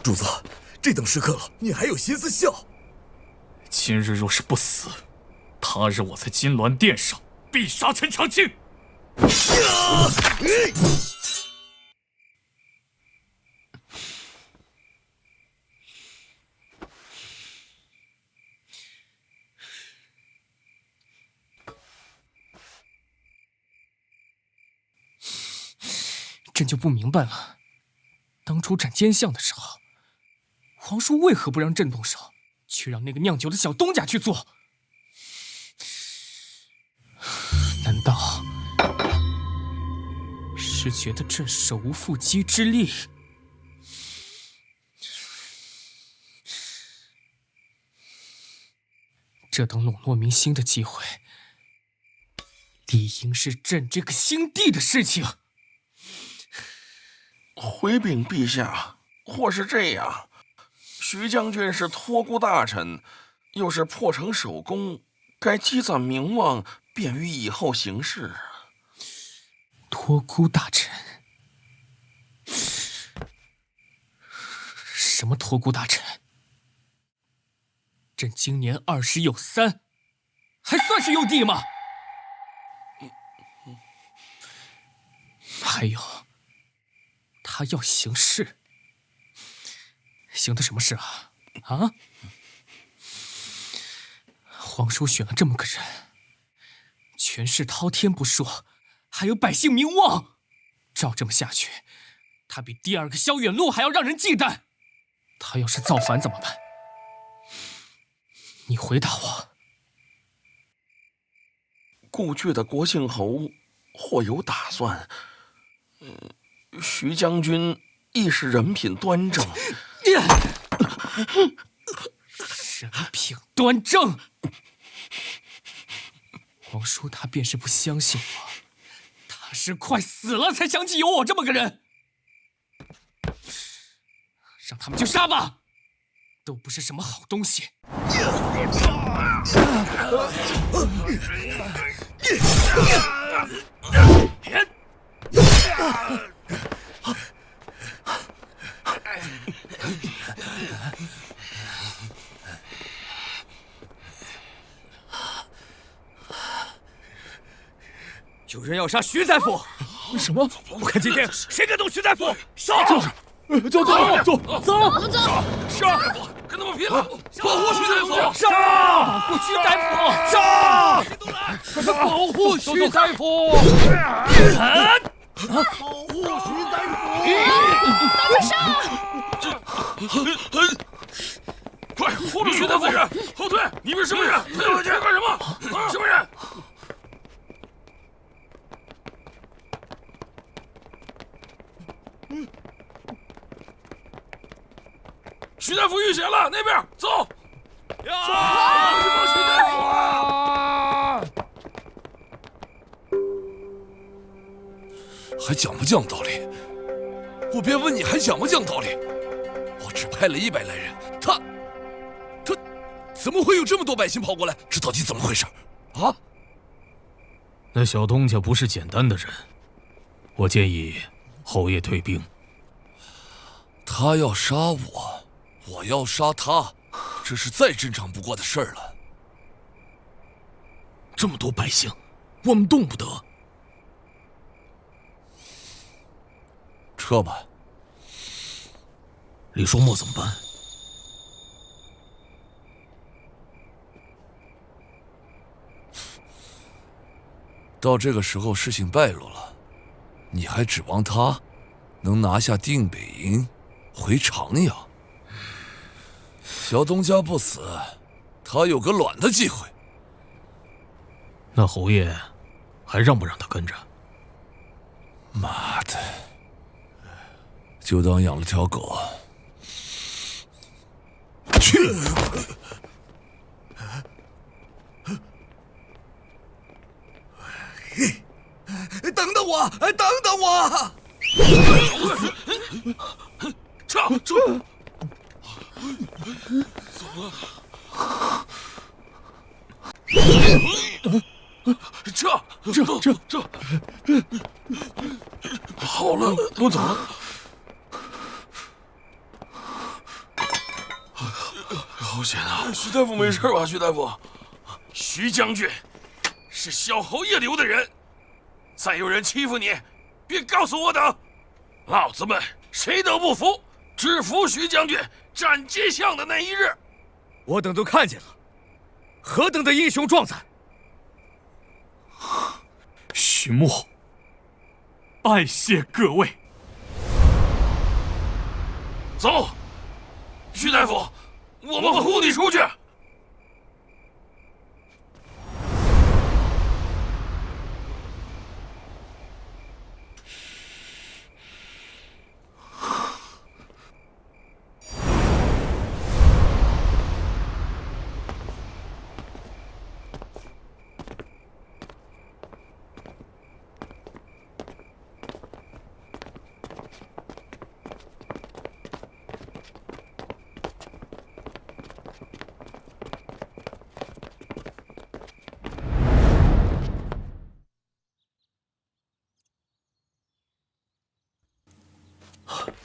主子，这等时刻了，你还有心思笑？今日若是不死，他日我在金銮殿上必杀陈长庆！朕就不明白了，当初斩奸相的时候，皇叔为何不让朕动手，却让那个酿酒的小东家去做？难道是觉得朕手无缚鸡之力？这等笼络民心的机会，理应是朕这个新帝的事情。回禀陛下，或是这样，徐将军是托孤大臣，又是破城首功，该积攒名望，便于以后行事。托孤大臣？什么托孤大臣？朕今年20有3，还算是幼帝吗？还有，他要行事，行的什么事啊？啊？皇叔选了这么个人，权势滔天不说，还有百姓名望。照这么下去，他比第二个萧远路还要让人忌惮。他要是造反怎么办？你回答我。故去的国姓侯或有打算，徐将军亦是人品端正。人品端正？皇叔他便是不相信我，他是快死了才想起有我这么个人。让他们去杀吧，都不是什么好东西。有人要杀徐宰府！什么？我看今天谁敢动徐宰府，杀！就是，走！杀！跟他们拼了！保护徐宰府！杀！保护徐宰府！杀！保护徐宰府！保护徐宰府！把他杀！快护住徐宰府人！后退！你们什么人？退回去干什么？什么人？徐大夫遇险了，那边走！呀！徐大夫啊！还讲不讲道理？我便问你还讲不讲道理？我只派了100来人，他怎么会有这么多百姓跑过来？这到底怎么回事？啊？那小东家不是简单的人，我建议后夜退兵。他要杀我，我要杀他，这是再正常不过的事儿了。这么多百姓，我们动不得。撤吧。李双墨怎么办？到这个时候事情败露了，你还指望他能拿下定北营，回长阳？小东家不死，他有个卵的机会。那侯爷还让不让他跟着？妈的，就当养了条狗。去！等等我，等等我！撤！走了。撤！好了，我走了。好险啊！徐大夫没事吧？徐大夫，徐将军是小侯爷留的人，再有人欺负你，别告诉我等，老子们谁都不服，只服徐将军斩街巷的那一日。我等都看见了，何等的英雄壮哉！徐墨，拜谢各位。走，徐大夫，我们护你出去。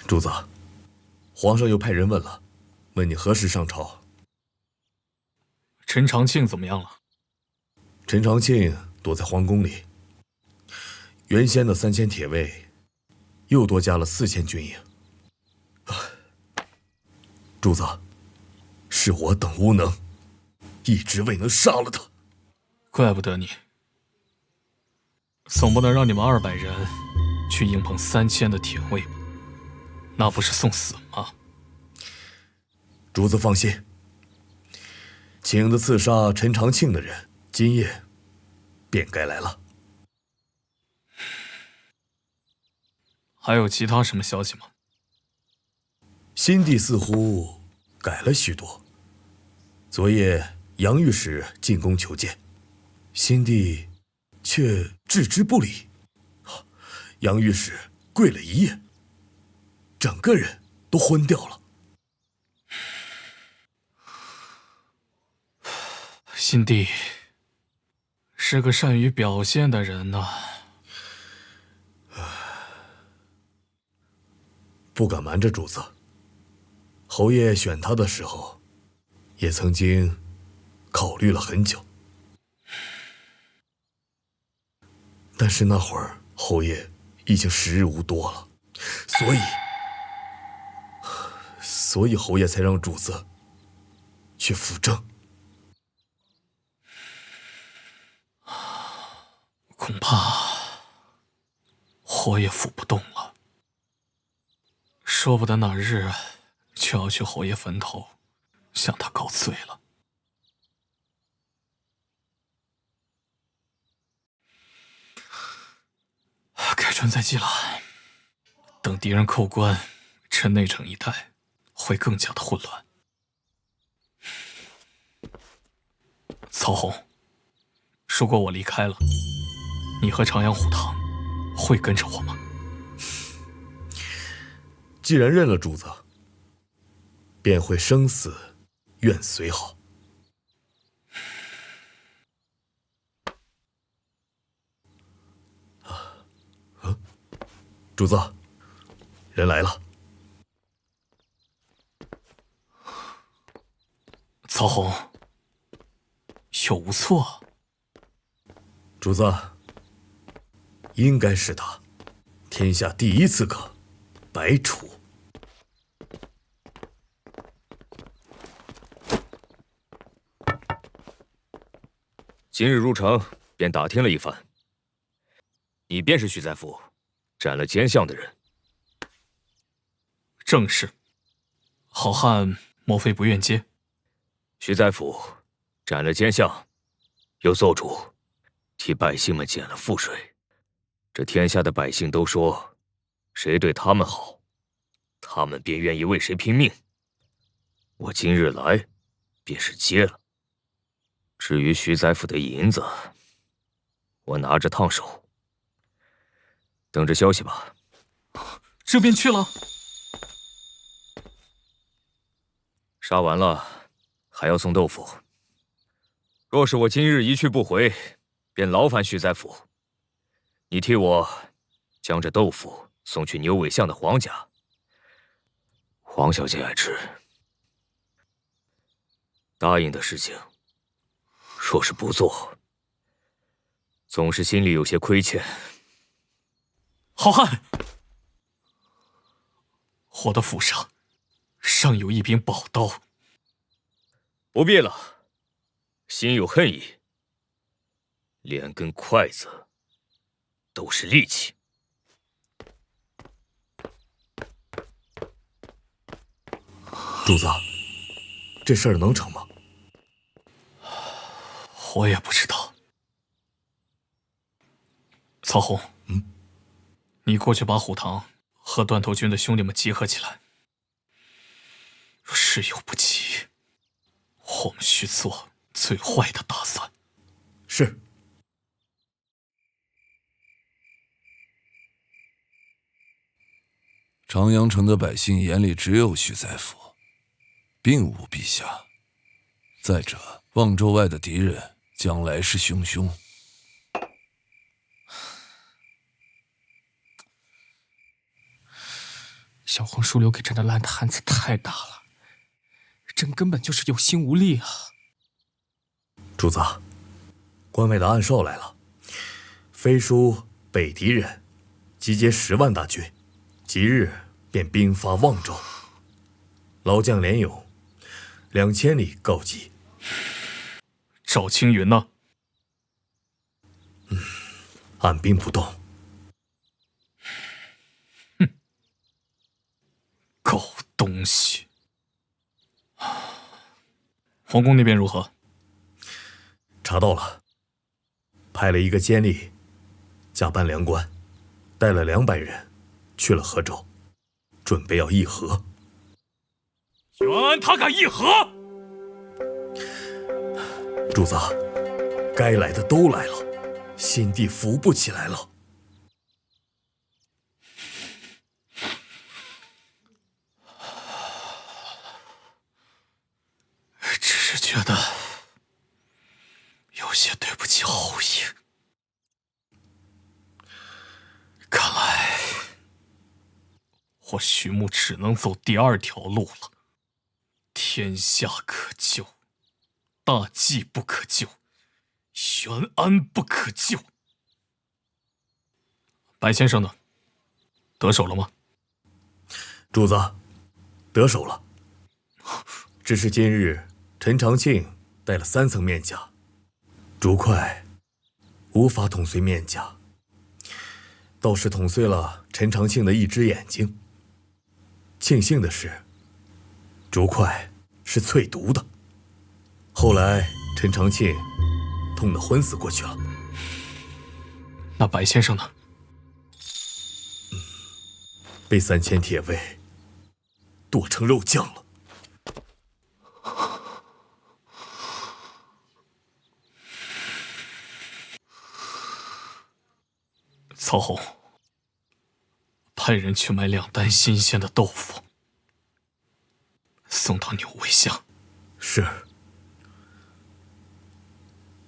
主子，皇上又派人问了，问你何时上朝。陈长庆怎么样了？陈长庆躲在皇宫里。原先的3000铁卫，又多加了4000军营。主子，是我等无能，一直未能杀了他。怪不得你，总不能让你们200人去硬碰3000的铁卫吧？那不是送死吗？主子放心，请的刺杀陈长庆的人，今夜便该来了。还有其他什么消息吗？新帝似乎改了许多。昨夜杨御史进宫求见，新帝却置之不理。杨御史跪了一夜，整个人都昏掉了。新帝是个善于表现的人呐。不敢瞒着主子，侯爷选他的时候，也曾经考虑了很久。但是那会儿侯爷已经时日无多了，所以侯爷才让主子去辅政。恐怕侯爷扶不动了，说不得哪日就要去侯爷坟头向他告罪了。该传在即了，等敌人扣关，这内城一带会更加的混乱。曹洪，如果我离开了，你和长阳虎堂会跟着我吗？既然认了主子，便会生死愿随好。主子，人来了。曹洪，有无错？主子，应该是他，天下第一刺客白楚。今日入城，便打听了一番，你便是徐宰府斩了奸相的人。正是。好汉莫非不愿接？徐宰府斩了奸相，又做主替百姓们减了赋税。这天下的百姓都说，谁对他们好，他们便愿意为谁拼命。我今日来，便是接了。至于徐宰府的银子，我拿着烫手，等着消息吧。这便去了。杀完了，还要送豆腐。若是我今日一去不回，便劳烦徐宰府，你替我将这豆腐送去牛尾巷的黄家。黄小姐爱吃。答应的事情，若是不做，总是心里有些亏欠。好汉，我的府上尚有一柄宝刀。不必了，心有恨意，连根筷子都是利器。主子，这事儿能成吗？我也不知道。曹洪，你过去把虎堂和断头军的兄弟们集合起来。若事有不齐，我们需做最坏的打算。是。长阳城的百姓眼里只有徐宰府，并无陛下。再者，望州外的敌人将来势汹汹。小黄叔留给朕的烂摊子太大了，朕根本就是有心无力啊！主子，关外的暗哨来了，飞书北敌人集结10万大军，即日便兵发望州。老将连勇2000里告急。赵青云呢？按兵不动。狗东西！皇宫那边如何？查到了，派了一个监吏假扮梁官，带了200人去了河州，准备要议和。袁安他敢议和？主子，该来的都来了，新帝扶不起来了。只是觉得有些对不起侯爷。看来我徐牧只能走第2条路了。天下可救，大计不可救，袁安不可救。白先生呢？得手了吗？主子，得手了。只是今日陈长庆带了3层面甲，竹快无法捅碎面甲，倒是捅碎了陈长庆的一只眼睛。庆幸的是，竹快是淬毒的。后来陈长庆痛得昏死过去了。那白先生呢？被3000铁卫剁成肉酱了。曹洪，派人去买2担新鲜的豆腐，送到牛尾巷。是。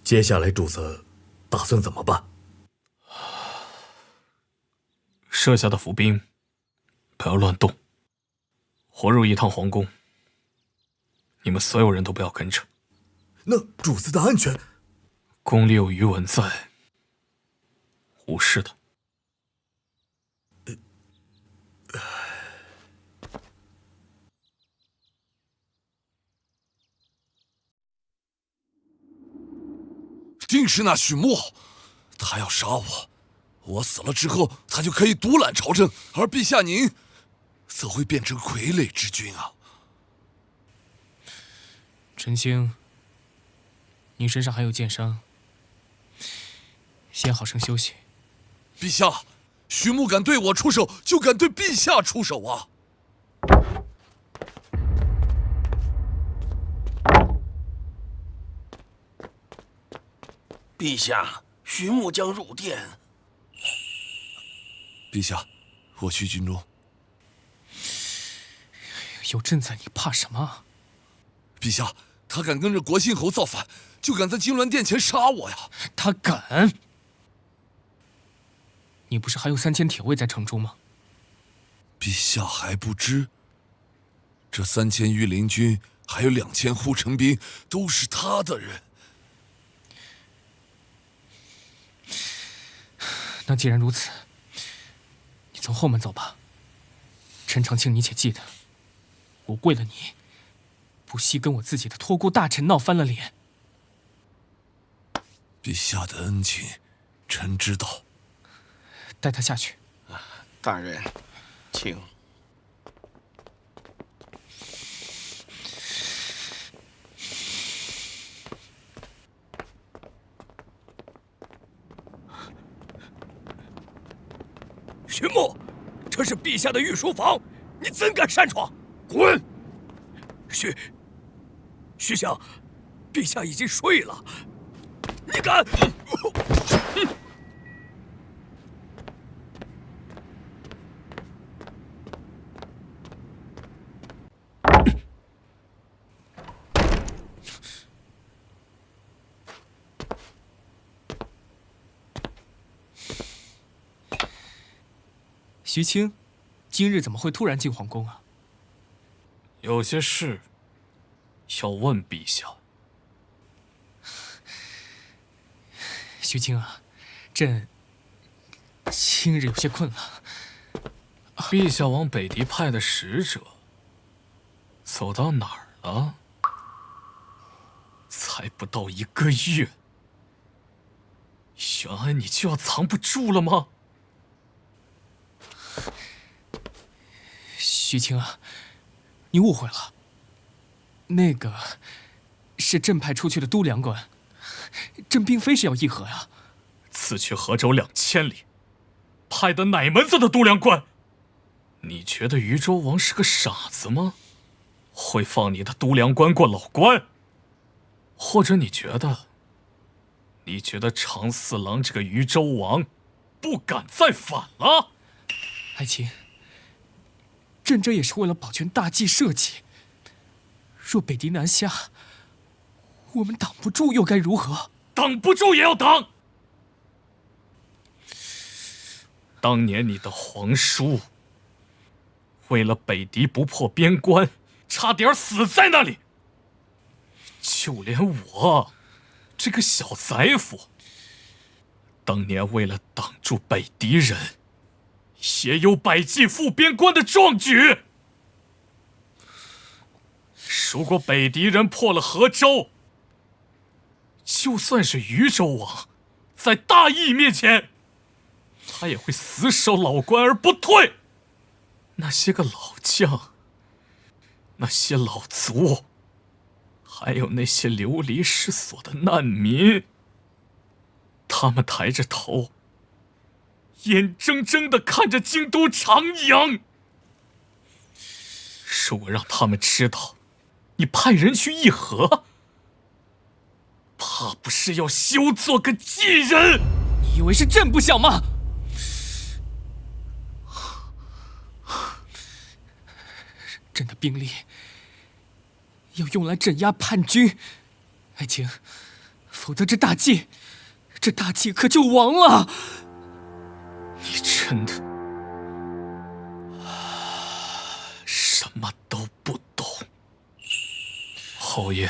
接下来主子打算怎么办？设下的伏兵不要乱动。我入一趟皇宫，你们所有人都不要跟着。那主子的安全？宫里有余文在，无事的。定是那许墨，他要杀我，我死了之后，他就可以独揽朝政，而陛下您，则会变成傀儡之君啊！陈兴，你身上还有剑伤，先好生休息。陛下，徐牧敢对我出手，就敢对陛下出手啊！陛下，徐牧将入殿。陛下，我去军中。有朕在，你怕什么？陛下，他敢跟着国信侯造反，就敢在金銮殿前杀我呀！他敢？你不是还有3000铁卫在城中吗？陛下还不知，这3000御林军还有2000护城兵都是他的人。那既然如此，你从后门走吧。陈长庆，你且记得，我为了你，不惜跟我自己的托孤大臣闹翻了脸。陛下的恩情，臣知道。带他下去。大人，请。徐牧，这是陛下的御书房，你怎敢擅闯？滚！徐相，陛下已经睡了，你敢？徐青，今日怎么会突然进皇宫啊？有些事要问陛下。徐青啊，朕今日有些困了。陛下往北狄派的使者走到哪儿了？才不到1个月，玄安你就要藏不住了吗？徐青啊，你误会了。那个是朕派出去的都梁官，朕并非是要议和呀。此去河州2000里，派的哪门子的都梁官？你觉得渝州王是个傻子吗？会放你的都梁官过老关？或者你觉得长四郎这个渝州王不敢再反了？爱卿，朕这也是为了保全大计社稷。若北狄南下，我们挡不住又该如何？挡不住也要挡！当年你的皇叔为了北狄不破边关，差点死在那里。就连我这个小宰辅，当年为了挡住北狄人，也有百计复边关的壮举。如果北狄人破了河州，就算是渝州王，在大义面前，他也会死守老关而不退。那些个老将，那些老卒，还有那些流离失所的难民，他们抬着头，眼睁睁地看着京都长阳。如果让他们知道你派人去议和，怕不是要休做个妓人？你以为是朕不想吗？朕的兵力要用来镇压叛军，爱卿，否则这大计可就亡了。你真的什么都不懂。侯爷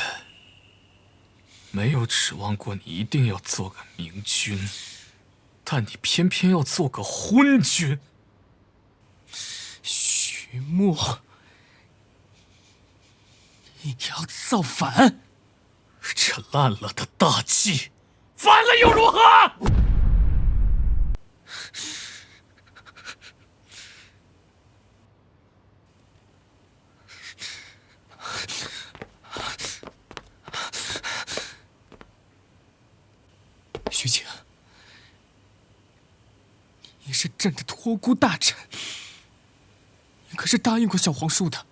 没有指望过你一定要做个明君，但你偏偏要做个昏君。徐牧，你要造反？这烂了的大计，反了又如何？徐晴，你是朕的托孤大臣，你可是答应过小皇叔的。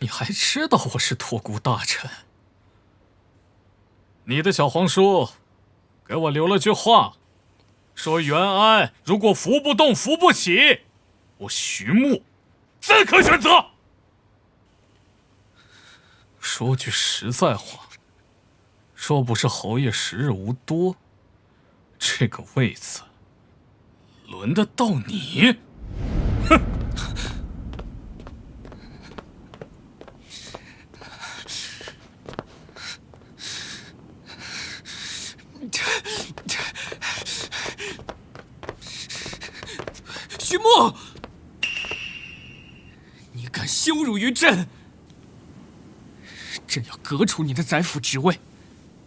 你还知道我是托孤大臣？你的小皇叔给我留了句话，说袁安如果扶不动、扶不起，我徐穆自可选择。说句实在话，若不是侯爷时日无多，这个位子轮得到你？哼！徐穆，你敢羞辱于朕！朕要革除你的宰辅职位，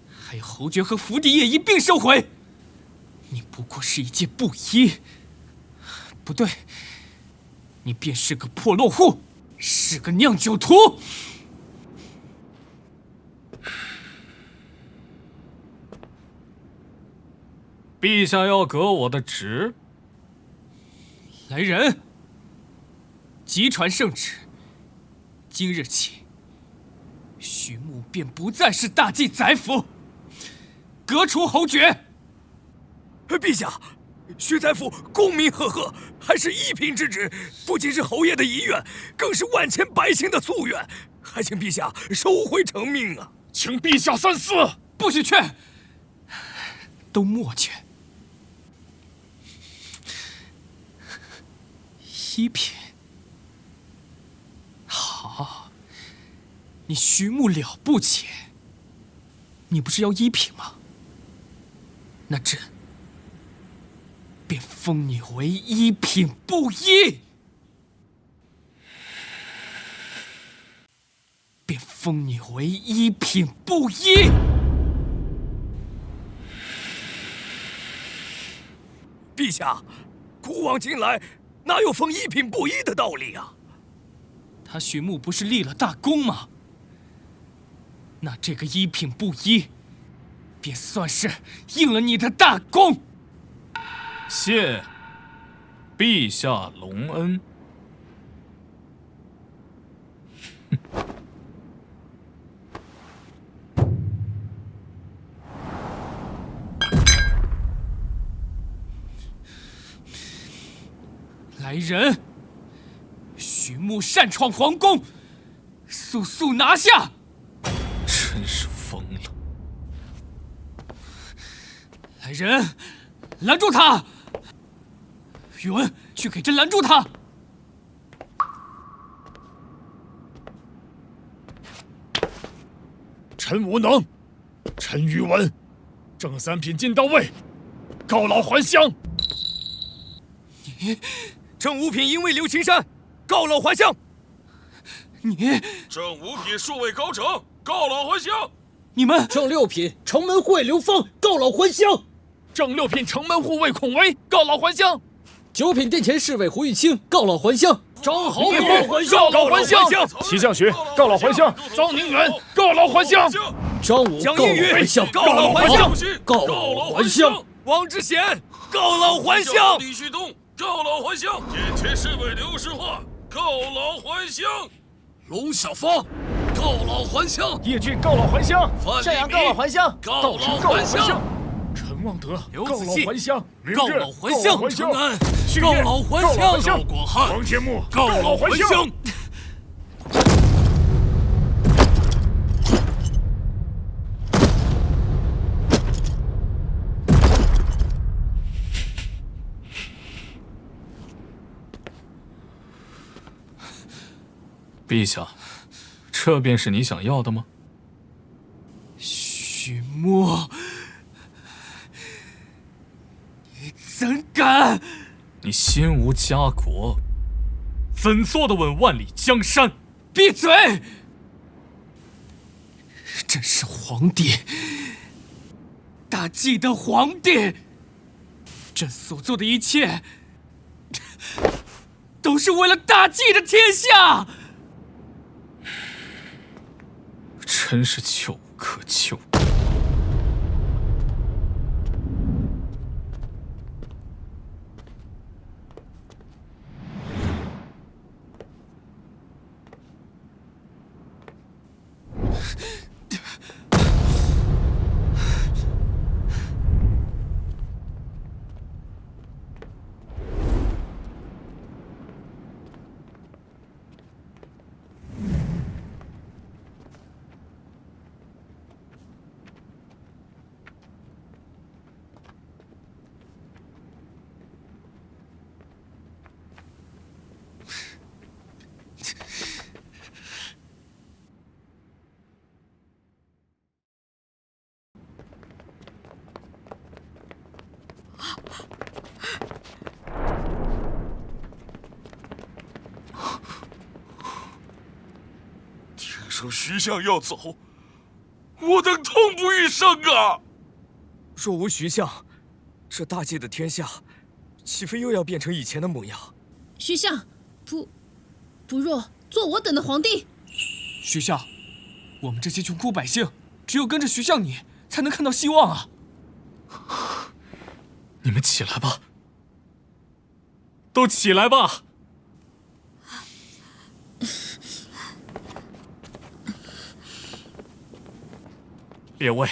还有侯爵和府邸也一并收回。你不过是一介布衣，不对，你便是个破落户，是个酿酒徒。陛下要革我的职？来人，急传圣旨，今日起，徐穆便不再是大祭宰辅，革除侯爵。陛下，徐宰辅功名赫赫，还是一品之职，不仅是侯爷的遗愿，更是万千百姓的夙愿，还请陛下收回成命啊！请陛下三思，不许劝，都默劝。一品，好，你徐穆了不起，你不是要一品吗？那朕便封你为一品布衣，便封你为一品布衣。陛下，古往今来，哪有封一品布衣的道理啊？他徐穆不是立了大功吗？那这个一品布衣，便算是应了你的大功。谢陛下隆恩。来人！徐穆擅闯皇宫，速速拿下！真是疯了！来人，拦住他！宇文，去给朕拦住他！臣无能，臣宇文，正三品尽到位，告老还乡。你，正五品营卫刘青山，告老还乡。你，正五品数位高成，告老还乡。你们，正六品城门护卫刘芳，告老还乡。正六品城门护卫孔维，告老还乡。九品殿前侍卫胡玉清，告老还乡。张豪告老还乡，告老还乡。齐向学告老还乡。臧宁远告老还乡。张武告老还乡，告老还乡。告老还乡。王之贤告老还乡。李旭东告老还乡。殿前侍卫刘世化告老还乡。龙小芳告老还乡。叶俊告老还乡。单阳告老还乡。告老还乡。陈望德刘告老还乡。告老还乡。陈安告老还乡。赵广汉王天木告老还乡。陛下，这便是你想要的吗？徐穆，你怎敢？你心无家国，怎坐得稳万里江山？闭嘴！朕是皇帝，大祭的皇帝，朕所做的一切，都是为了大计的天下。真是求无可求。说徐相要走，我等痛不欲生啊！若无徐相，这大计的天下，岂非又要变成以前的模样？徐相，不若做我等的皇帝。徐相，我们这些穷苦百姓，只有跟着徐相你，才能看到希望啊！你们起来吧，都起来吧！列位，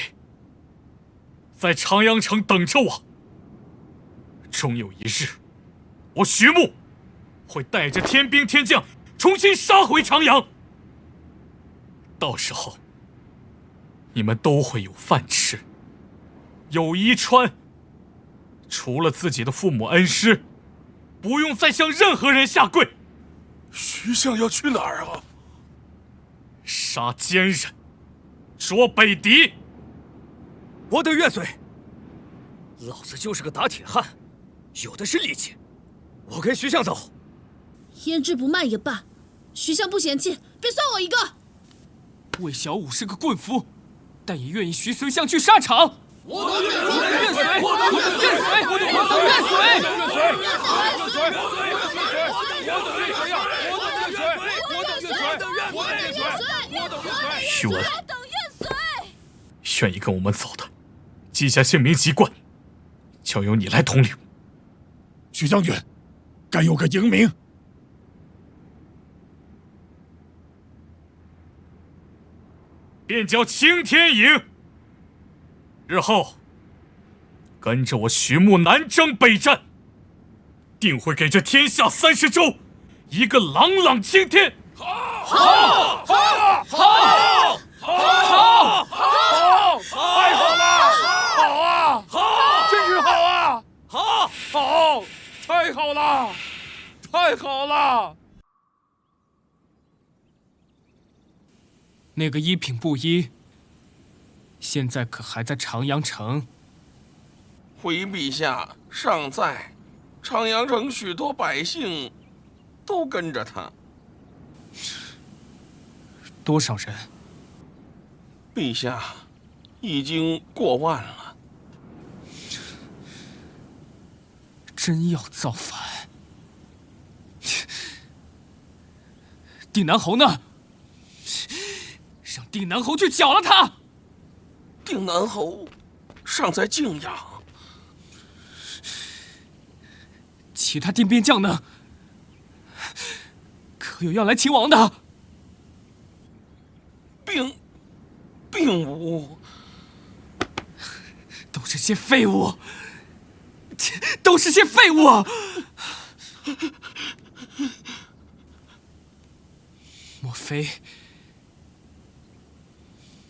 在长阳城等着我。终有一日，我徐穆会带着天兵天将重新杀回长阳。到时候，你们都会有饭吃，有衣穿，除了自己的父母恩师，不用再向任何人下跪。徐相要去哪儿啊？杀奸人，捉北狄。我等愿随。老子就是个打铁汉，有的是力气。我跟徐相走。胭脂不卖也罢，徐相不嫌弃，便算我一个。魏小武是个棍夫，但也愿意徐随相去沙场。我等愿随，我等愿随，我等宇文，愿意跟我们走的，记下姓名籍贯，交由你来统领。徐将军，该有个营名。便叫青天营。日后跟着我徐穆南征北战，定会给这天下30州一个朗朗青天。好，太好了！好啊！好，真是好啊！好，太好了！太好了！那个一品布衣，现在可还在长阳城？回陛下，尚在。长阳城许多百姓都跟着他。多少人？陛下，已经过万了。真要造反？定南侯呢？让定南侯去剿了他。定南侯尚在泾阳。其他定边将呢？可有要来秦王的？并无。都是些废物，都是些废物！莫非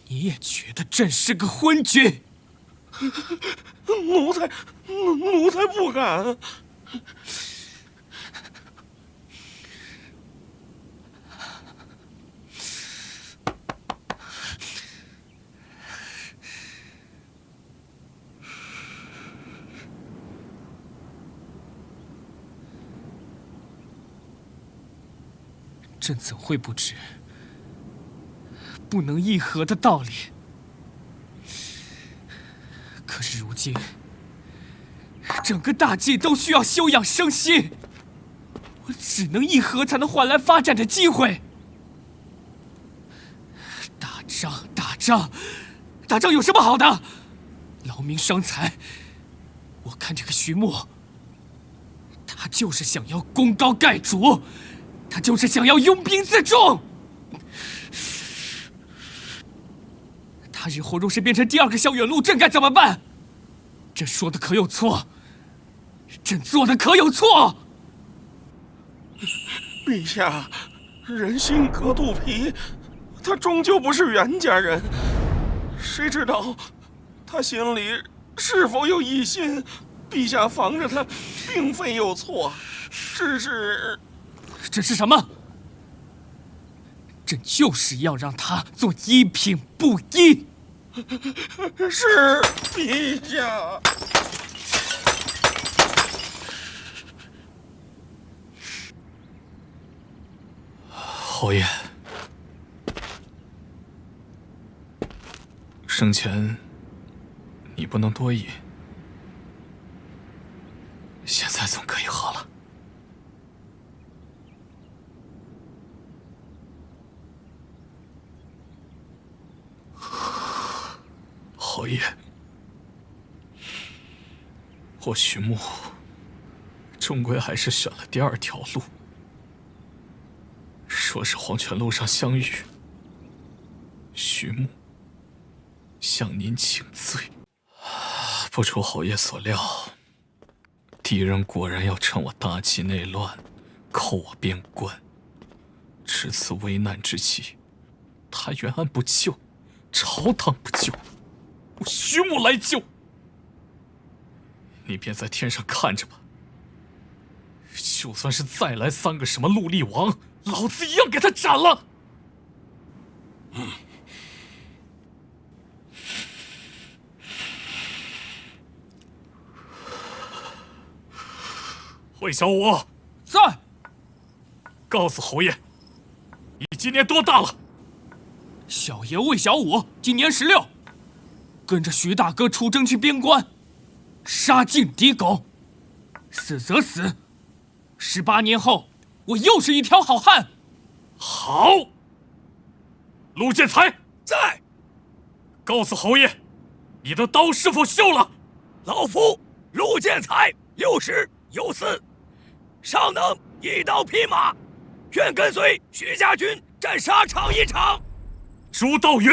你也觉得朕是个昏君？奴才不敢。朕怎会不知不能议和的道理？可是如今，整个大计都需要休养生息，我只能议和才能换来发展的机会。打仗有什么好的？劳民伤财。我看这个徐牧，他就是想要功高盖主，他就是想要拥兵自重。他日后若是变成第二个萧远路，朕该怎么办？朕说的可有错？朕做的可有错？陛下，人心隔肚皮，他终究不是袁家人，谁知道他心里是否有异心？陛下防着他，并非有错，只是……这是什么？朕就是要让他做一品布衣。是陛下。侯爷，生前你不能多疑，现在总可以好了。侯爷，我徐牧终归还是选了第二条路。说是黄泉路上相遇，徐牧向您请罪。不出侯爷所料，敌人果然要趁我大计内乱，扣我边关。至此危难之际，他袁安不救，朝堂不救，我徐牧来救。你便在天上看着吧，就算是再来3个什么陆厉王，老子一样给他斩了！魏小武在。告诉侯爷，你今年多大了？小爷魏小武今年16，跟着徐大哥出征去边关，杀尽敌狗，死则死。18年后，我又是一条好汉。好，陆建才在。告诉侯爷，你的刀是否锈了？老夫陆建才有时有死，尚能一刀匹马，愿跟随徐家军战沙场一场。朱道云，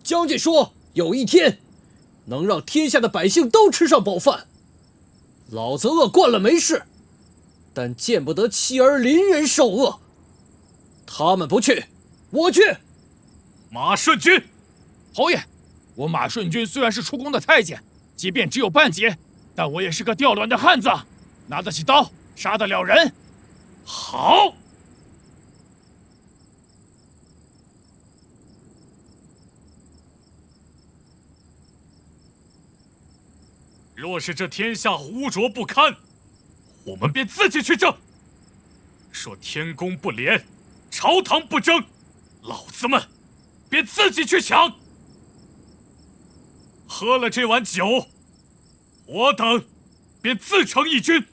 将军说有一天能让天下的百姓都吃上饱饭，老子饿惯了没事，但见不得妻儿邻人受饿。他们不去，我去。马顺军，侯爷，我马顺军虽然是出宫的太监，即便只有半截，但我也是个调卵的汉子，拿得起刀，杀得了人。好。若是这天下污浊不堪，我们便自己去争。说天公不怜，朝堂不争，老子们便自己去抢。喝了这碗酒，我等便自成一军，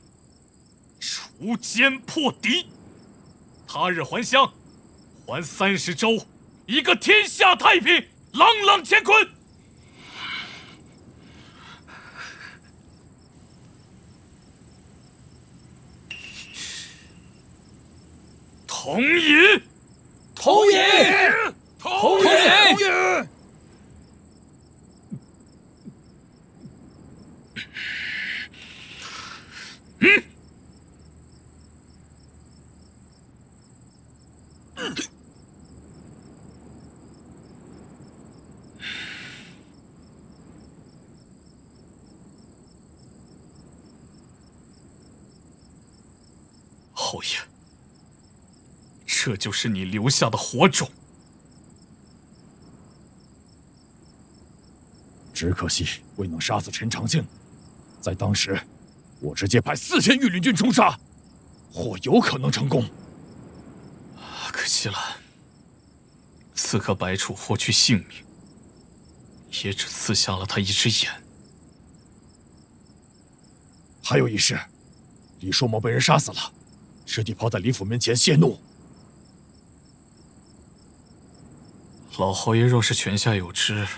除奸破敌。他日还乡，还30州，一个天下太平，朗朗乾坤。同饮，同饮，同饮。侯爷，这就是你留下的火种。只可惜未能杀死陈长庆，在当时，我直接派4000御林军冲杀，或有可能成功。可惜了，刺客白楚获去性命，也只刺瞎了他一只眼。还有一事，李叔谋被人杀死了，尸体抛在李府门前泄怒。老侯爷若是泉下有知，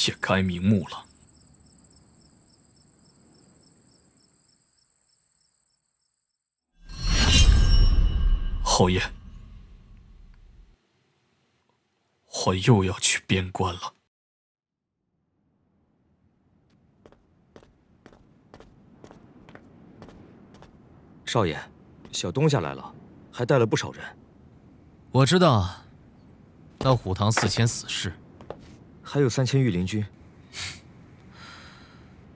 也该瞑目了。侯爷，我又要去边关了。少爷，小东家来了，还带了不少人。我知道，那虎堂4000死士，还有3000御林军。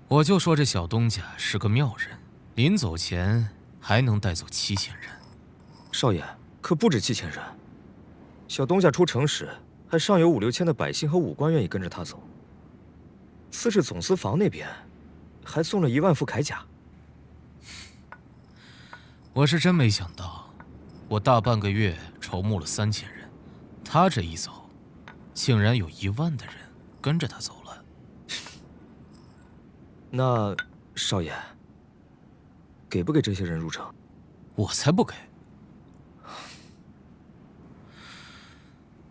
我就说这小东家是个妙人，临走前还能带走7000人。少爷，可不止7000人。小东家出城时，还尚有5、6千的百姓和武官愿意跟着他走。司事总司房那边，还送了1万副铠甲。我是真没想到，我大半个月筹募了3000人，他这一走，竟然有1万的人跟着他走了。那少爷，给不给这些人入城？我才不给！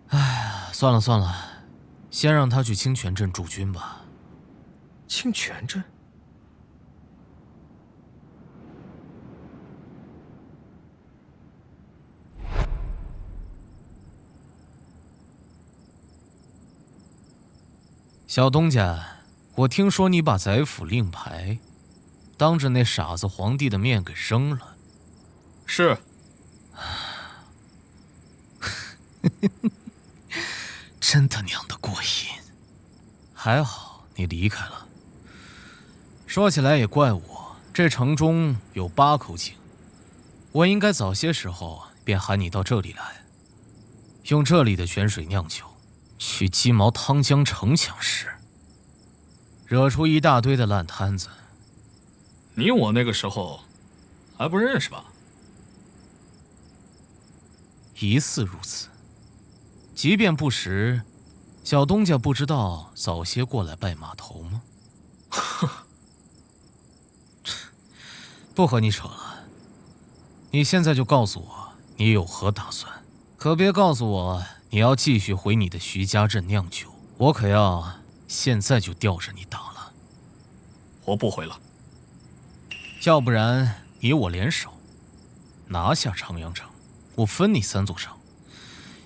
哎呀，算了算了，先让他去清泉镇驻军吧。清泉镇？小东家，我听说你把宰府令牌当着那傻子皇帝的面给扔了。是。真他娘的过瘾！还好你离开了。说起来也怪我，这城中有8口井，我应该早些时候便喊你到这里来，用这里的泉水酿酒，去鸡毛汤江城抢食，惹出一大堆的烂摊子。你我那个时候还不认识吧？疑似如此。即便不识，小东家不知道早些过来拜码头吗？不和你扯了，你现在就告诉我你有何打算，可别告诉我你要继续回你的徐家镇酿酒，我可要现在就吊着你打了。我不回了。要不然你我联手拿下长阳城，我分你3座城。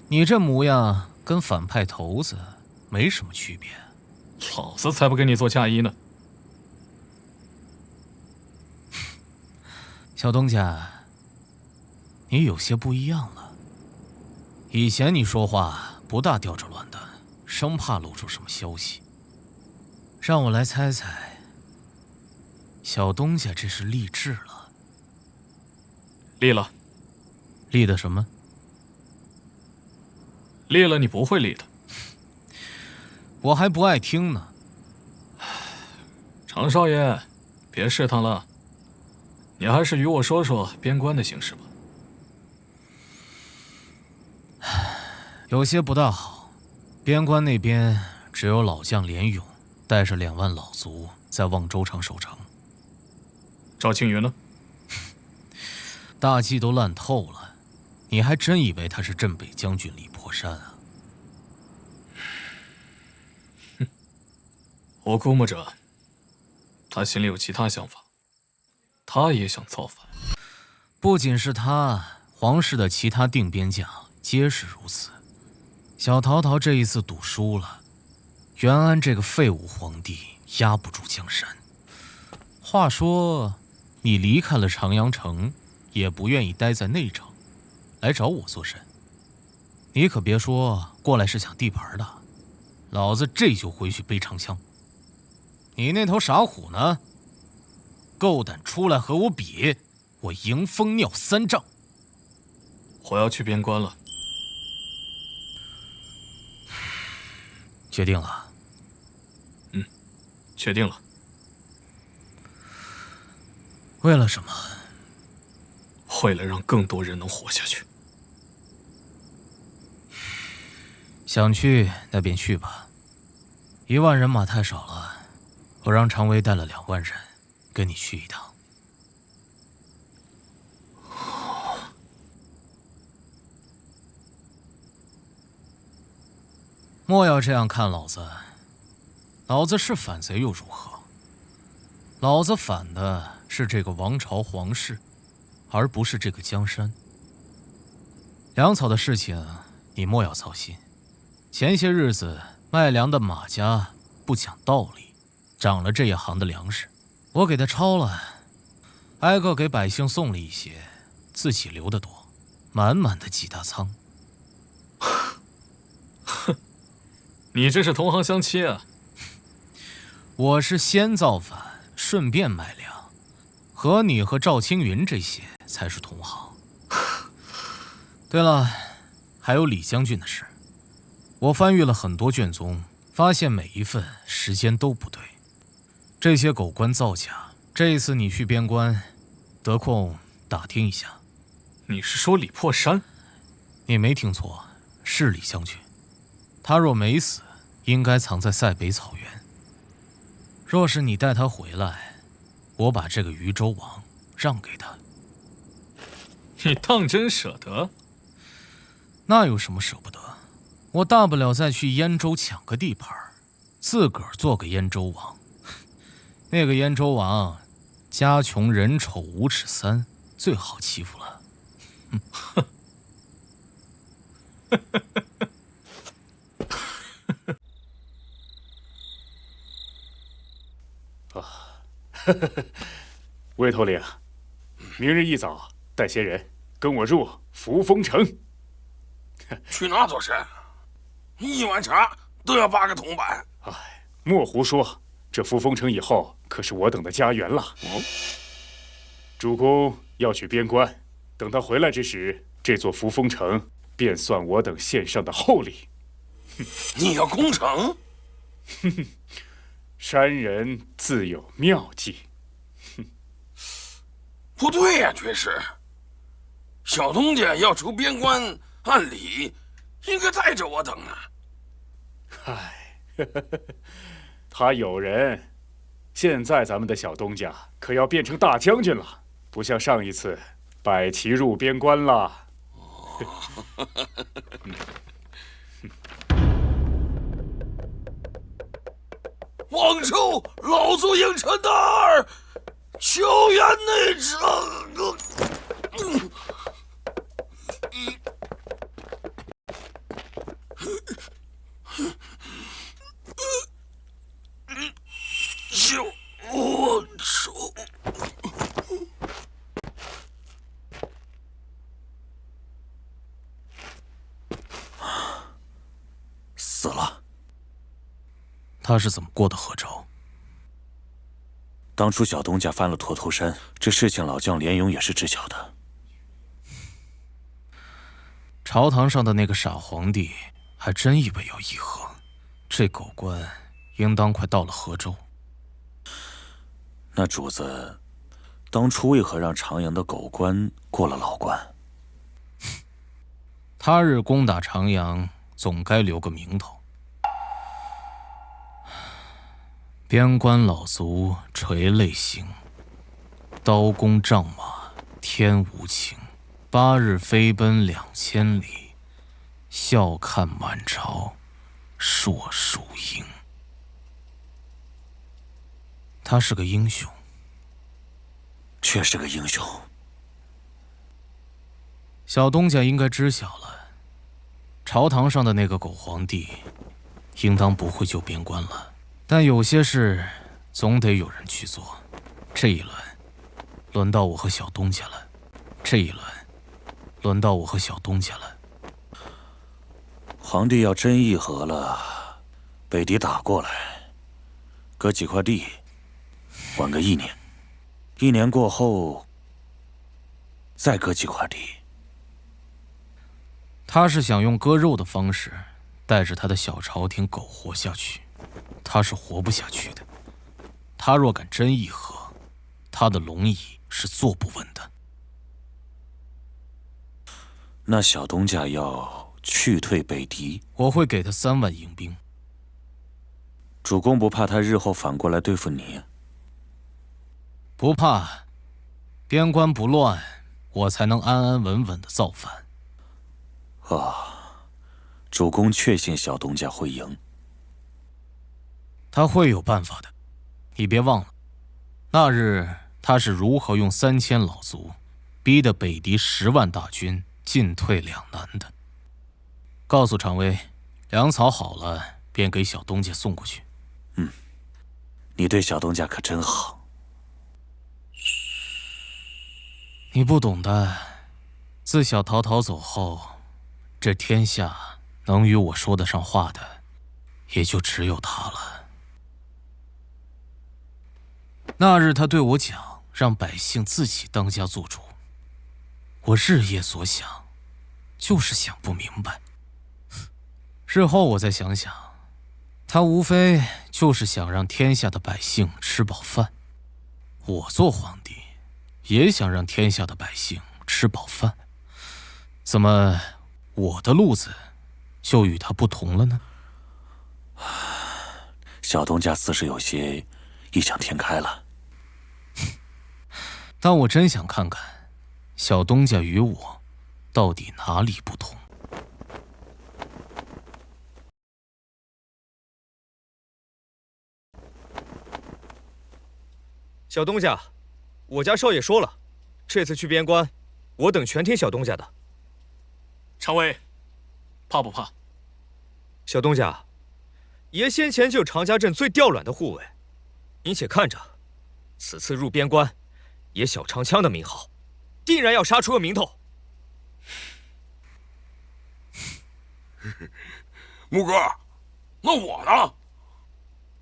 你这模样跟反派头子没什么区别。老子才不给你做嫁衣呢。小东家，你有些不一样了。以前你说话不大吊着卵的，生怕露出什么消息。让我来猜猜，小东家这是立志了？立了。立的什么？立了你不会立的。我还不爱听呢。常少爷，别试探了，你还是与我说说边关的形势吧。有些不大好，边关那边只有老将连勇带着2万老卒在望州城守城。赵青云呢？大计都烂透了，你还真以为他是镇北将军李破山啊？我估摸着，他心里有其他想法，他也想造反。不仅是他，皇室的其他定边将皆是如此。小陶陶这一次赌输了，袁安这个废物皇帝压不住江山。话说，你离开了长阳城，也不愿意待在内城，来找我做甚？你可别说过来是抢地盘的，老子这就回去背长枪。你那头傻虎呢？够胆出来和我比，我迎风尿3丈。我要去边关了。决定了？确定了。为了什么？为了让更多人能活下去。想去那便去吧，1万人马太少了。我让常威带了2万人，跟你去一趟。莫要这样看老子，老子是反贼又如何？老子反的是这个王朝皇室，而不是这个江山。粮草的事情你莫要操心。前些日子卖粮的马家不讲道理，涨了这一行的粮食，我给他抄了，挨个给百姓送了一些，自己留得多，满满的几大仓。你这是同行相欺啊！我是先造反，顺便卖粮，和你和赵青云这些才是同行。对了，还有李将军的事，我翻阅了很多卷宗，发现每一份时间都不对，这些狗官造假。这一次你去边关，得空打听一下。你是说李破山？你没听错，是李将军。他若没死，应该藏在塞北草原。若是你带他回来，我把这个渝州王让给他。你当真舍得？那有什么舍不得？我大不了再去燕州抢个地盘，自个儿做个燕州王。那个燕州王，家穷人丑无耻三，最好欺负了。魏头领，明日一早带些人跟我入扶风城。去哪做事？一碗茶都要8个铜板。哎，莫胡说，这扶风城以后可是我等的家园了。主公要去边关，等他回来之时，这座扶风城便算我等献上的厚礼。你要攻城？山人自有妙计。不对呀，爵士。小东家要出边关，按理应该带着我等啊。唉，他有人。现在咱们的小东家可要变成大将军了，不像上一次摆旗入边关了。王仇，老祖应陈大儿，求援内城。救我仇！死了。他是怎么过的河州？当初小东家翻了驼头山，这事情老将连勇也是知晓的。朝堂上的那个傻皇帝还真以为要议和，这狗官应当快到了河州。那主子当初为何让长阳的狗官过了老关？他日攻打长阳，总该留个名头。边关老卒垂泪行，刀弓仗马天无情。8日飞奔2000里，笑看满朝硕树英。他是个英雄，确是个英雄。小东家应该知晓了，朝堂上的那个狗皇帝，应当不会救边关了。但有些事总得有人去做。这一轮，轮到我和小东家了。这一轮，轮到我和小东家了。皇帝要真议和了，北狄打过来，割几块地，晚个1年，1年过后再割几块地。他是想用割肉的方式，带着他的小朝廷苟活下去。他是活不下去的。他若敢真议和，他的龙椅是坐不稳的。那小东家要去退北狄，我会给他3万营兵。主公不怕他日后反过来对付你？不怕，边关不乱，我才能安安稳稳的造反。主公确信小东家会赢？他会有办法的，你别忘了，那日他是如何用3000老卒，逼得北敌10万大军进退两难的。告诉常威，粮草好了，便给小东家送过去。你对小东家可真好。你不懂的，自小陶陶走后，这天下能与我说得上话的，也就只有他了。那日他对我讲，让百姓自己当家做主。我日夜所想，就是想不明白。日后我再想想，他无非就是想让天下的百姓吃饱饭。我做皇帝，也想让天下的百姓吃饱饭。怎么，我的路子就与他不同了呢？小东家似是有些异想天开了。但我真想看看，小东家与我到底哪里不同。小东家，我家少爷说了，这次去边关，我等全听小东家的。常威，怕不怕？小东家，爷先前就常家镇最调卵的护卫，您且看着，此次入边关，爷小长枪的名号，定然要杀出个名头。木哥，那我呢？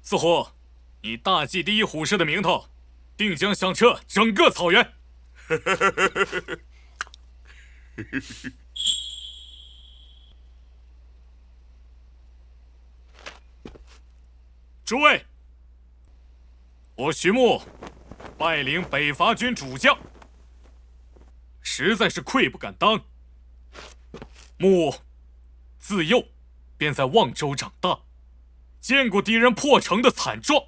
似乎你大计第一虎士的名头，定将响彻整个草原。诸位，我徐穆拜领北伐军主将，实在是愧不敢当。穆自幼便在望州长大，见过敌人破城的惨状。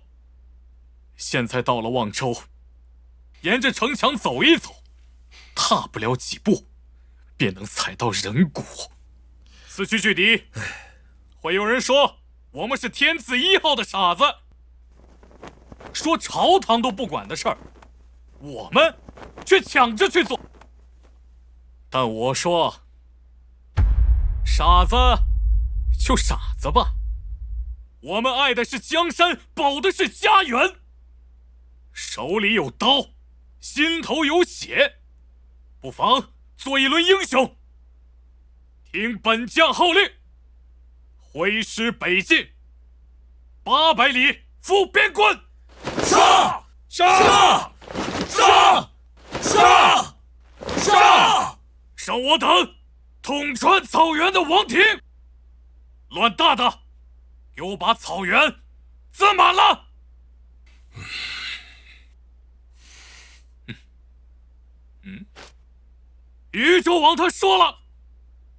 现在到了望州，沿着城墙走一走，踏不了几步，便能踩到人骨。此去拒敌，会有人说我们是天字1号的傻子，说朝堂都不管的事儿，我们却抢着去做。但我说，傻子就傻子吧，我们爱的是江山，保的是家园。手里有刀，心头有血，不妨做一轮英雄。听本将号令，挥师北进，800里赴边关。杀！杀！杀！杀！杀！上我等统川草原的王庭，乱大的，给我把草原滋满了。禹州王他说了，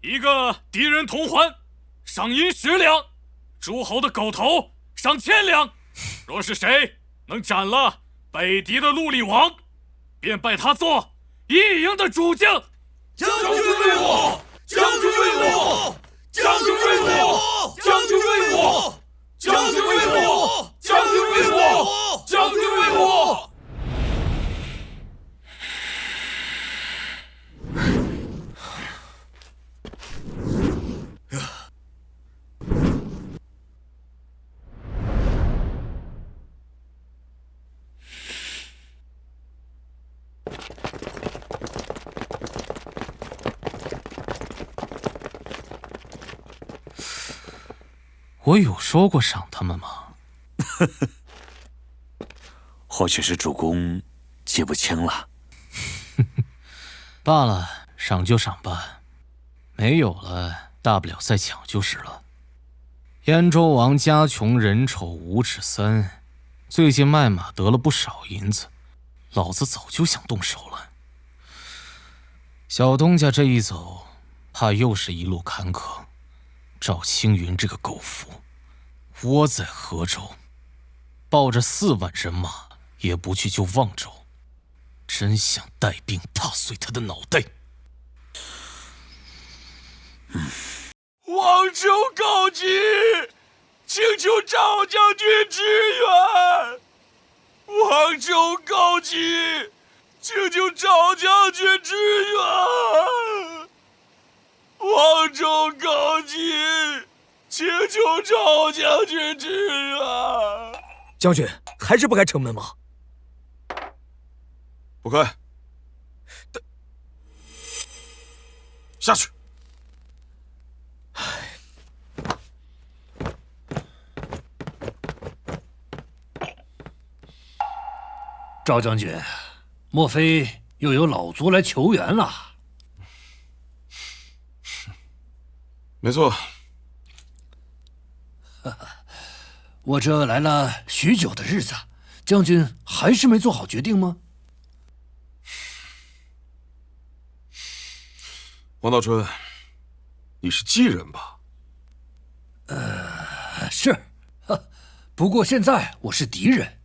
一个敌人同环，赏银10两；诸侯的狗头赏1000两。若是谁能斩了北敌的陆力王，便拜他做一营的主将。将军为我！将军为我！将军为我！将军为我！将军为我！将军为我！将军为我！我有说过赏他们吗？或许是主公记不清了。罢了，赏就赏吧，没有了，大不了再抢就是了。燕州王家穷人丑5尺3，最近卖马得了不少银子，老子早就想动手了。小东家这一走，怕又是一路坎坷。赵青云这个狗夫，窝在河州，抱着4万人马也不去救望州，真想带兵踏碎他的脑袋。王州告急，请求赵将军支援。王州告急，请求赵将军支援。王州告急，请求赵将军支援。将军还是不开城门吗？不开。下去。赵将军，莫非又有老卒来求援了？没错。我这来了许久的日子，将军还是没做好决定吗？王道春，你是冀人吧？是。不过现在我是敌人。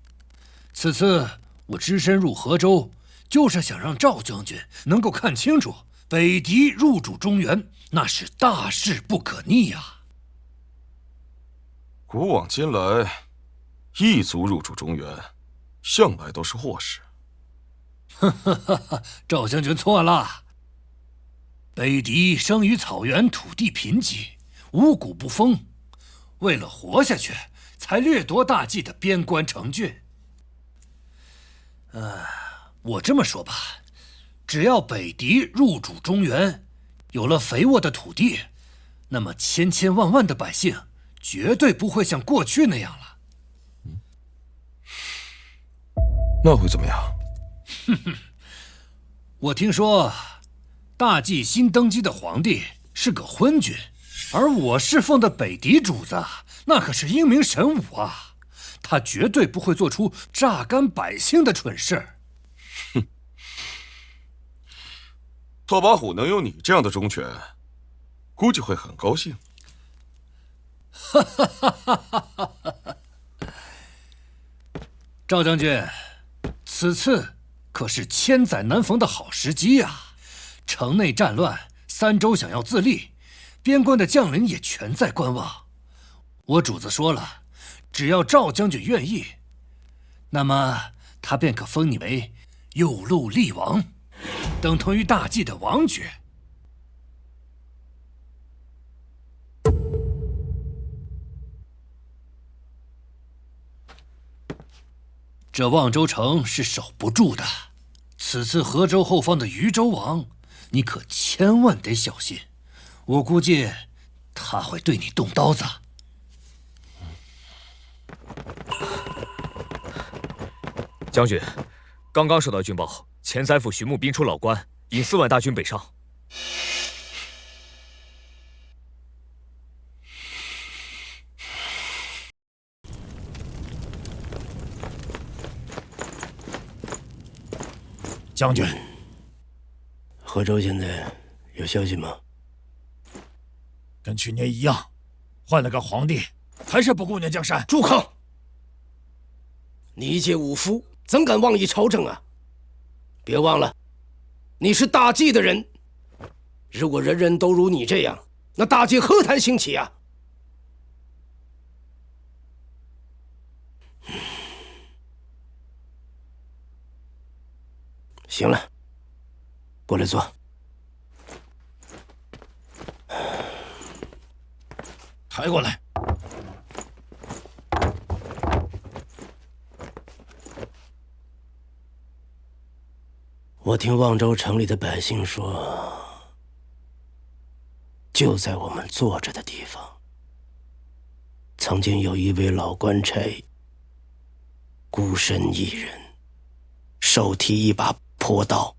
此次我只身入河州，就是想让赵将军能够看清楚，北狄入主中原，那是大事不可逆呀。古往今来，异族入主中原，向来都是祸事。赵将军错了。北狄生于草原，土地贫瘠，五谷不丰，为了活下去，才掠夺大冀的边关城郡。我这么说吧，只要北狄入主中原，有了肥沃的土地，那么千千万万的百姓绝对不会像过去那样了。那会怎么样？我听说大冀新登基的皇帝是个昏君，而我侍奉的北狄主子那可是英明神武啊，他绝对不会做出榨干百姓的蠢事。拓跋虎能有你这样的忠犬，估计会很高兴。赵将军，此次可是千载难逢的好时机呀！城内战乱，三州想要自立，边关的将领也全在观望。我主子说了，只要赵将军愿意，那么他便可封你为右路厉王，等同于大冀的王爵。这望州城是守不住的，此次河州后方的渝州王，你可千万得小心。我估计他会对你动刀子。将军，刚刚收到军报，前宰府徐牧兵出老关，引4万大军北上。将军，河州现在有消息吗？跟去年一样，换了个皇帝，还是不顾念江山。住口！你一介武夫，怎敢妄议朝政啊？别忘了，你是大冀的人。如果人人都如你这样，那大冀何谈兴起啊？行了，过来坐。抬过来。我听望州城里的百姓说，就在我们坐着的地方，曾经有一位老官差，孤身一人，手提一把破刀，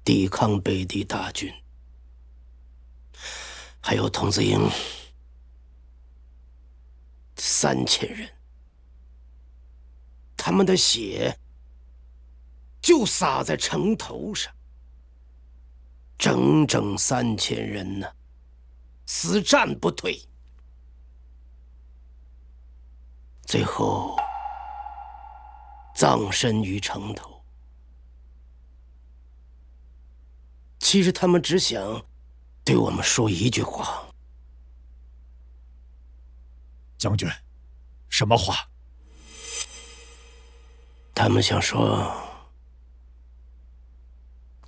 抵抗北狄大军。还有童子营3000人，他们的血就洒在城头上，整整3000人呢，死战不退。最后葬身于城头，其实他们只想对我们说一句话。将军，什么话？他们想说，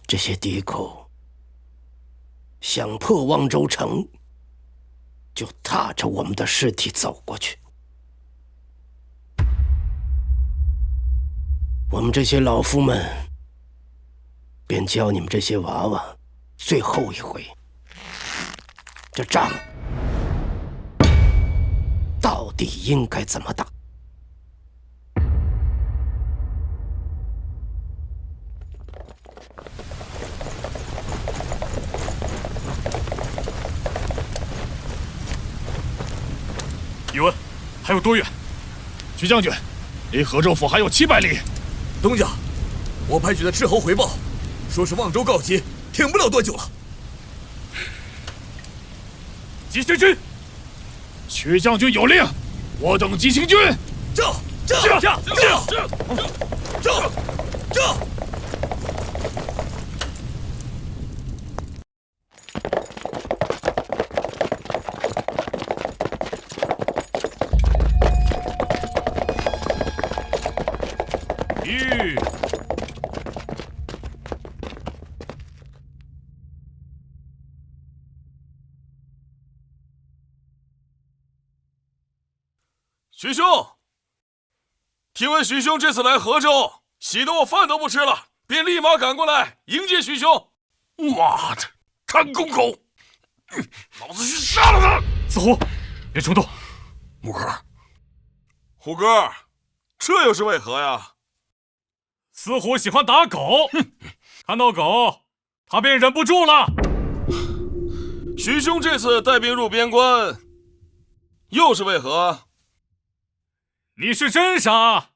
这些敌寇想破望州城，就踏着我们的尸体走过去。我们这些老夫们便教你们这些娃娃最后一回，这仗到底应该怎么打？宇文，还有多远？徐将军，离河州府还有700里。东家，我派去的斥候回报，说是望州告急，挺不了多久了。急行军，徐将军有令，我等急行军。这。徐兄，听闻徐兄这次来河州，喜得我饭都不吃了，便立马赶过来迎接徐兄。妈的，贪公狗！老子去杀了他！四虎，别冲动。木哥，虎哥，这又是为何呀？四虎喜欢打狗，看到狗，他便忍不住了。徐兄这次带兵入边关，又是为何？你是真傻，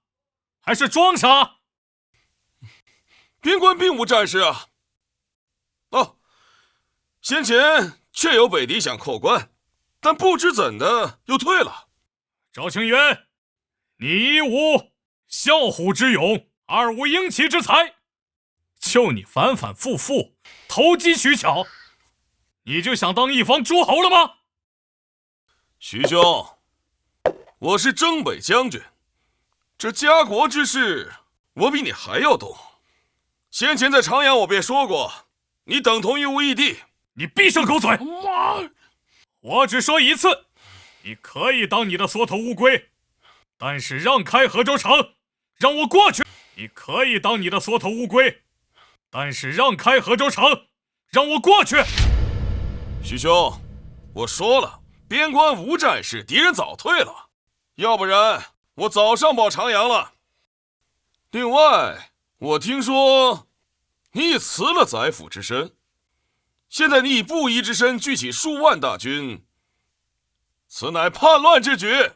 还是装傻？边关并无战事啊。哦，先前确有北敌想扣关，但不知怎的又退了。赵清源，你1无啸虎之勇，2无鹰骑之才，就你反反复复投机取巧，你就想当一方诸侯了吗？徐兄，我是征北将军，这家国之事，我比你还要懂。先前在长阳，我便说过，你等同于无义帝。你闭上口嘴！妈！我只说一次，你可以当你的缩头乌龟，但是让开河州城，让我过去。你可以当你的缩头乌龟，但是让开河州城，让我过去。徐兄，我说了，边关无战事，敌人早退了，要不然我早上报长阳了。另外，我听说你已辞了宰辅之身，现在你以布衣之身聚起数万大军，此乃叛乱之举。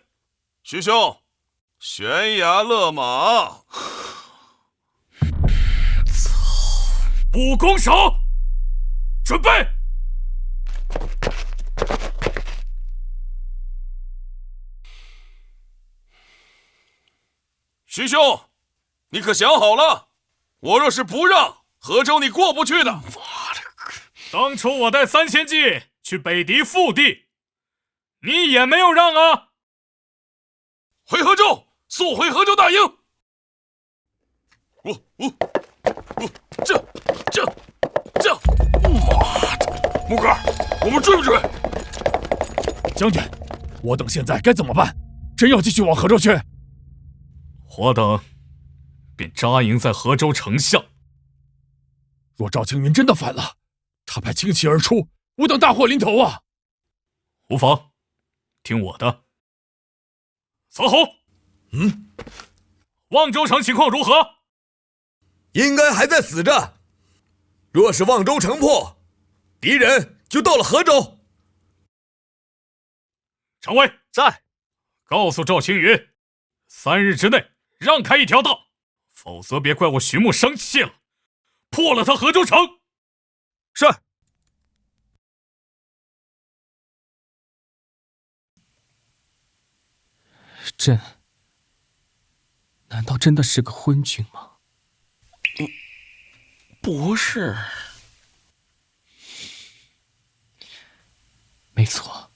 徐兄，悬崖勒马！不攻手，准备！徐兄，你可想好了？我若是不让，河州你过不去的。当初我带3000骑去北敌腹地，你也没有让啊！回河州，速回河州大营！这，妈的！木哥，我们追不追？将军，我等现在该怎么办？真要继续往河州去？我等便扎营在河州城下。若赵青云真的反了，他派轻骑而出，我等大祸临头啊！无妨，听我的。曹侯，望州城情况如何？应该还在死着。若是望州城破，敌人就到了河州。常尉在，告诉赵青云，3日之内让开一条道，否则别怪我徐牧生气了，破了他河州城。是。朕难道真的是个昏君吗？不是，错，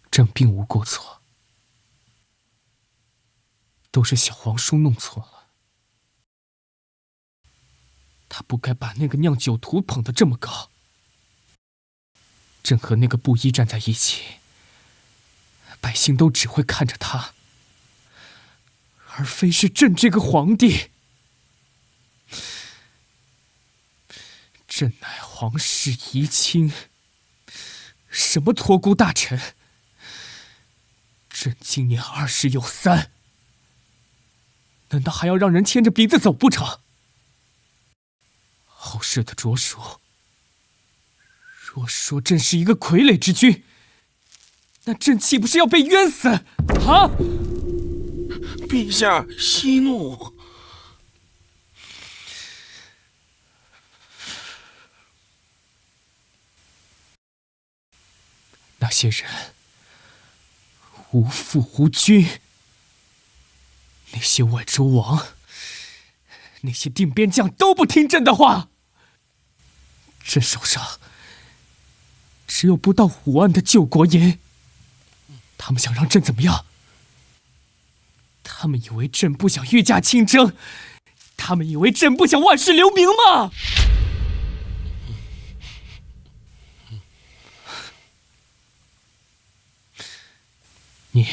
朕并无过错，都是小皇叔弄错了。他不该把那个酿酒徒捧得这么高。朕和那个布衣站在一起，百姓都只会看着他，而非是朕这个皇帝。朕乃皇室遗亲，什么托孤大臣？朕今年20有3，难道还要让人牵着鼻子走不成？后世的着书，若说朕是一个傀儡之君，那朕岂不是要被冤死？啊！陛下息怒。那些人无父无君，那些外周王，那些定边将都不听朕的话。朕手上只有不到5万的救国银，他们想让朕怎么样？他们以为朕不想御驾亲征，他们以为朕不想万世留名吗？你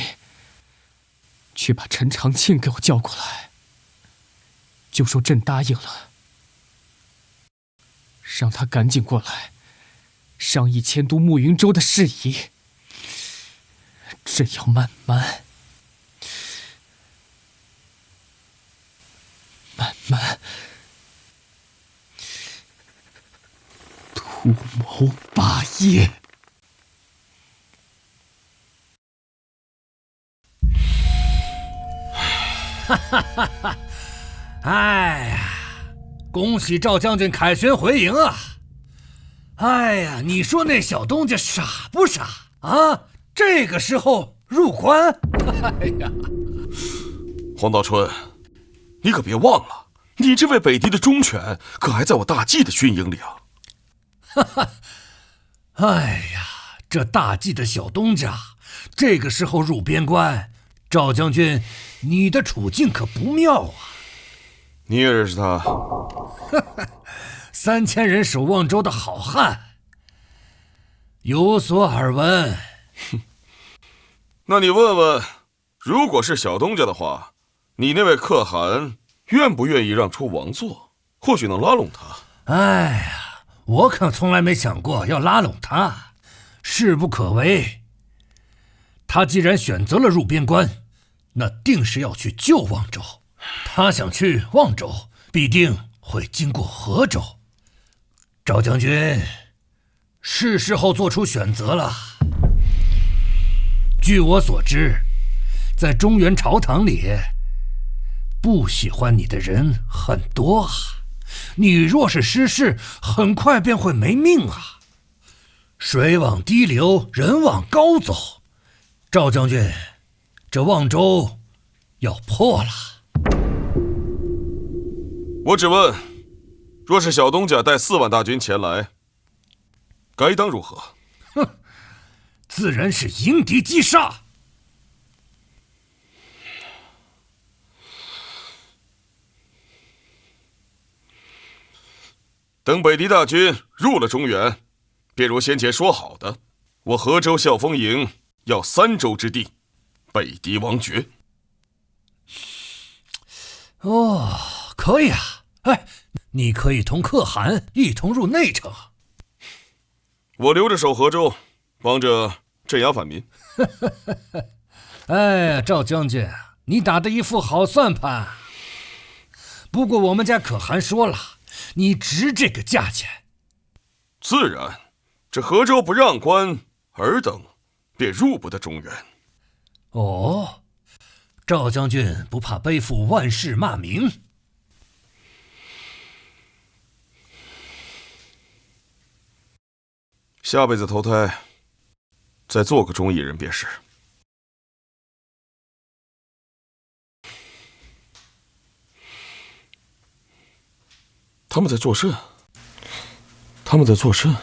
去把陈长庆给我叫过来，就说朕答应了，让他赶紧过来商议迁都慕云州的事宜。朕要慢慢图谋霸业。哈哈哈哈！哎呀，恭喜赵将军凯旋回营啊！哎呀，你说那小东家傻不傻啊？这个时候入关？哎呀，黄道春，你可别忘了，你这位北狄的忠犬可还在我大计的军营里啊！哈哈，哎呀，这大计的小东家，这个时候入边关，赵将军，你的处境可不妙啊！你也认识他？3000人守望州的好汉，有所耳闻。那你问问，如果是小东家的话，你那位可汗愿不愿意让出王座？或许能拉拢他。哎呀，我可从来没想过要拉拢他，势不可为。他既然选择了入边关，那定是要去救望州。他想去望州，必定会经过河州。赵将军，是时候做出选择了。据我所知，在中原朝堂里，不喜欢你的人很多啊。你若是失势，很快便会没命啊。水往低流，人往高走。赵将军，这望州要破了。我只问，若是小东家带4万大军前来，该当如何？哼，自然是迎敌击杀。等北狄大军入了中原，便如先前说好的，我河州笑风营要3州之地，北狄王爵。哦，可以啊！哎，你可以同可汗一同入内城。我留着守河州，帮着镇压反民。哎，赵将军，你打的一副好算盘。不过我们家可汗说了，你值这个价钱。自然，这河州不让关，尔等便入不得中原。哦，赵将军不怕背负万世骂名？下辈子投胎，再做个忠义人便是。他们在作甚？他们在作甚？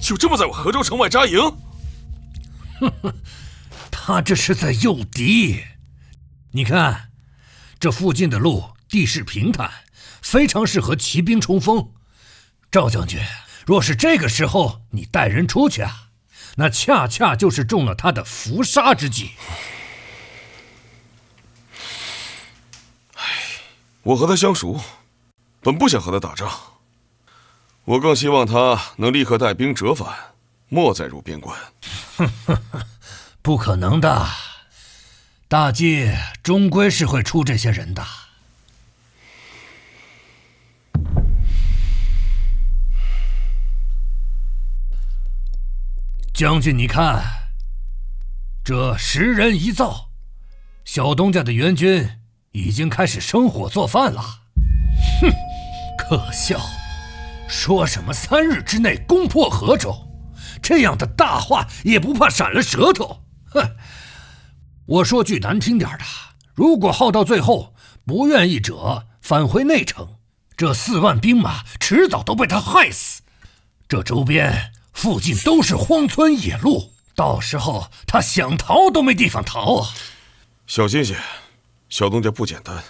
就这么在我河州城外扎营？他这是在诱敌。你看，这附近的路地势平坦，非常适合骑兵冲锋。赵将军，若是这个时候你带人出去啊，那恰恰就是中了他的伏杀之计。我和他相熟，本不想和他打仗，我更希望他能立刻带兵折返，莫再入边关。不可能的，大计终归是会出这些人的。将军，你看，这10人一灶，小东家的援军已经开始生火做饭了。哼，可笑！说什么3日之内攻破河州，这样的大话也不怕闪了舌头。哼！我说句难听点的，如果耗到最后不愿意者返回内城，这4万兵马迟早都被他害死。这周边附近都是荒村野路，到时候他想逃都没地方逃啊！小金仙，小东家不简单。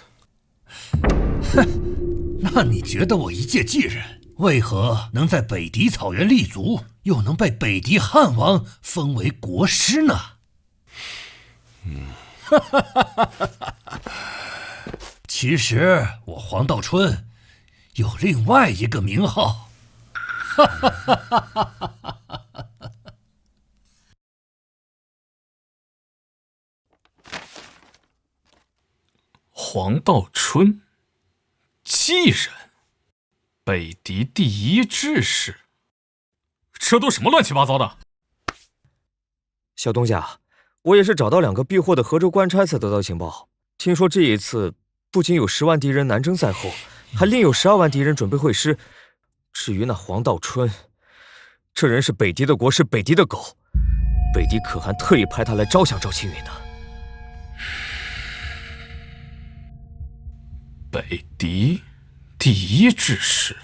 哼，那你觉得我一介妓人，为何能在北狄草原立足，又能被北狄汉王封为国师呢？其实我黄道春有另外一个名号。黄道春，妓人，北狄第1志士，这都什么乱七八糟的？小东家，我也是找到2个避祸的河州官差才得到情报。听说这一次不仅有10万敌人南征在后，还另有12万敌人准备会师。至于那黄道春，这人是北狄的国师，北狄的狗，北狄可汗特意派他来招降赵青云的。北狄第1志士，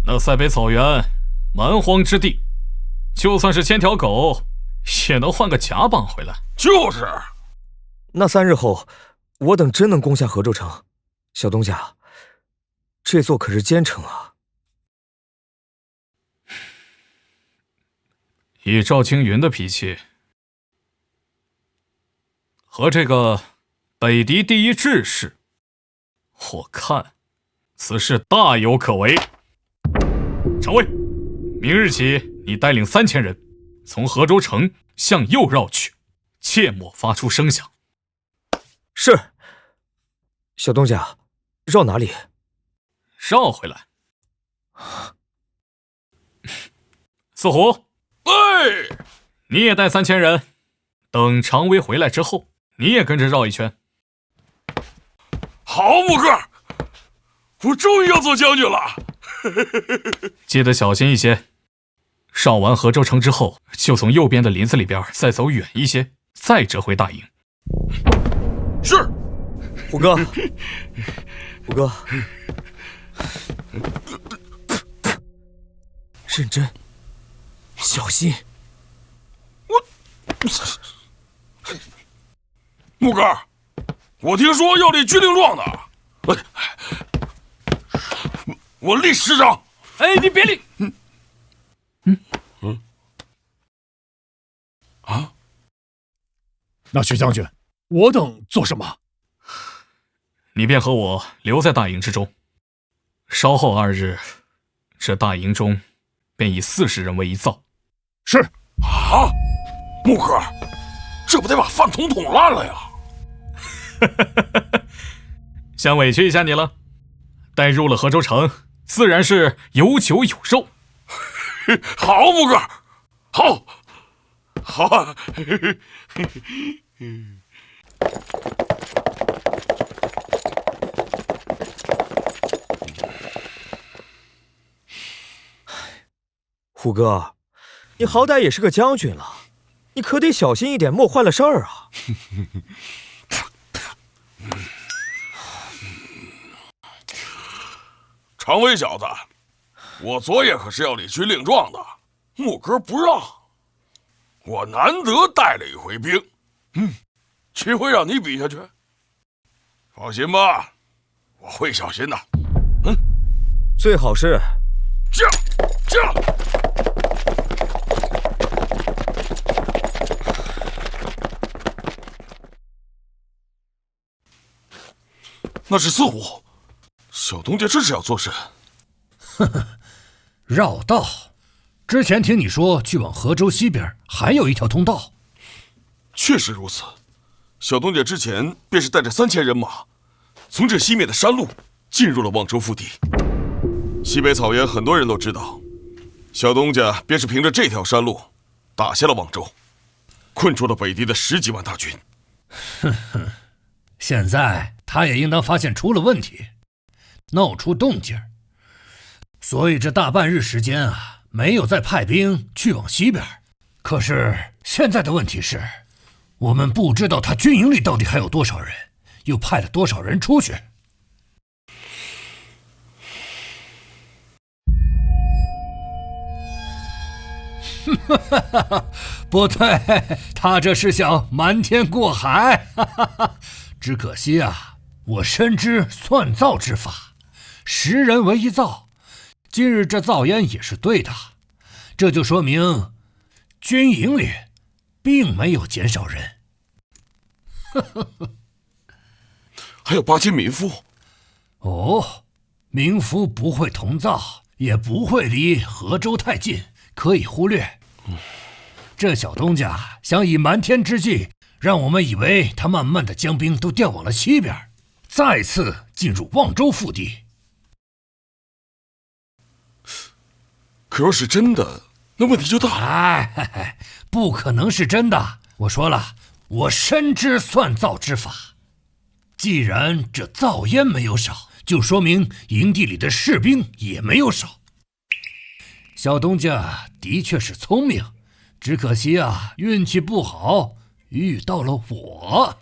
那塞北草原蛮荒之地，就算是牵条狗，也能换个甲绑回来。就是，那3日后，我等真能攻下河州城。小东家，这座可是坚城啊！以赵青云的脾气，和这个北狄第1志士，我看此事大有可为。常尉，明日起你带领3000人，从河州城向右绕去，切莫发出声响。是。小东家，绕哪里？绕回来。四虎，哎，你也带3000人，等常威回来之后，你也跟着绕一圈。好，木哥，我终于要做将军了。记得小心一些。绕完河州城之后，就从右边的林子里边再走远一些，再折回大营。是。虎哥，虎哥，认真，小心。木哥，我听说要立军令状的，我立师长。哎，你别立。啊！那徐将军，我等做什么？你便和我留在大营之中，稍后2日，这大营中便以40人为一灶。是。啊，木哥，这不得把饭桶捅烂了呀！想委屈一下你了，待入了河州城，自然是有酒有肉。好，木哥，好，好啊！虎哥，你好歹也是个将军了，你可得小心一点，莫坏了事儿啊！常威小子，我昨夜可是要李军令状的，木哥不让，我难得带了一回兵，岂会让你比下去？放心吧，我会小心的。最好是驾！那是四虎，小东家这是要做甚？呵呵，绕道。之前听你说去往河州西边还有一条通道。确实如此，小东家之前便是带着3000人马，从这西面的山路进入了望州腹地。西北草原很多人都知道，小东家便是凭着这条山路打下了望州，困住了北敌的10几万大军。哼哼，现在他也应当发现出了问题，闹出动静，所以这大半日时间啊，没有再派兵去往西边。可是现在的问题是，我们不知道他军营里到底还有多少人，又派了多少人出去。不对，他这是想瞒天过海。只可惜啊，我深知算造之法，识人为一造。今日这造烟也是对的，这就说明军营里并没有减少人。还有8千民夫。哦，民夫不会同造，也不会离河州太近，可以忽略。这小东家想以瞒天之计，让我们以为他慢慢的将兵都调往了西边，再次进入望州腹地。可要是真的，那问题就大了。哎，不可能是真的。我说了，我深知算造之法。既然这造烟没有少，就说明营地里的士兵也没有少。小东家的确是聪明，只可惜啊，运气不好，遇到了我。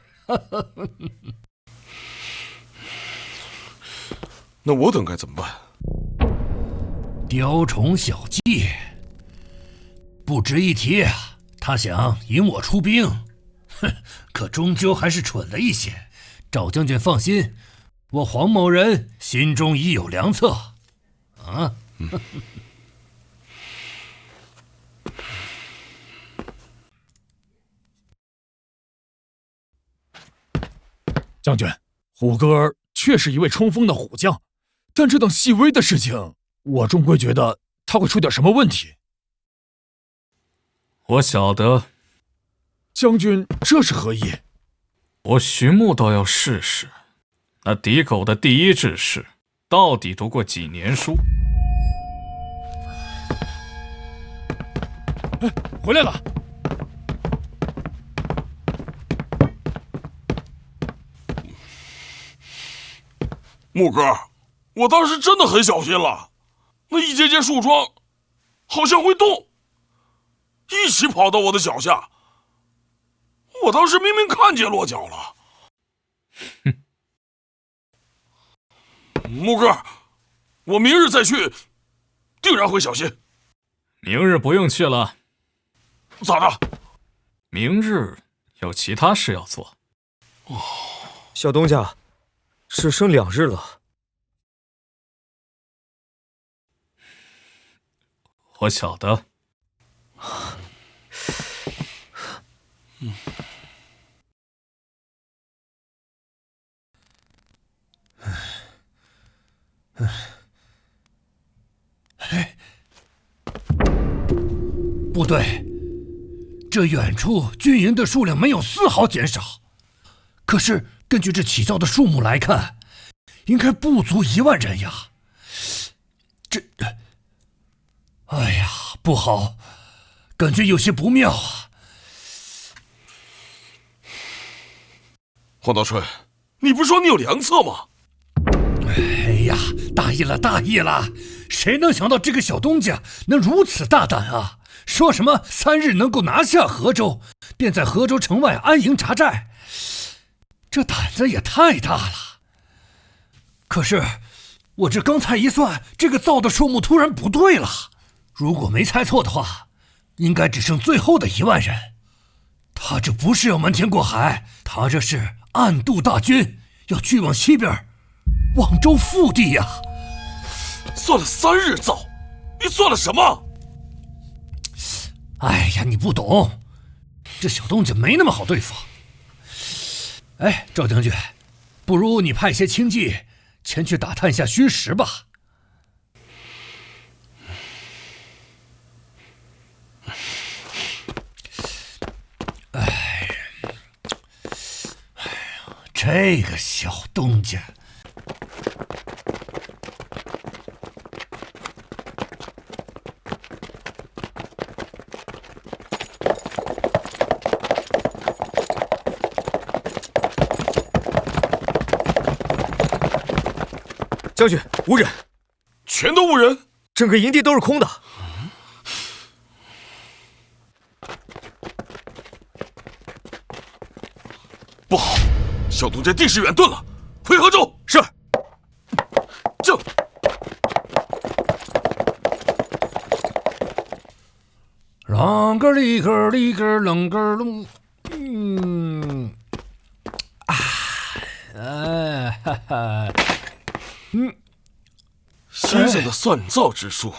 那我等该怎么办？雕虫小技，不值一提啊。他想引我出兵，可终究还是蠢了一些。赵将军放心，我黄某人心中已有良策。啊！将军，虎哥确是一位冲锋的虎将，但这等细微的事情，我终归觉得他会出点什么问题。我晓得。将军这是何意？我徐牧倒要试试，那敌狗的第一志士到底读过几年书？哎，回来了！木哥，我当时真的很小心了，那一节节树桩好像会动，一起跑到我的脚下。我当时明明看见落脚了。木哥，我明日再去，定然会小心。明日不用去了。咋的？明日有其他事要做。小东家，只剩2日了。我晓得。不对，这远处军营的数量没有丝毫减少，可是根据这起造的数目来看，应该不足1万人呀。哎呀，不好，感觉有些不妙啊。黄道春，你不是说你有良策吗？哎呀，大意了，大意了！谁能想到这个小东家能如此大胆啊？说什么3日能够拿下河州，便在河州城外安营扎寨，这胆子也太大了。可是，我这刚才一算，这个灶的数目突然不对了。如果没猜错的话，应该只剩最后的1万人。他这不是要瞒天过海，他这是暗渡大军，要去往西边望州腹地呀。算了3日灶，你算了什么？哎呀，你不懂，这小东家没那么好对付。哎，赵将军，不如你派些轻骑前去打探一下虚实吧。这个小东家，将军，无人，全都无人，整个营地都是空的。不好，小东家定是远遁了，回河州。是。就。啷个里个里个啷个隆，哈哈，先生的算灶之术，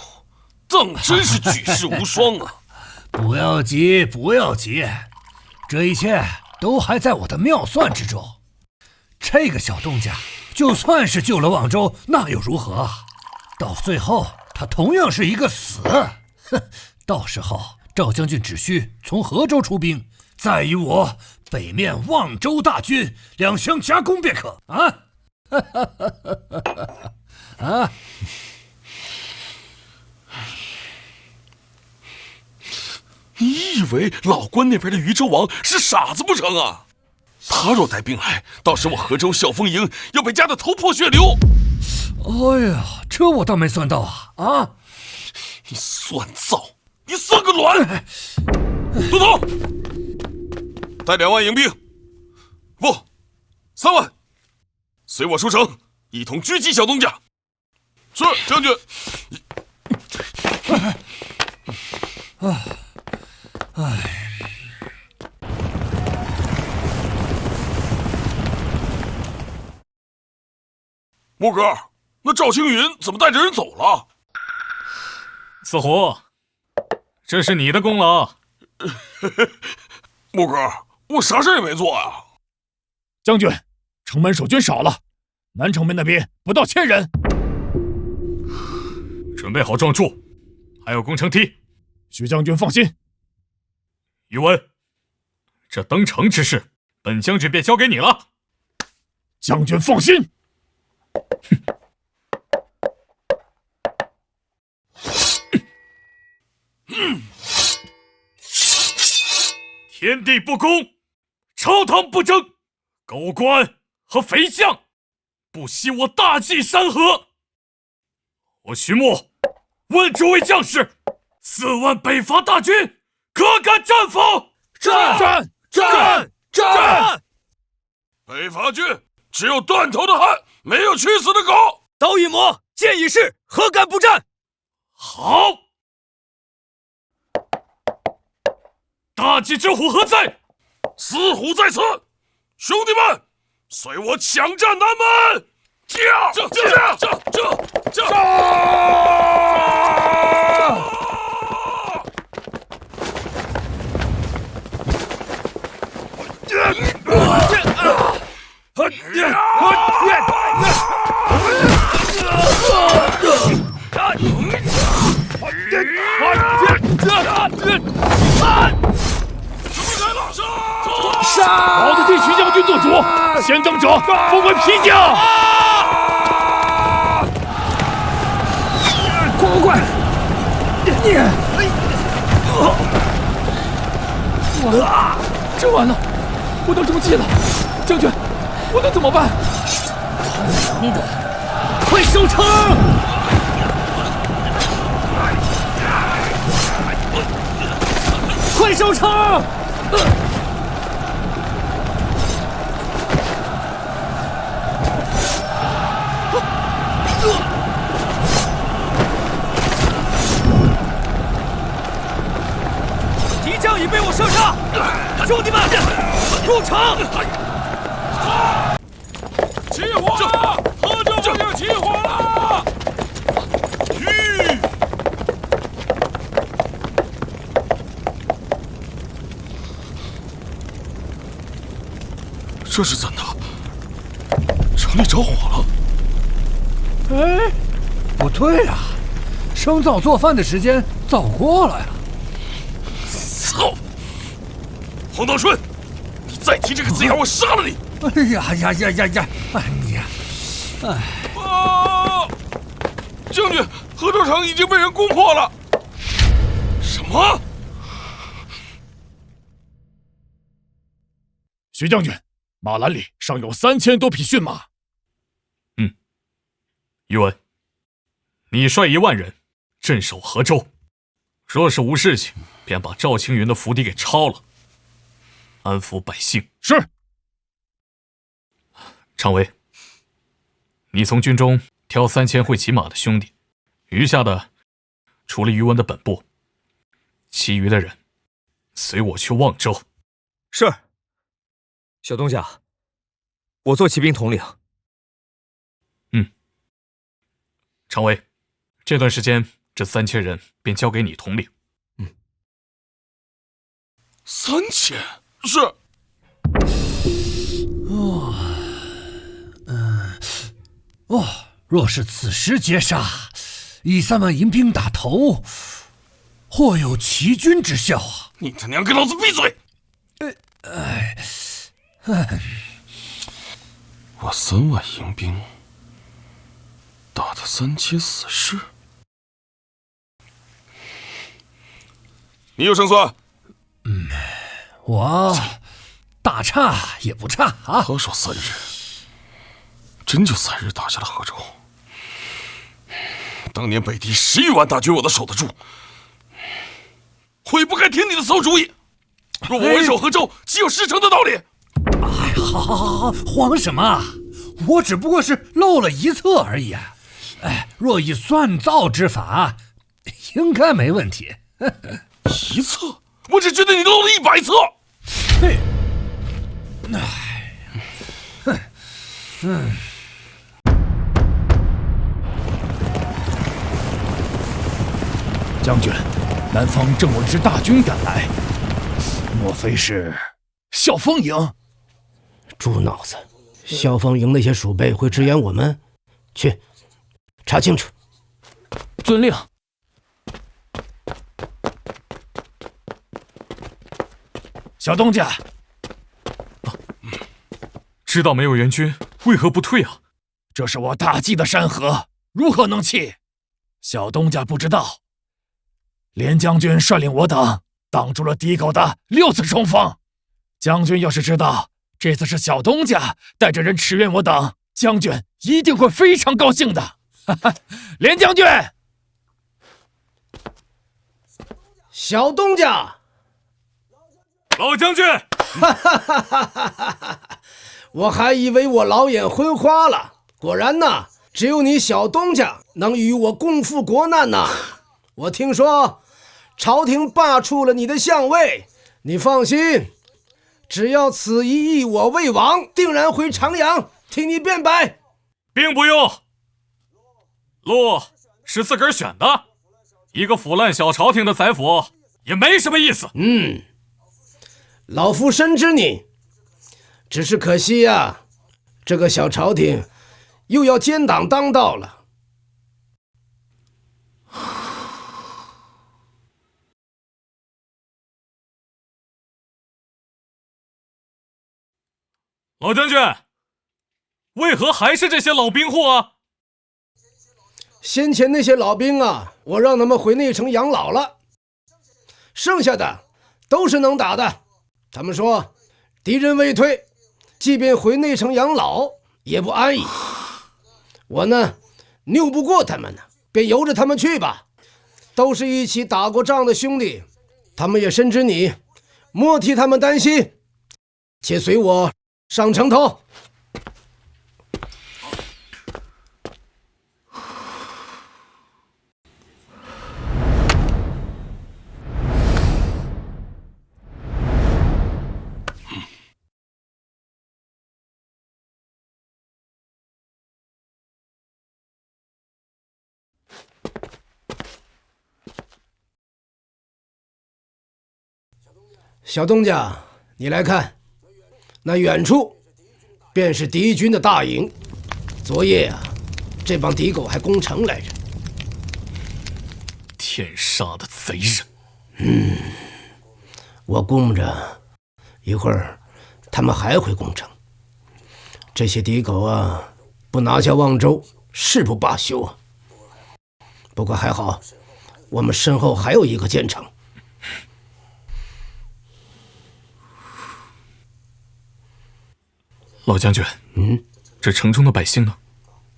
当真是举世无双啊！不要急，不要急，这一切都还在我的妙算之中。这个小东家，就算是救了望州，那又如何？到最后，他同样是一个死。哼，到时候赵将军只需从河州出兵，再与我北面望州大军两相夹攻便可。啊！啊！你以为老关那边的渝州王是傻子不成啊？他若带兵来，到时我河州小丰营要被夹得头破血流。哎呀，这我倒没算到啊！啊！你算灶，你算个卵！都统，带2万迎兵，不，3万，随我出城，一同狙击小东家。是，将军。木哥，那赵青云怎么带着人走了？四虎，这是你的功劳。木哥，我啥事也没做啊。将军，城门守军少了，南城门那边不到1000人。准备好撞柱，还有攻城梯。徐将军放心。宇文，这登城之事，本将军便交给你了。将军放心。天地不公，朝堂不正，狗官和肥相不惜我大计山河。我徐穆问诸位将士，4万北伐大军，可敢战否？战！北伐军只有断头的汉，没有去死的狗。刀一魔，剑已逝，何敢不战？好！大计之虎何在？四虎在此，兄弟们，随我抢占南门！这！老子替徐将军做主，先登者封为皮将。快！这完了，不能中计了，将军，我能怎么办？你的，快收城！快收城！射杀！兄弟们，入场！起火了！合州方向起火了！吁！这是怎的？城里着火了！哎，不对啊，生灶做饭的时间早过了呀！操！黄道顺，你再提这个字眼，我杀了你！哎呀呀呀呀呀！哎呀，哎！啊！将军，合州城已经被人攻破了。什么？徐将军，马栏里尚有3000多匹驯马。宇文，你率1万人镇守河州，若是无事情，便把赵青云的府邸给抄了，安抚百姓。是。常维，你从军中挑3000会骑马的兄弟，余下的除了宇文的本部，其余的人随我去望州。是。小东家，我做骑兵统领。常维，这段时间这3000人便交给你统领。3000是。若是此时截杀，以3万银兵打头，或有齐军之效啊！你他娘给老子闭嘴！我3万银兵打他3000死士，你有胜算？我大差也不差啊！他说3日，真就3日打下了河州。当年北狄10余万大军，我都守得住，我也不该听你的馊主意。若我为守河州，岂有事成的道理？哎，好，慌什么？我只不过是漏了一策而已啊！哎，若以算造之法，应该没问题。一策？我只觉得你漏了100策。将军，南方正有一支大军赶来，莫非是笑风营？猪脑子！笑风营那些鼠辈会支援我们？去查清楚。遵令。小东家，知道没有援军，为何不退啊？这是我大计的山河，如何能弃？小东家不知道，连将军率领我等挡住了敌狗的6次冲锋。将军要是知道这次是小东家带着人驰援我等，将军一定会非常高兴的。连将军，小东家，老将军，我还以为我老眼昏花了，果然呐，只有你小东家能与我共赴国难呐。我听说朝廷罢黜了你的相位，你放心，只要此一役我未亡，定然回长阳替你辩白。并不用，路是自个儿选的，一个腐烂小朝廷的宰辅也没什么意思。老夫深知你，只是可惜呀，这个小朝廷又要奸党当道了。老将军，为何还是这些老兵户啊？先前那些老兵啊，我让他们回内城养老了，剩下的都是能打的。他们说敌人未退，即便回内城养老也不安逸。我呢，拗不过他们呢，便由着他们去吧。都是一起打过仗的兄弟，他们也深知你，莫替他们担心，且随我上城头。小东家，你来看，那远处便是敌军的大营。昨夜啊，这帮敌狗还攻城来着。天杀的贼人！我估摸着一会儿他们还会攻城。这些敌狗啊，不拿下望州，誓不罢休啊！不过还好，我们身后还有一个坚城。老将军，这城中的百姓呢？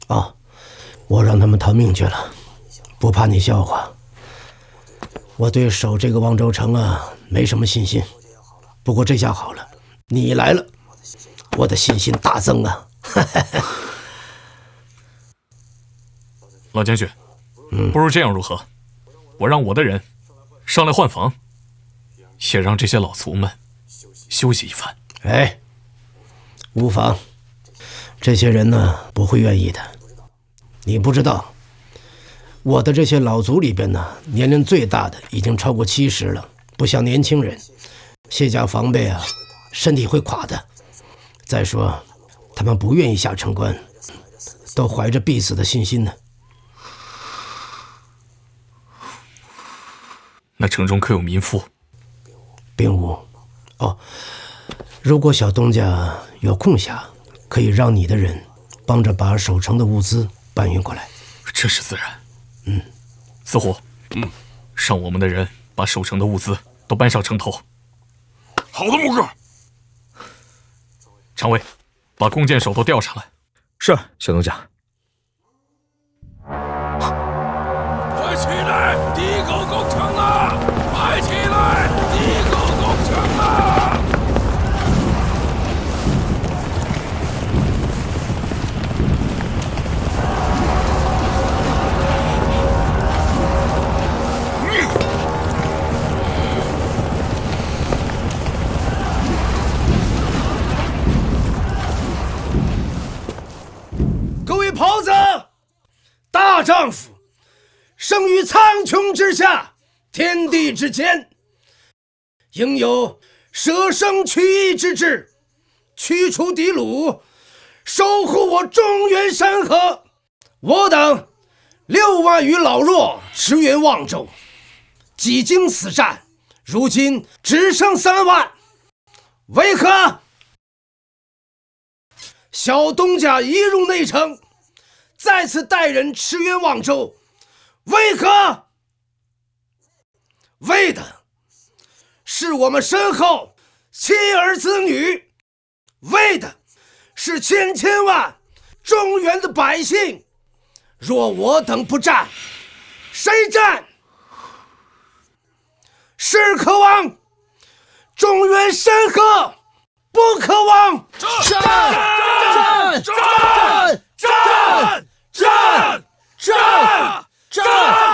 哦，我让他们逃命去了，不怕你笑话。我对守这个望州城啊没什么信心，不过这下好了，你来了，我的信心大增啊！老将军，不如这样如何？我让我的人上来换防，也让这些老卒们休息一番。哎，无妨，这些人呢不会愿意的。你不知道，我的这些老卒里边呢，年龄最大的已经超过70了，不像年轻人，卸甲防备啊，身体会垮的。再说，他们不愿意下城关，都怀着必死的信心呢。那城中可有民妇？并无。哦，如果小东家有空暇，可以让你的人帮着把守城的物资搬运过来。这是自然。司虎，让我们的人把守城的物资都搬上城头。好的，木哥。常尉，把弓箭手都调上来。是，小东家。快起来！敌狗攻城了！快起来！敌狗攻城了！各位袍子，大丈夫生于苍穹之下，天地之间，应有舍生取义之志，驱除敌虏，守护我中原山河。我等6万余老弱驰援望州，几经此战，如今只剩3万，为何小东家一入内城，再次带人驰援望州？为何？为的是我们身后妻儿子女，为的是千万中原的百姓。若我等不战，谁战？是可亡，中原山河不可亡。战！战！战！战！战！战！